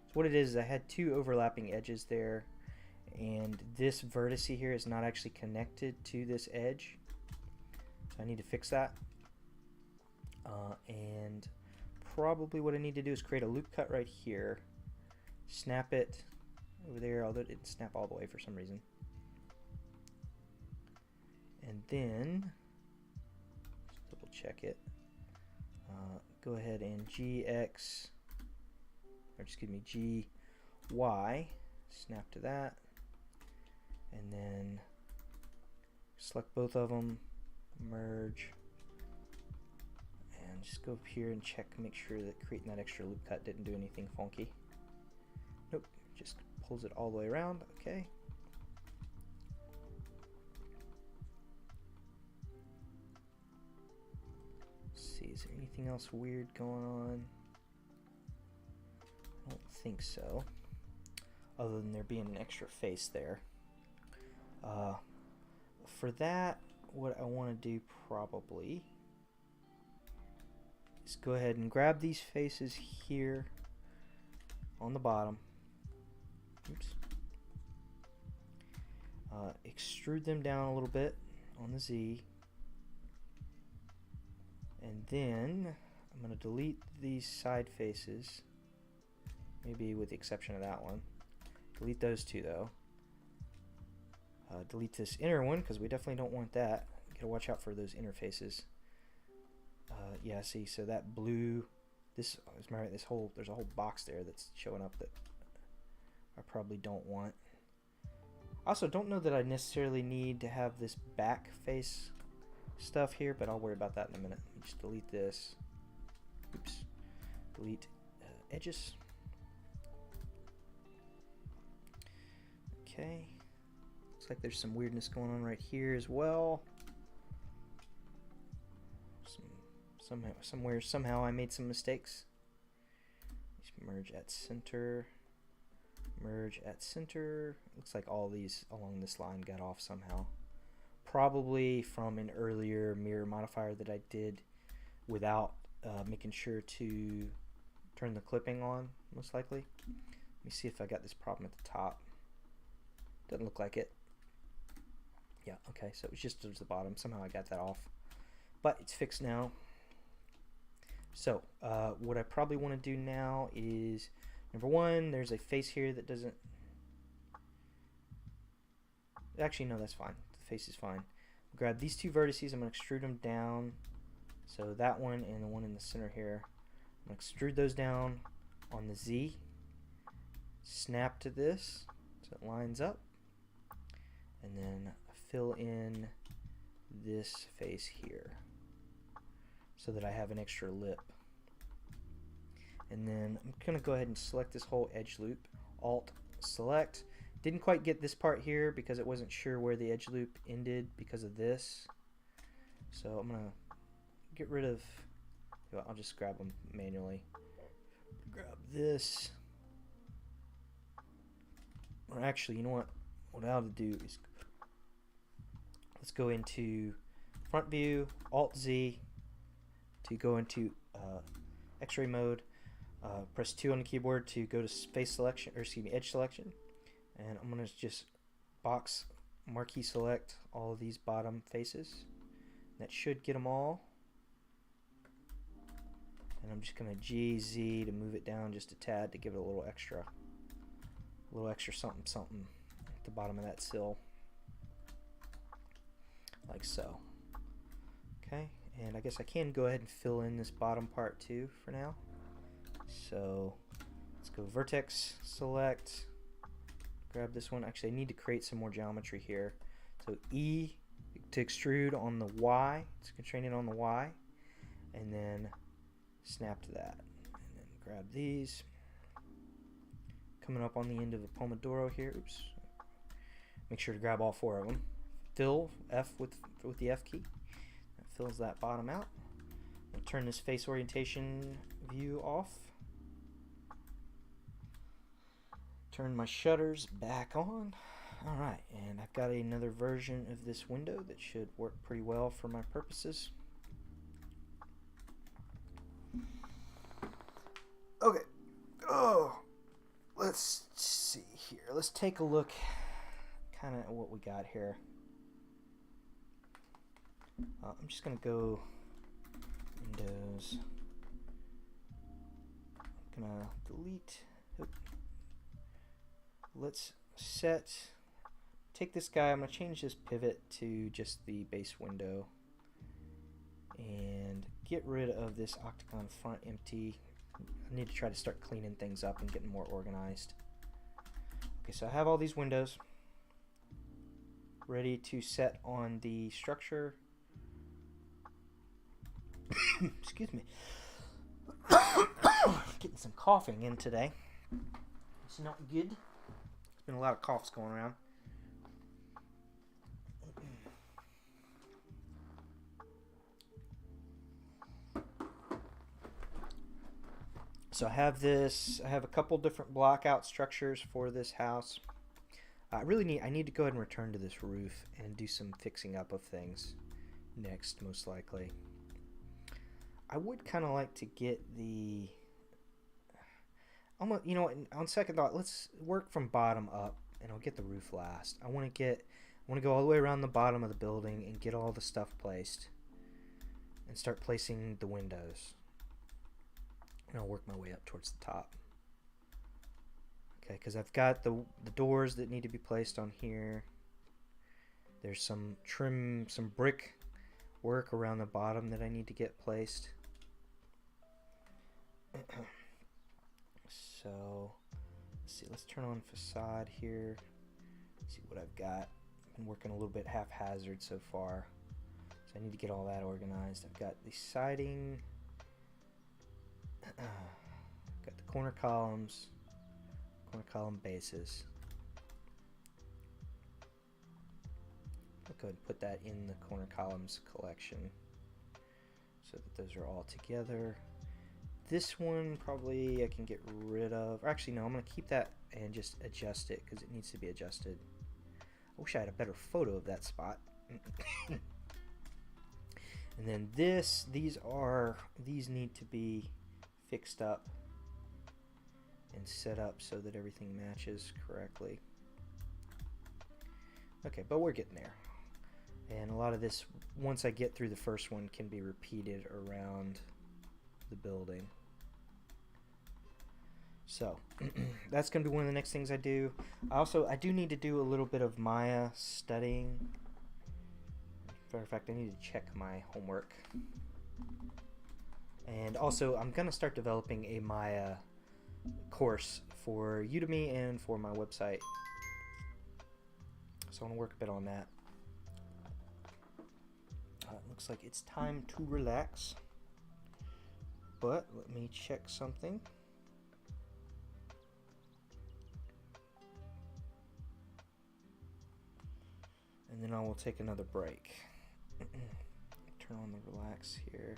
So what it is I had two overlapping edges there, and this vertex here is not actually connected to this edge, so I need to fix that. And probably what I need to do is create a loop cut right here, snap it over there, although it didn't snap all the way for some reason. And then just double check it. Go ahead and GX, or excuse me, GY, snap to that, and then select both of them, merge, and just go up here and check, make sure that creating that extra loop cut didn't do anything funky. Nope, just pulls it all the way around. Okay. Is there anything else weird going on? I don't think so, other than there being an extra face there. For that, what I want to do probably is go ahead and grab these faces here on the bottom. Oops. Extrude them down a little bit on the Z. And then I'm going to delete these side faces, maybe with the exception of that one. Delete those two though. Delete this inner one because we definitely don't want that. Gotta watch out for those interfaces. Yeah, see, so that blue, this is my this whole, there's a whole box there that's showing up that I probably don't want. Also, don't know that I necessarily need to have this back face stuff here, but I'll worry about that in a minute. Let me just delete this. Oops. Delete edges. Okay. Looks like there's some weirdness going on right here as well. Somehow I made some mistakes. Just merge at center. Merge at center. Looks like all these along this line got off somehow. Probably from an earlier mirror modifier that I did without making sure to turn the clipping on, most likely. Let me see if I got this problem at the top. Doesn't look like it. Yeah, okay, so it was just towards the bottom. Somehow I got that off. But it's fixed now. So, what I probably want to do now is, number one, there's a face here that doesn't... Actually, no, that's fine. The face is fine. Grab these two vertices. I'm going to extrude them down. So that one and the one in the center here. I'm going to extrude those down on the Z. Snap to this so it lines up. And then fill in this face here so that I have an extra lip. And then I'm going to go ahead and select this whole edge loop. Alt select. Didn't quite get this part here because it wasn't sure where the edge loop ended because of this. So I'm going to get rid of, I'll just grab them manually. Grab this. Or actually, you know what? What I'll do is, let's go into front view, Alt Z to go into X-ray mode. Press 2 on the keyboard to go to face selection, or excuse me, edge selection. And I'm going to just box marquee select all of these bottom faces. That should get them all. And I'm just going to GZ to move it down just a tad to give it a little extra something something at the bottom of that sill. Like so. Okay, and I guess I can go ahead and fill in this bottom part too for now. So let's go vertex select. Grab this one. Actually, I need to create some more geometry here. So E to extrude on the Y. It's constraining on the Y. And then snap to that. And then grab these. Coming up on the end of the Pomodoro here. Oops. Make sure to grab all 4 of them. Fill F with the F key. That fills that bottom out. I'll turn this face orientation view off. Turn my shutters back on. Alright, and I've got another version of this window that should work pretty well for my purposes. Okay. Oh, let's see here. Let's take a look kind of at what we got here. I'm just going to go Windows. I'm going to delete. Let's take this guy. I'm going to change this pivot to just the base window and get rid of this octagon front empty. I need to try to start cleaning things up and getting more organized. Okay, so I have all these windows ready to set on the structure. Excuse me. Getting some coughing in today. It's not good. There's been a lot of coughs going around. So I have a couple different block out structures for this house. I need to go ahead and return to this roof and do some fixing up of things next, most likely. I would kind of like to get the, almost, you know, on second thought, let's work from bottom up, and I'll get the roof last. I want to go all the way around the bottom of the building and get all the stuff placed, and start placing the windows. And I'll work my way up towards the top. Okay, because I've got the doors that need to be placed on here. There's some brick work around the bottom that I need to get placed. So, let's see, let's turn on facade here. See what I've got. I've been working a little bit haphazard so far, so I need to get all that organized. I've got the siding. Got the corner columns, corner column bases. I'll go ahead and put that in the corner columns collection so that those are all together. This one probably I can get rid of. Actually, no, I'm going to keep that and just adjust it because it needs to be adjusted. I wish I had a better photo of that spot. And then these need to be fixed up and set up so that everything matches correctly. Okay, but we're getting there. And a lot of this, once I get through the first one, can be repeated around the building. So that's going to be one of the next things I do. I do need to do a little bit of Maya studying. Matter of fact, I need to check my homework. And also, I'm going to start developing a Maya course for Udemy and for my website. So I want to work a bit on that. It looks like it's time to relax. But let me check something. And then I will take another break. Turn on the relax here.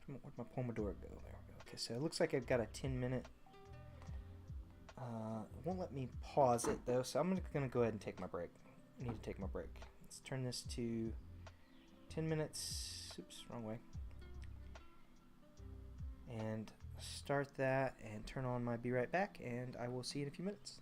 Where'd my Pomodoro go? There we go. Okay, so it looks like I've got a 10-minute. It won't let me pause it though, so I'm going to go ahead and take my break. I need to take my break. Let's turn this to 10 minutes. Oops, wrong way. And start that and turn on my Be Right Back, and I will see you in a few minutes.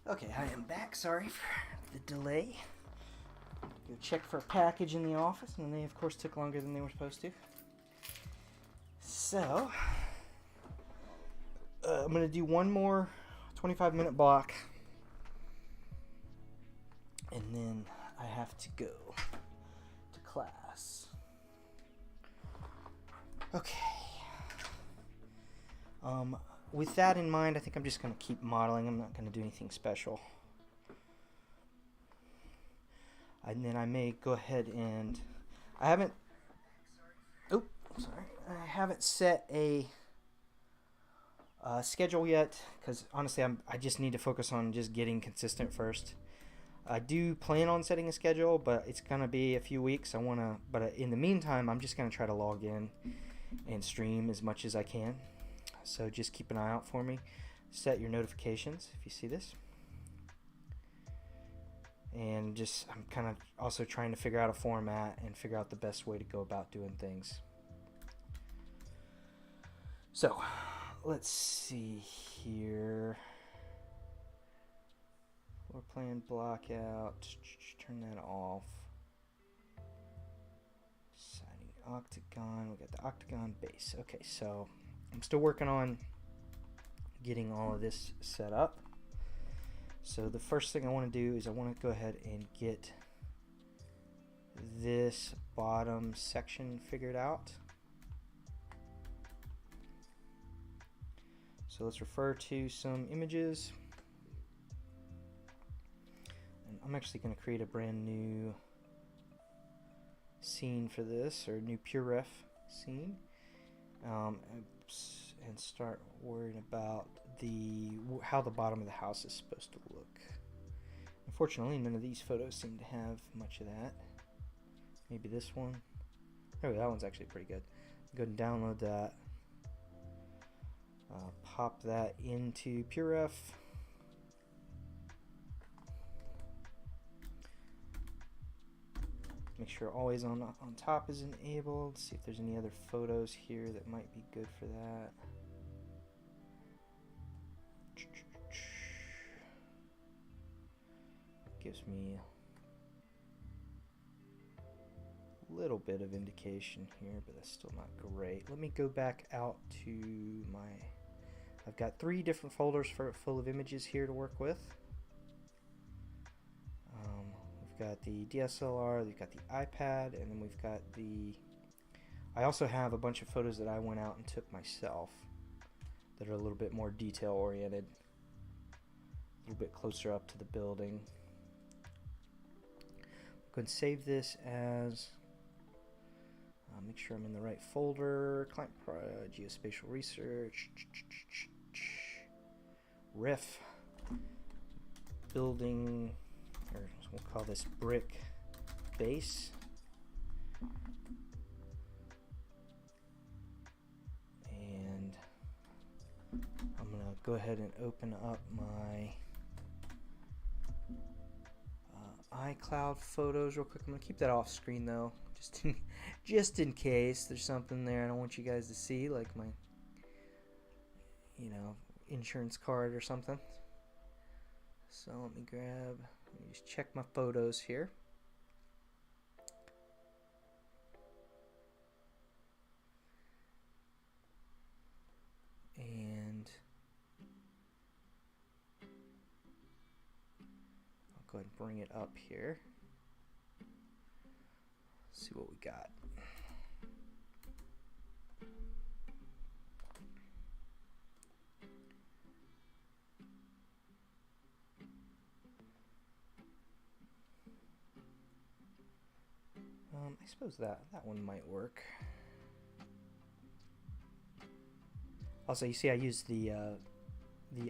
Okay, I am back. Sorry for the delay. Go check for a package in the office, and they, of course, took longer than they were supposed to. So, I'm going to do one more 25-minute block, and then I have to go to class. Okay. With that in mind, I think I'm just going to keep modeling. I'm not going to do anything special. And then I may go ahead and... I haven't set a schedule yet, because honestly I just need to focus on just getting consistent first. I do plan on setting a schedule, but it's going to be a few weeks. But in the meantime, I'm just going to try to log in and stream as much as I can. So just keep an eye out for me. Set your notifications if you see this. And just, I'm kind of also trying to figure out a format and figure out the best way to go about doing things. So, let's see here. Floor plan block out. Turn that off. Siding octagon. We got the octagon base. Okay, so I'm still working on getting all of this set up. So the first thing I want to do is I want to go ahead and get this bottom section figured out. So let's refer to some images. And I'm actually going to create a brand new scene for this, or new pure ref scene. And start worrying about how the bottom of the house is supposed to look. Unfortunately, none of these photos seem to have much of that. Maybe this one. Oh, that one's actually pretty good. Go and download that. Pop that into PureRef. Make sure always on top is enabled. See if there's any other photos here that might be good for that. Gives me a little bit of indication here, but that's still not great. Let me go back out to I've got 3 different folders full of images here to work with. We've got the DSLR, we've got the iPad, and then we've got I also have a bunch of photos that I went out and took myself that are a little bit more detail oriented, a little bit closer up to the building. Go ahead and save this as, make sure I'm in the right folder, client geospatial research, ref, building, or we'll call this brick base. And I'm going to go ahead and open up my iCloud photos real quick. I'm going to keep that off screen though, just in case there's something there I don't want you guys to see, like my insurance card or something. So let me just check my photos here. And I'll go ahead and bring it up here. Let's see what we got. I suppose that one might work. Also, you see I use the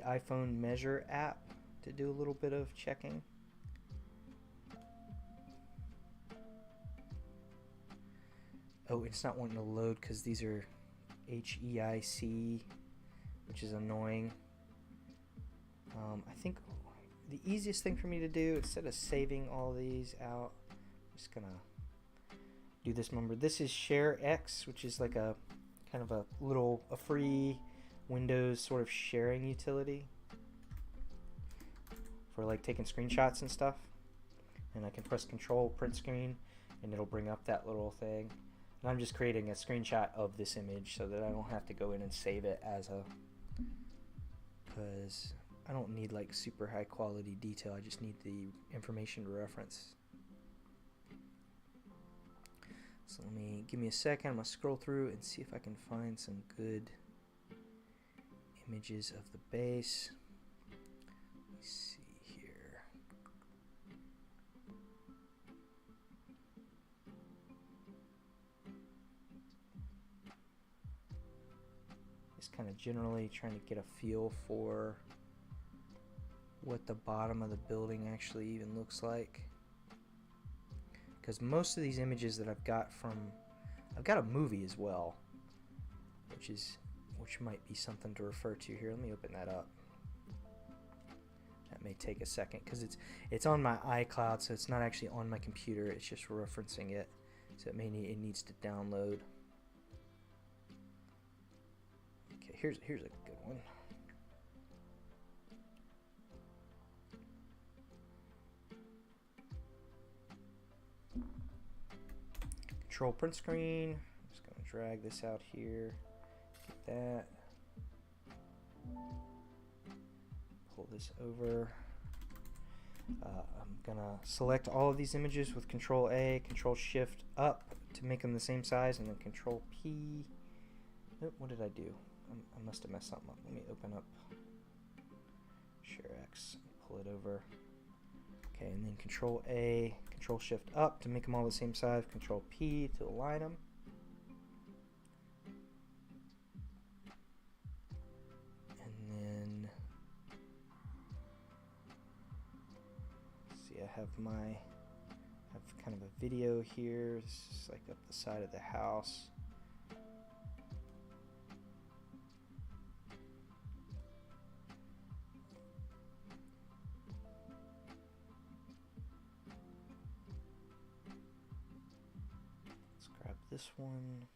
iPhone Measure app to do a little bit of checking. Oh, it's not wanting to load because these are HEIC, which is annoying. I think the easiest thing for me to do, instead of saving all these out, I'm just gonna do this. Remember, this is ShareX, which is like a kind of a free Windows sort of sharing utility for like taking screenshots and stuff. And I can press Control Print Screen, and it'll bring up that little thing. And I'm just creating a screenshot of this image so that I don't have to go in and save it as a, because I don't need like super high quality detail. I just need the information to reference. So give me a second. I'm gonna scroll through and see if I can find some good images of the base. Let me see here. Just kind of generally trying to get a feel for what the bottom of the building actually even looks like. Because most of these images that I've got a movie as well, which might be something to refer to here. Let me open that up. That may take a second because it's on my iCloud, so it's not actually on my computer. It's just referencing it, so it needs to download. Okay, here's a good one. Control Print Screen. I'm just going to drag this out here. Get that. Pull this over. I'm going to select all of these images with Control A, Control Shift up to make them the same size, and then Control P. Oh, what did I do? I must have messed something up. Let me open up Share X, pull it over. Okay, and then Control A, Control Shift up to make them all the same size, Control P to align them. And then, see, I have kind of a video here. This is like up the side of the house. This one.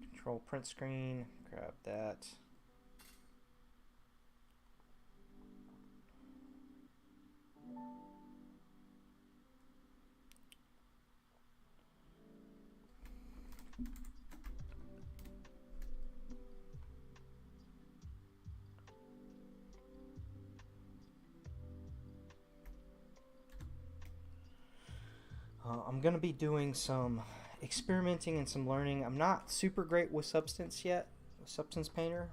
Control Print Screen, grab that. I'm going to be doing some experimenting and some learning. I'm not super great with Substance yet, with Substance Painter,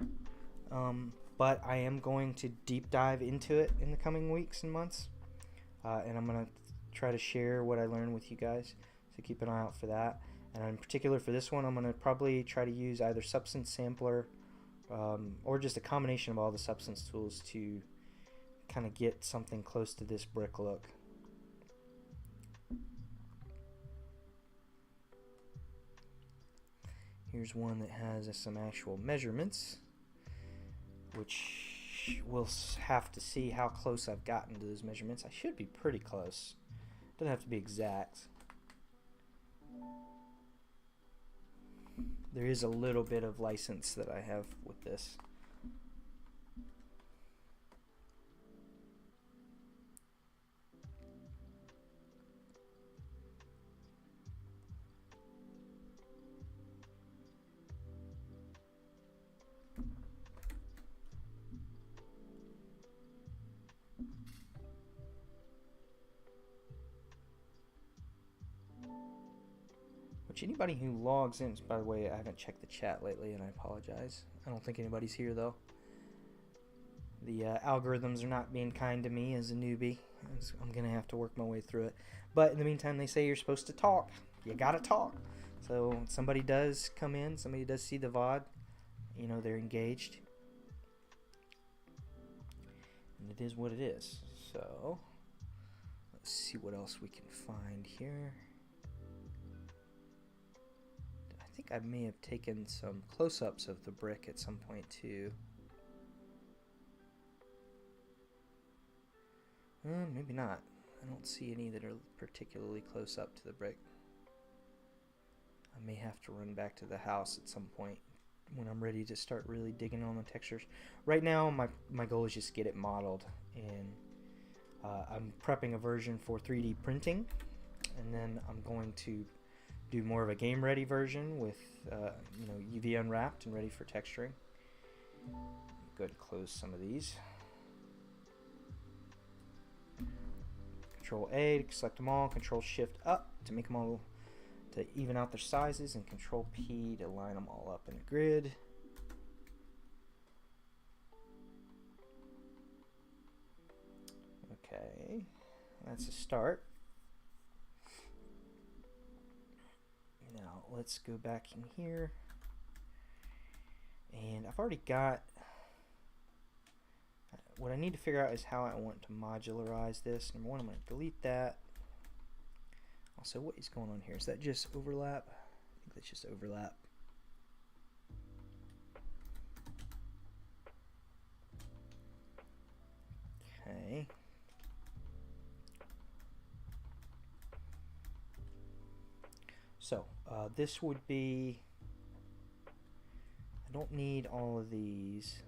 but I am going to deep dive into it in the coming weeks and months, and I'm going to try to share what I learn with you guys, so keep an eye out for that. And in particular for this one, I'm going to probably try to use either Substance Sampler or just a combination of all the Substance tools to kind of get something close to this brick look. Here's one that has some actual measurements, which we'll have to see how close I've gotten to those measurements. I should be pretty close. Doesn't have to be exact. There is a little bit of license that I have with this. Anybody who logs in, by the way, I haven't checked the chat lately and I apologize. I don't think anybody's here though. The algorithms are not being kind to me as a newbie. I'm going to have to work my way through it. But in the meantime, they say you're supposed to talk. You got to talk. So somebody does come in, somebody does see the VOD, you know, they're engaged. And it is what it is. So let's see what else we can find here. I think I may have taken some close-ups of the brick at some point too. Maybe not. I don't see any that are particularly close up to the brick. I may have to run back to the house at some point when I'm ready to start really digging on the textures. Right now, my goal is just get it modeled, and I'm prepping a version for 3D printing, and then I'm going to do more of a game ready version with UV unwrapped and ready for texturing. Go ahead and close some of these. Control A to select them all, Control Shift up to make them all, to even out their sizes, and Control P to line them all up in a grid. Okay, that's a start. Now let's go back in here, and I've already got, what I need to figure out is how I want to modularize this. Number one, I'm going to delete that. Also, what is going on here? Is that just overlap? I think that's just overlap. Okay. So, this would be, I don't need all of these.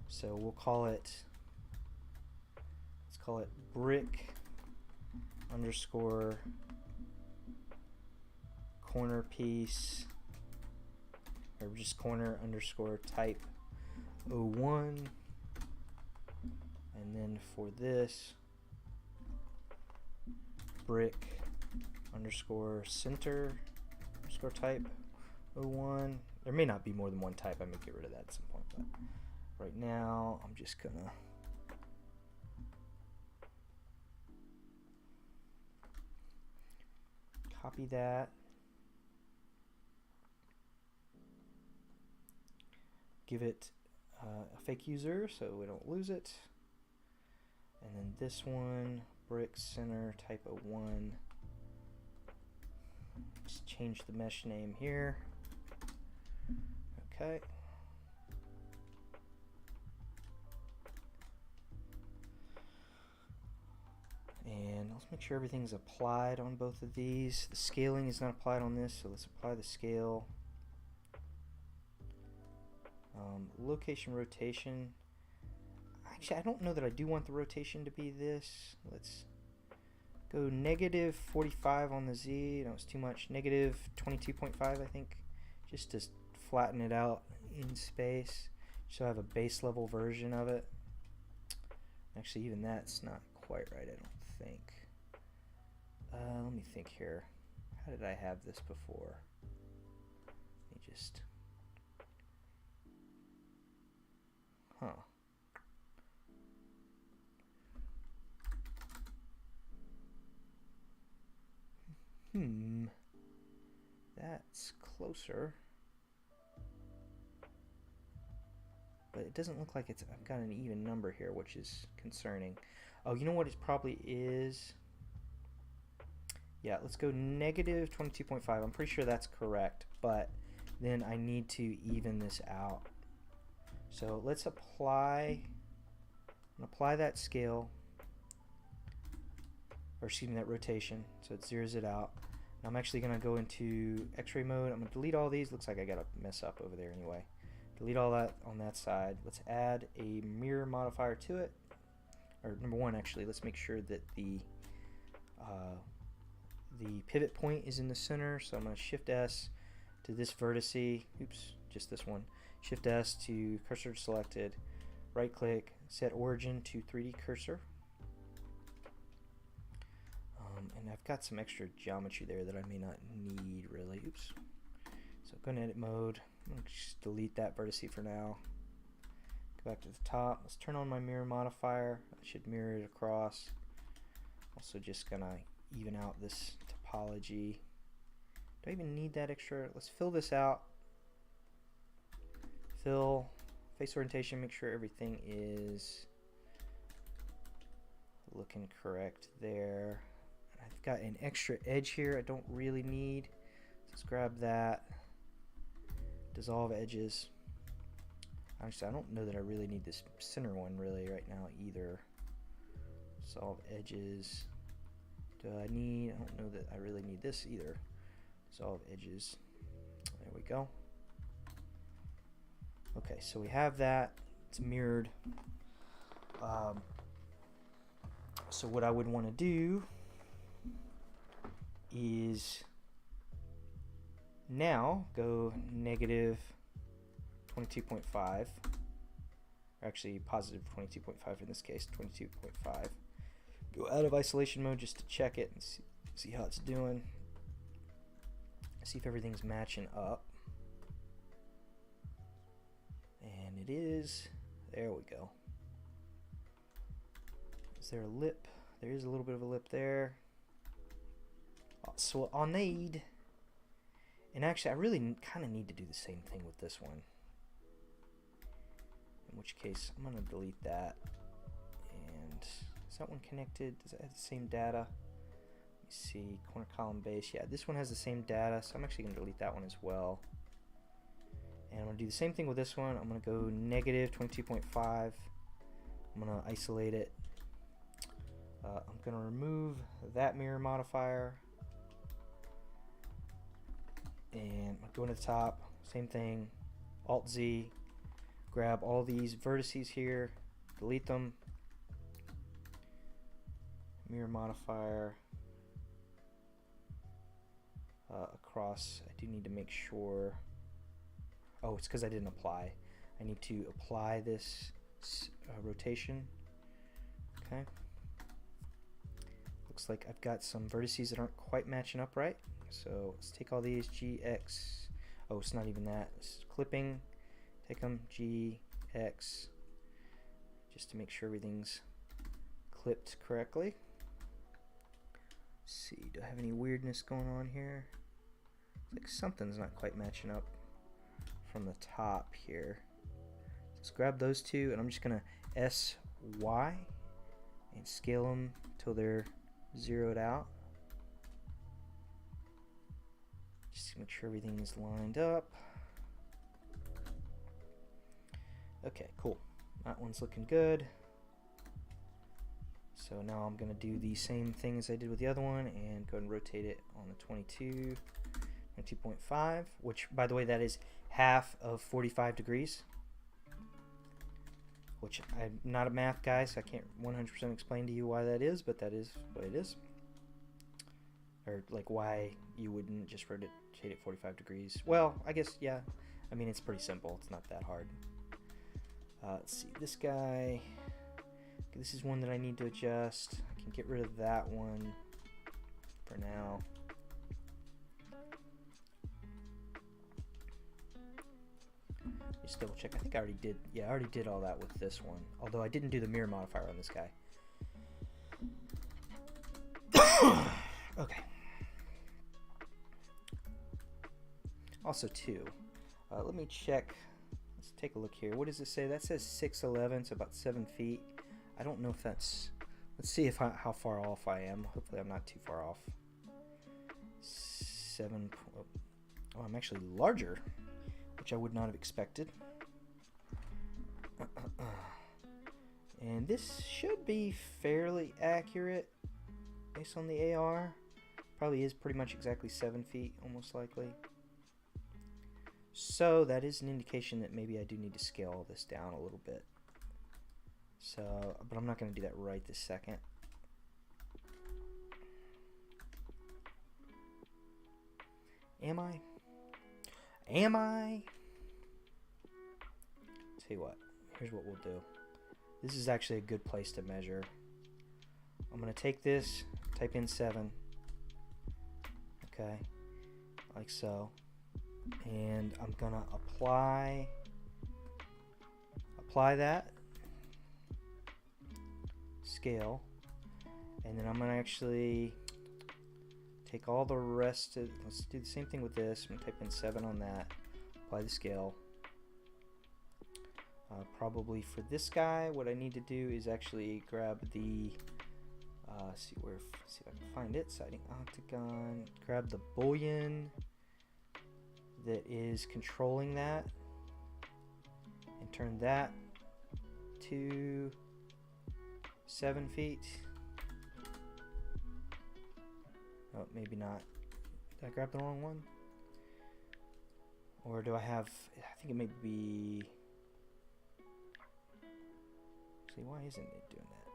So we'll call it, let's call it brick underscore corner piece, or just corner underscore type 01. And then for this, brick underscore center underscore type 01. There may not be more than one type. I may get rid of that at some point, but right now I'm just gonna copy that, give it a fake user so we don't lose it, and then this one, brick center type 01. Just change the mesh name here. Okay. And let's make sure everything's applied on both of these. The scaling is not applied on this, so let's apply the scale. Location rotation. Actually, I don't know that I do want the rotation to be this. Let's go negative 45 on the Z. No, it's too much. Negative 22.5, I think, just to flatten it out in space. So I have a base level version of it. Actually, even that's not quite right, I don't think. Let me think here. How did I have this before? Let me just... That's closer. But it doesn't look like it's... I've got an even number here, which is concerning. Oh, you know what it probably is? Yeah, let's go negative 22.5. I'm pretty sure that's correct, but then I need to even this out. So let's apply that scale, or excuse me, that rotation, so it zeroes it out. Now I'm actually going to go into X-ray mode. I'm going to delete all these. Looks like I got a mess up over there anyway. Delete all that on that side. Let's add a mirror modifier to it. Or number one, actually, let's make sure that the pivot point is in the center. So I'm going to Shift S to this vertice. Oops, just this one. Shift S to cursor selected. Right click, set origin to 3D cursor. And I've got some extra geometry there that I may not need really. Oops. So go in edit mode. I'm going to just delete that vertice for now. Go back to the top. Let's turn on my mirror modifier. I should mirror it across. Also just going to even out this topology. Do I even need that extra? Let's fill this out. Fill, face orientation, make sure everything is looking correct there. I've got an extra edge here I don't really need. Let's grab that. Dissolve edges. Actually, I don't know that I really need this center one really right now either. Dissolve edges. I don't know that I really need this either. Dissolve edges. There we go. Okay, so we have that. It's mirrored. So what I would want to do is now go negative 22.5, or actually positive 22.5 in this case, 22.5. Go out of isolation mode just to check it and see how it's doing. See if everything's matching up. And it is. There we go. Is there a lip? There is a little bit of a lip there. So I'll need, and actually I really kind of need to do the same thing with this one. In which case I'm going to delete that. And is that one connected? Does it have the same data? Let me see. Corner column base. Yeah, this one has the same data, so I'm actually going to delete that one as well. And I'm going to do the same thing with this one. I'm going to go negative 22.5. I'm going to isolate it. I'm going to remove that mirror modifier. And I'm going to the top. Same thing. Alt-Z. Grab all these vertices here. Delete them. Mirror modifier. Across. I do need to make sure. Oh, it's because I didn't apply. I need to apply this rotation. Okay. Looks like I've got some vertices that aren't quite matching up right. So let's take all these GX. Oh, it's not even that. It's clipping. Take them GX. Just to make sure everything's clipped correctly. Let's see. Do I have any weirdness going on here? It's like something's not quite matching up from the top here. Let's grab those two, and I'm just gonna SY and scale them till they're zeroed out. Just to make sure everything is lined up. Okay, cool. That one's looking good. So now I'm gonna do the same thing as I did with the other one and go and rotate it on the 22.5, which, by the way, that is half of 45 degrees. Which I'm not a math guy, so I can't 100% explain to you why that is, but that is what it is. Or like why you wouldn't just rotate it 45 degrees. Well, I guess, yeah. I mean, it's pretty simple. It's not that hard. Let's see, this guy. This is one that I need to adjust. I can get rid of that one for now. Just double check. I think I already did. Yeah, I already did all that with this one. Although I didn't do the mirror modifier on this guy. Okay. Also, too, let me check. Let's take a look here. What does it say? That says 6'11", so about 7 feet. I don't know if that's. Let's see if how far off I am. Hopefully, I'm not too far off. 7. Oh, I'm actually larger, which I would not have expected. And this should be fairly accurate based on the AR. Probably is pretty much exactly 7 feet, almost likely. So that is an indication that maybe I do need to scale all this down a little bit. So, but I'm not going to do that right this second. Am I? Am I? Tell you what, here's what we'll do. This is actually a good place to measure. I'm going to take this, type in 7. Okay, like so. And I'm going to apply that. Scale. And then I'm going to actually take all the rest of, let's do the same thing with this. I'm going to type in 7 on that, apply the scale. Probably for this guy, what I need to do is actually grab the, see if I can find it, siding octagon, grab the boolean that is controlling that, and turn that to 7 feet. Oh, maybe not. Did I grab the wrong one? Or do I have, I think it may be, see, why isn't it doing that?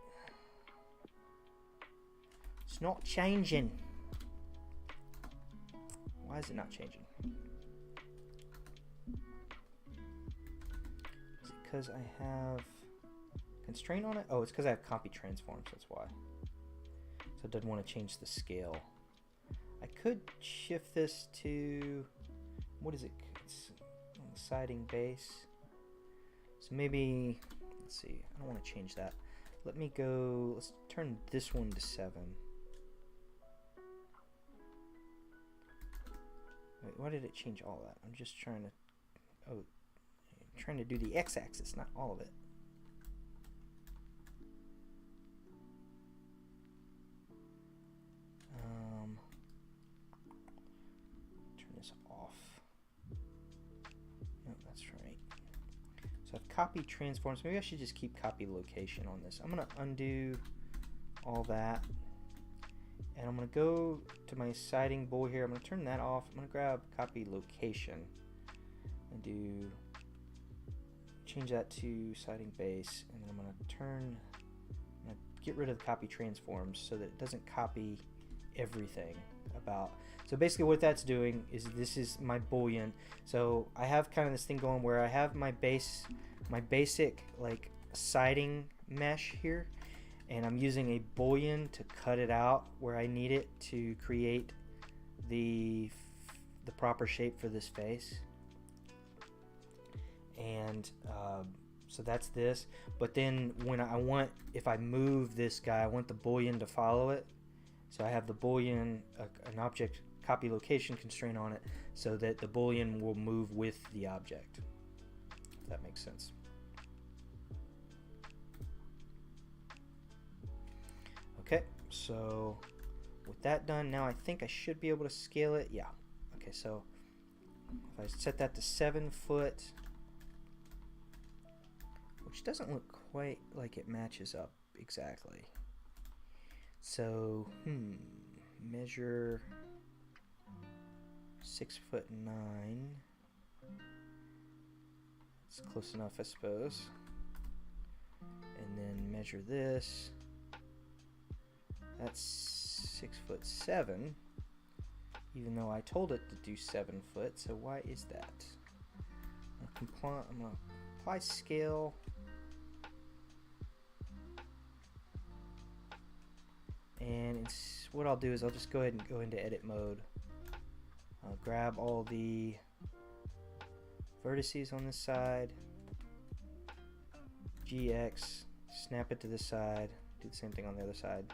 It's not changing. Why is it not changing? Is it because I have constraint on it? Oh, it's because I have copy transforms, that's why. So it doesn't want to change the scale. I could shift this to, what is it? It's on the siding base. So maybe, let's see, I don't want to change that. Let me go, let's turn this one to 7. Wait, why did it change all that? I'm just trying to, oh, I'm trying to do the x-axis, not all of it. Turn this off. No, that's right. So I've copied transforms. Maybe I should just keep copy location on this. I'm going to undo all that. And I'm going to go to my siding bowl here. I'm going to turn that off. I'm going to grab copy location and change that to siding base. And then I'm going to get rid of the copy transforms so that it doesn't copy everything about. So basically what that's doing is this is my boolean. So I have kind of this thing going where I have my basic like siding mesh here, and I'm using a boolean to cut it out where I need it to create the proper shape for this face. And so that's this. But then when if I move this guy, I want the boolean to follow it. So I have the boolean, an object copy location constraint on it, so that the boolean will move with the object. If that makes sense. Okay, so with that done, now I think I should be able to scale it. Yeah. Okay, so if I set that to 7 foot, which doesn't look quite like it matches up exactly. So, measure 6'9". It's close enough, I suppose. And then measure this. That's 6'7", even though I told it to do 7 foot. So why is that? I'm gonna apply scale. And what I'll do is I'll just go ahead and go into edit mode. I'll grab all the vertices on this side, GX, snap it to this side, do the same thing on the other side.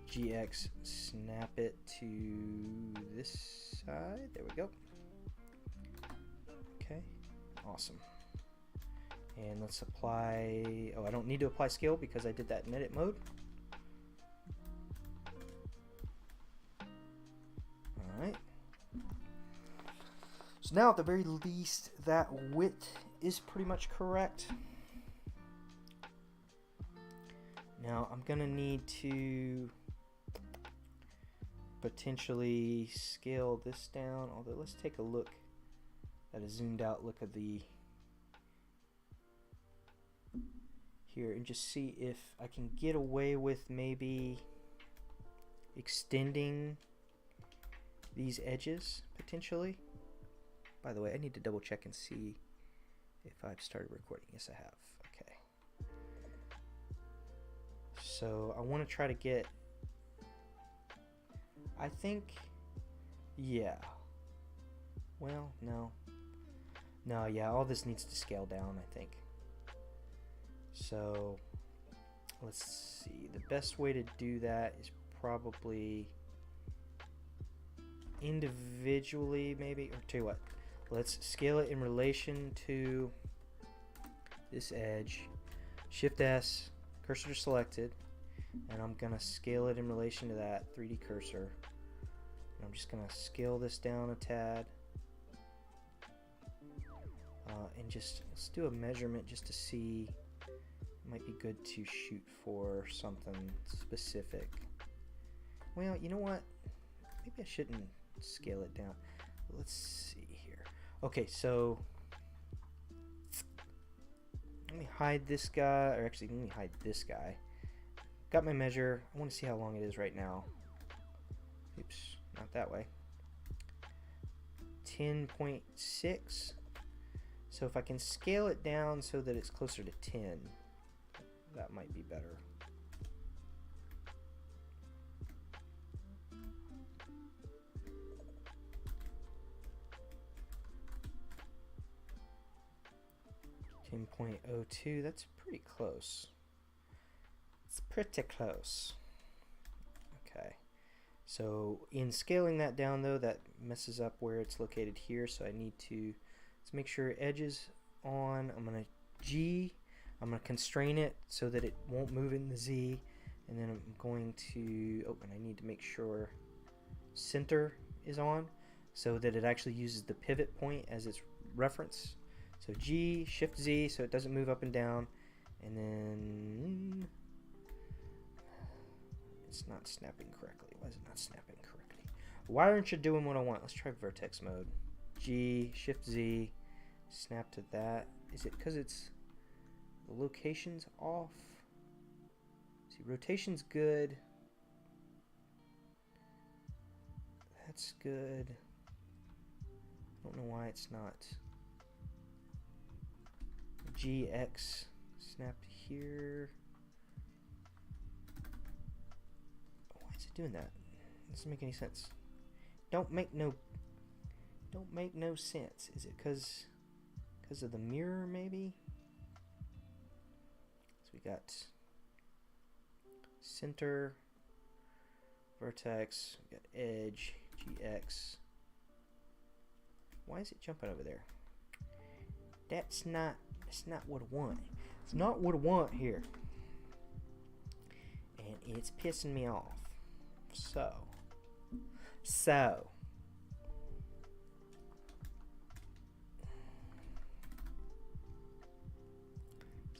GX, snap it to this side. There we go. Okay, awesome. And let's apply, oh, I don't need to apply scale because I did that in edit mode. Alright. So now at the very least, that width is pretty much correct. Now I'm gonna need to potentially scale this down, although let's take a look at a zoomed out look of the here and just see if I can get away with maybe extending these edges potentially. By the way, I need to double check and see if I've started recording. Yes, I have. Okay. So I want to try to get, I think, yeah. Well, no. No, yeah, all this needs to scale down, I think. So let's see. The best way to do that is probably individually, maybe, or tell you what, let's scale it in relation to this edge. Shift S, cursor selected, and I'm gonna scale it in relation to that 3D cursor. And I'm just gonna scale this down a tad, and just let's do a measurement just to see. It might be good to shoot for something specific. Well, you know what? Maybe I shouldn't scale it down. Let's see here. Okay, so let me hide this guy, or actually let me hide this guy. Got my measure. I want to see how long it is right now. Oops, not that way. 10.6. So if I can scale it down so that it's closer to 10, that might be better. .02, that's pretty close. It's pretty close. Okay, so in scaling that down though, that messes up where it's located here, so I need to, let's make sure edges on. I'm going to constrain it so that it won't move in the Z, and then I'm going to, oh, and I need to make sure center is on so that it actually uses the pivot point as its reference. So G, Shift Z, so it doesn't move up and down, and then it's not snapping correctly. Why is it not snapping correctly? Why aren't you doing what I want? Let's try vertex mode. G, Shift Z, snap to that. Is it because it's the location's off? See, rotation's good. That's good. I don't know why it's not. GX snap here. Why is it doing that? It doesn't make any sense. Don't make no sense. Is it because of the mirror maybe? So we got center, vertex, we got edge, GX. Why is it jumping over there? That's not what I want. It's not what I want here. And it's pissing me off. So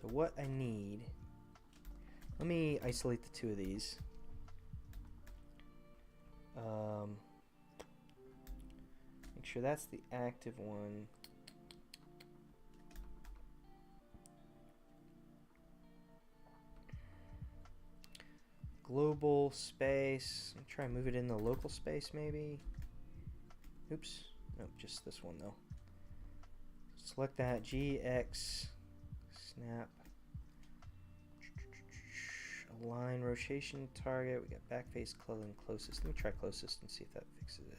what I need, let me isolate the two of these. Make sure that's the active one. Global space. Let me try and move it in the local space maybe. Oops. Nope, just this one though. Select that. GX. Snap. Align rotation target. We got back face, and closest. Let me try closest and see if that fixes it.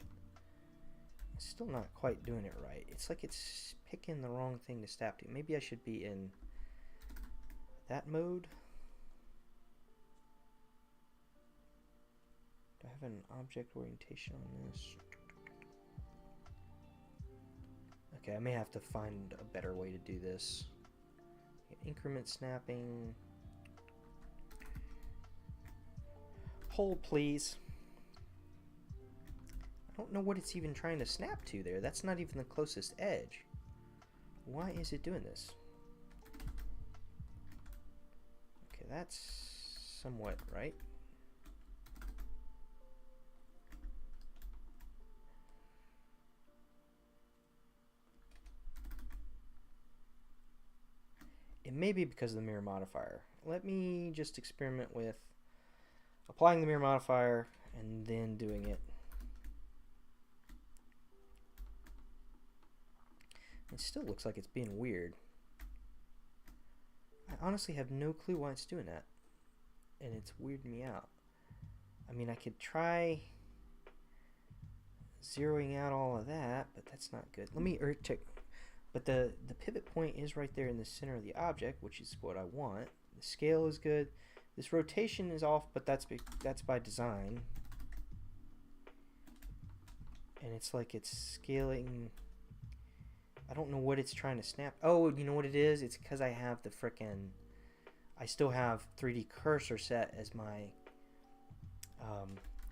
It's still not quite doing it right. It's like it's picking the wrong thing to snap to. Maybe I should be in that mode. Do I have an object orientation on this? Okay, I may have to find a better way to do this. Increment snapping. Hold, please. I don't know what it's even trying to snap to there. That's not even the closest edge. Why is it doing this? Okay, that's somewhat right. It may be because of the mirror modifier. Let me just experiment with applying the mirror modifier and then doing it. It still looks like it's being weird. I honestly have no clue why it's doing that. And it's weirding me out. I mean, I could try zeroing out all of that, but that's not good. Let me check. But the pivot point is right there in the center of the object, which is what I want. The scale is good. This rotation is off, but that's by design. And it's like it's scaling. I don't know what it's trying to snap. Oh, you know what it is? It's because I have the frickin'. I still have 3D cursor set as my.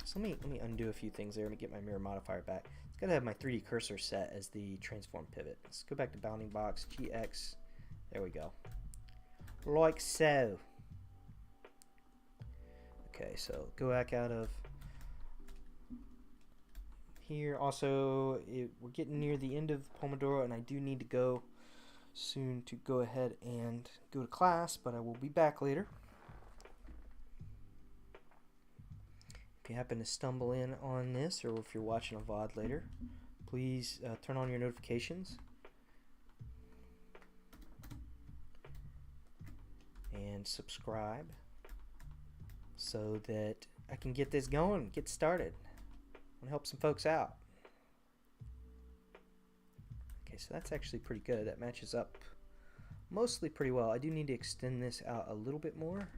So let me undo a few things there. Let me get my mirror modifier back. It's gotta have my 3D cursor set as the transform pivot. Let's go back to bounding box, GX. There we go. Like so. Okay, so go back out of here. Also, we're getting near the end of Pomodoro, and I do need to go soon to go ahead and go to class, but I will be back later. If you happen to stumble in on this, or if you're watching a VOD later, please turn on your notifications and subscribe so that I can get this going, get started. I want to help some folks out. Okay, so that's actually pretty good. That matches up mostly pretty well. I do need to extend this out a little bit more.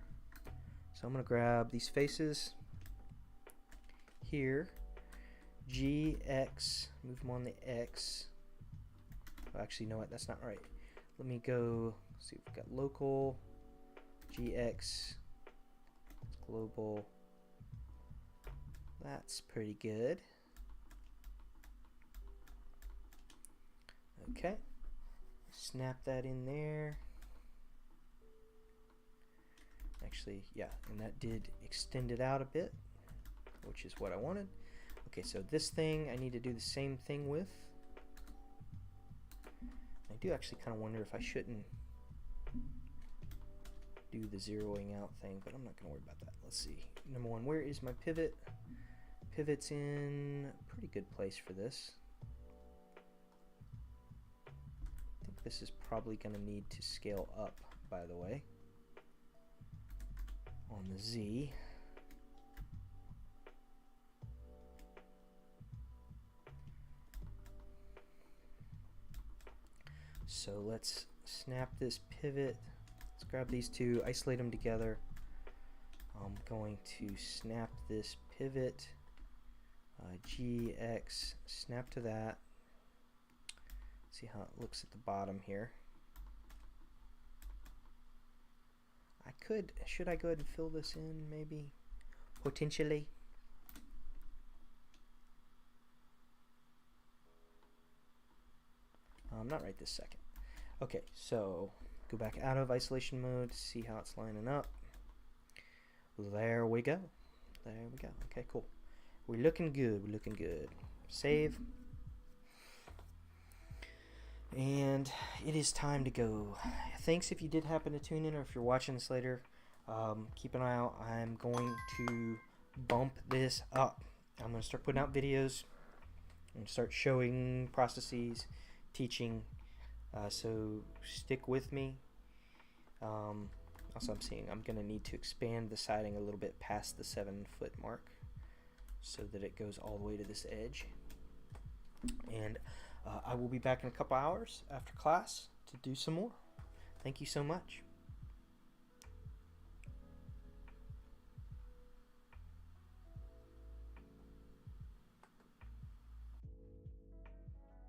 So I'm going to grab these faces here. G, X, move them on the X. Oh, actually, you know what? That's not right. Let me go, see, we've got local, GX, global. That's pretty good. Okay, snap that in there. Actually, yeah, and that did extend it out a bit, which is what I wanted. Okay, so this thing I need to do the same thing with. I do actually kind of wonder if I shouldn't do the zeroing out thing, but I'm not going to worry about that. Let's see. Number one, where is my pivot? Pivot's in a pretty good place for this. I think this is probably going to need to scale up, by the way, on the Z. So let's snap this pivot. Let's grab these two, isolate them together. I'm going to snap this pivot, GX, snap to that. See how it looks at the bottom here. Should I go ahead and fill this in maybe? Potentially. Not right this second. Okay, so go back out of isolation mode to see how it's lining up. There we go. There we go. Okay, cool. We're looking good. We're looking good. Save. And it is time to go. Thanks if you did happen to tune in, or if you're watching this later. Keep an eye out. I'm going to bump this up. I'm going to start putting out videos. I'm going to start showing processes, teaching. So stick with me. Also, I'm going to need to expand the siding a little bit past the 7-foot mark so that it goes all the way to this edge. And I will be back in a couple hours after class to do some more. Thank you so much.